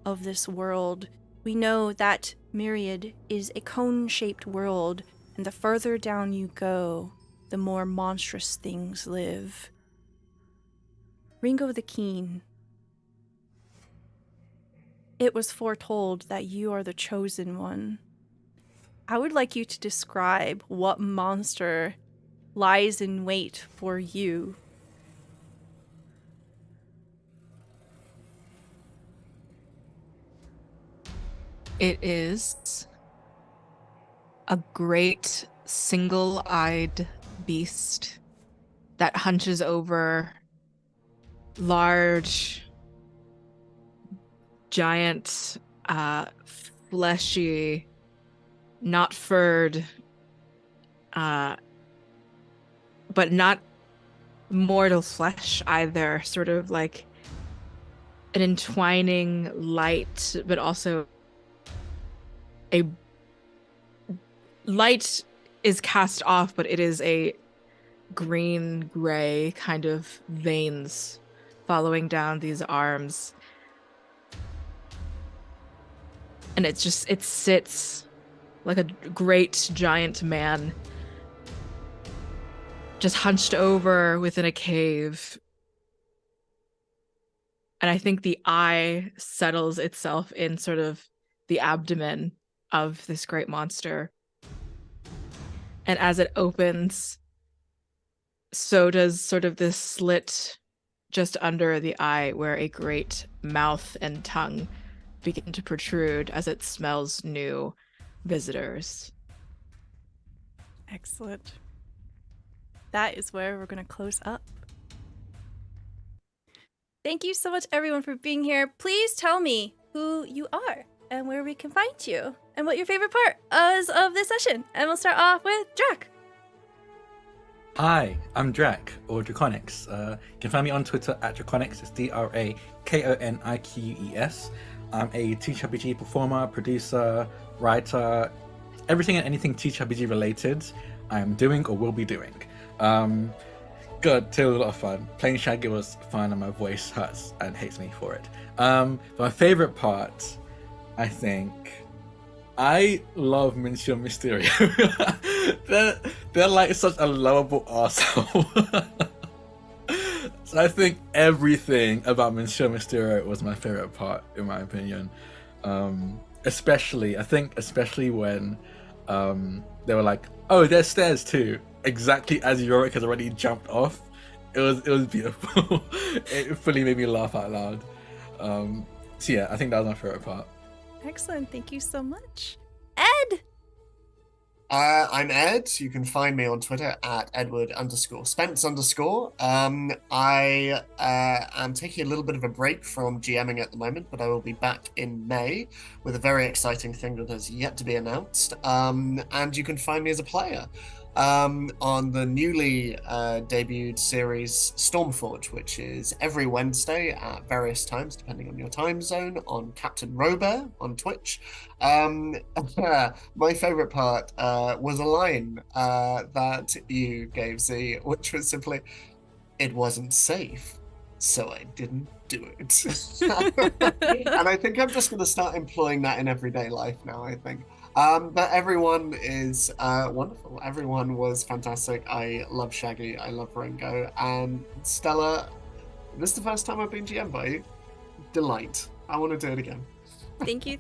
[SPEAKER 1] of this world. We know that Myriad is a cone-shaped world, and the further down you go, the more monstrous things live. Ringo the Keen, it was foretold that you are the chosen one. I would like you to describe what monster lies in wait for you.
[SPEAKER 6] It is a great single-eyed beast that hunches over large, giant, fleshy, not furred, but not mortal flesh either, sort of like an entwining light, but also a light is cast off, but it is a green gray kind of veins following down these arms. And it sits like a great giant man, just hunched over within a cave. And I think the eye settles itself in sort of the abdomen of this great monster. And as it opens, so does sort of this slit just under the eye where a great mouth and tongue begin to protrude as it smells new visitors.
[SPEAKER 1] Excellent. That is where we're going to close up. Thank you so much, everyone, for being here. Please tell me who you are and where we can find you and what your favorite part is of this session. And we'll start off with Drac.
[SPEAKER 2] Hi, I'm Drac, or Draconics. You can find me on Twitter at Draconics. It's DRAKONIQUES. I'm a TTRPG performer, producer, writer, everything and anything TTRPG related I'm doing or will be doing. Good, too, a lot of fun. Playing Shaggy was fun and my voice hurts and hates me for it. My favorite part, I think, I love Monsieur Mysterio. they're like such a lovable arsehole. So I think everything about Monsieur Mysterio was my favorite part, in my opinion. Especially when they were like, oh, there's stairs too. Exactly as Yorick has already jumped off. It was beautiful. It fully made me laugh out loud. So yeah, I think that was my favorite part.
[SPEAKER 1] Excellent. Thank you so much. Ed!
[SPEAKER 3] I'm Ed. You can find me on Twitter at Edward_Spence_. I am taking a little bit of a break from GMing at the moment, but I will be back in May with a very exciting thing that has yet to be announced. And you can find me as a player on the newly debuted series Stormforge, which is every Wednesday at various times, depending on your time zone, on Captain Robert on Twitch. My favorite part was a line that you gave, Z, which was simply, "It wasn't safe, so I didn't do it." And I think I'm just going to start employing that in everyday life now, I think. But everyone is wonderful. Everyone was fantastic. I love Shaggy. I love Ringo. And Stella, this is the first time I've been GM by you. Delight. I want to do it again.
[SPEAKER 1] Thank you.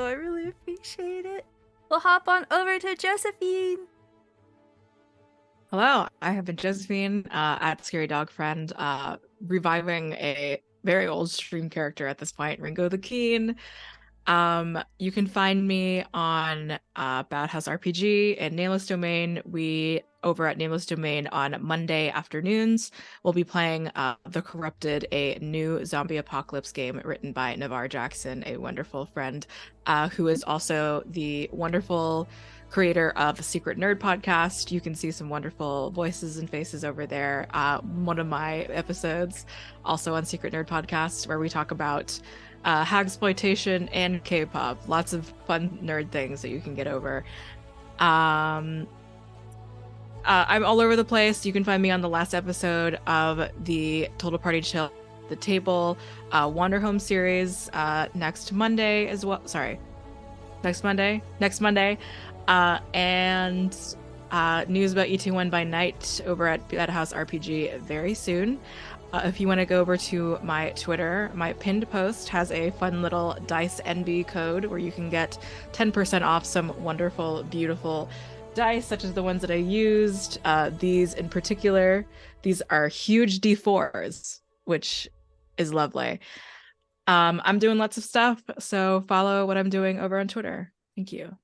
[SPEAKER 1] I really appreciate it. We'll hop on over to Josephine.
[SPEAKER 6] Hello, I have been Josephine at Scary Dog Friend, reviving a very old stream character at this point, Ringo the Keen. You can find me on Bad House RPG and Nameless Domain. We over at Nameless Domain on Monday afternoons we'll be playing The Corrupted, a new zombie apocalypse game written by Navarre Jackson, a wonderful friend who is also the wonderful creator of the Secret Nerd podcast. You can see some wonderful voices and faces over there. One of my episodes also on Secret Nerd podcast where we talk about hagsploitation and K-pop. Lots of fun nerd things that you can get over. I'm all over the place. You can find me on the last episode of the Total Party Chill the Table Wanderhome series next Monday as well. Sorry, next Monday. And news about ET1 by night over at Bad House RPG very soon. If you want to go over to my Twitter, my pinned post has a fun little Dice NB code where you can get 10% off some wonderful, beautiful dice, such as the ones that I used. These in particular, these are huge D4s, which is lovely. I'm doing lots of stuff, so follow what I'm doing over on Twitter. Thank you.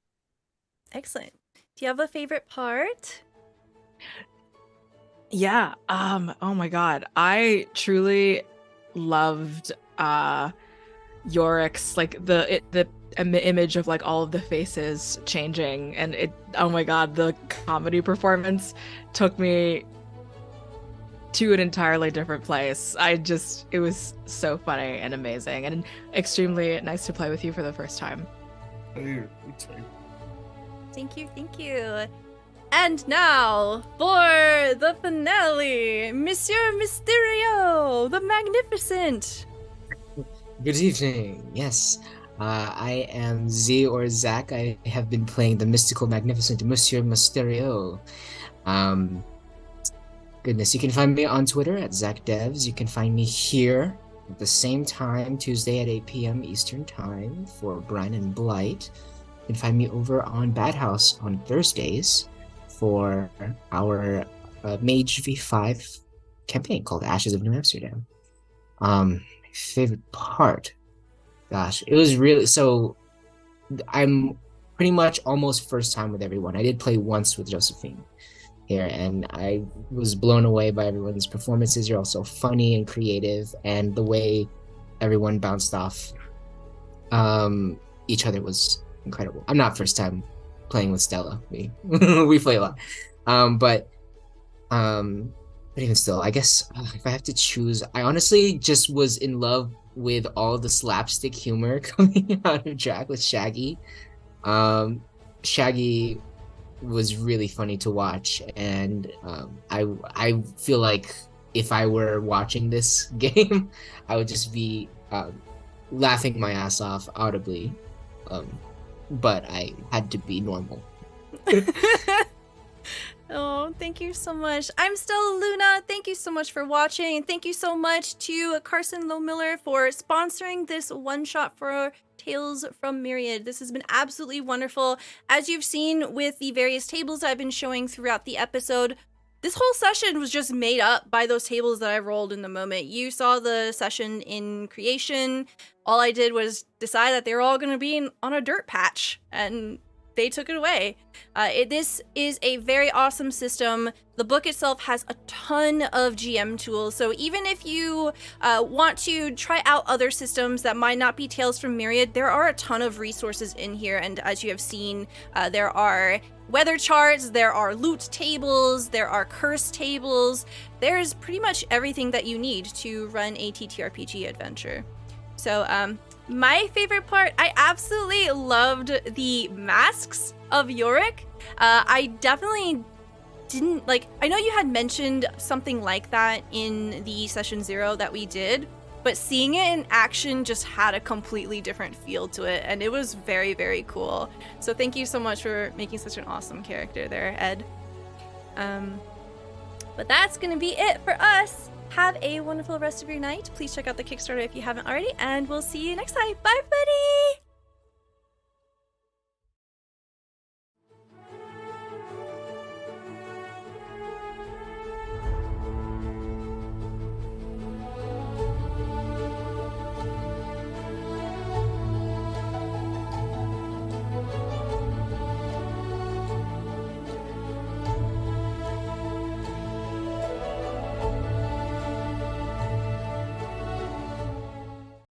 [SPEAKER 1] Excellent. Do you have a favorite part?
[SPEAKER 6] Yeah. Oh my God. I truly loved Yorick's, like the image of like all of the faces changing, and it, oh my God, the comedy performance took me to an entirely different place. It was so funny and amazing and extremely nice to play with you for the first time.
[SPEAKER 3] Ooh, me too.
[SPEAKER 1] Thank you, thank you. And now, for the finale, Monsieur Mysterio, the Magnificent.
[SPEAKER 5] Good evening. Yes, I am Z or Zach. I have been playing the mystical, magnificent Monsieur Mysterio. Goodness, you can find me on Twitter at ZachDevs. You can find me here at the same time, Tuesday at 8 p.m. Eastern Time for Brian and Blight. You can find me over on Bad House on Thursdays for our Mage V5 campaign called Ashes of New Amsterdam. My favorite part, gosh, it was really, so I'm pretty much almost first time with everyone. I did play once with Josephine here, and I was blown away by everyone's performances. You're also funny and creative, and the way everyone bounced off each other was incredible. I'm not first time playing with Stella. We we play a lot, but even still, I guess if I have to choose, I honestly just was in love with all the slapstick humor coming out of Jack with Shaggy. Shaggy was really funny to watch, and I feel like if I were watching this game, I would just be laughing my ass off audibly, but I had to be normal.
[SPEAKER 1] Oh, thank you so much. I'm Stella Luna. Thank you so much for watching. And thank you so much to Carson Lowe Miller for sponsoring this one-shot for Tales from Myriad. This has been absolutely wonderful. As you've seen with the various tables I've been showing throughout the episode, this whole session was just made up by those tables that I rolled in the moment. You saw the session in creation. All I did was decide that they were all going to be on a dirt patch, and they took it away. This is a very awesome system. The book itself has a ton of GM tools, so even if you want to try out other systems that might not be Tales from Myriad, there are a ton of resources in here, and as you have seen, there are weather charts, there are loot tables, there are curse tables. There's pretty much everything that you need to run a TTRPG adventure. So, my favorite part, I absolutely loved the masks of Yorick. I definitely didn't, I know you had mentioned something like that in the session 0 that we did, but seeing it in action just had a completely different feel to it, and it was very, very cool. So thank you so much for making such an awesome character there, Ed. But that's gonna be it for us. Have a wonderful rest of your night. Please check out the Kickstarter if you haven't already, and we'll see you next time. Bye, buddy!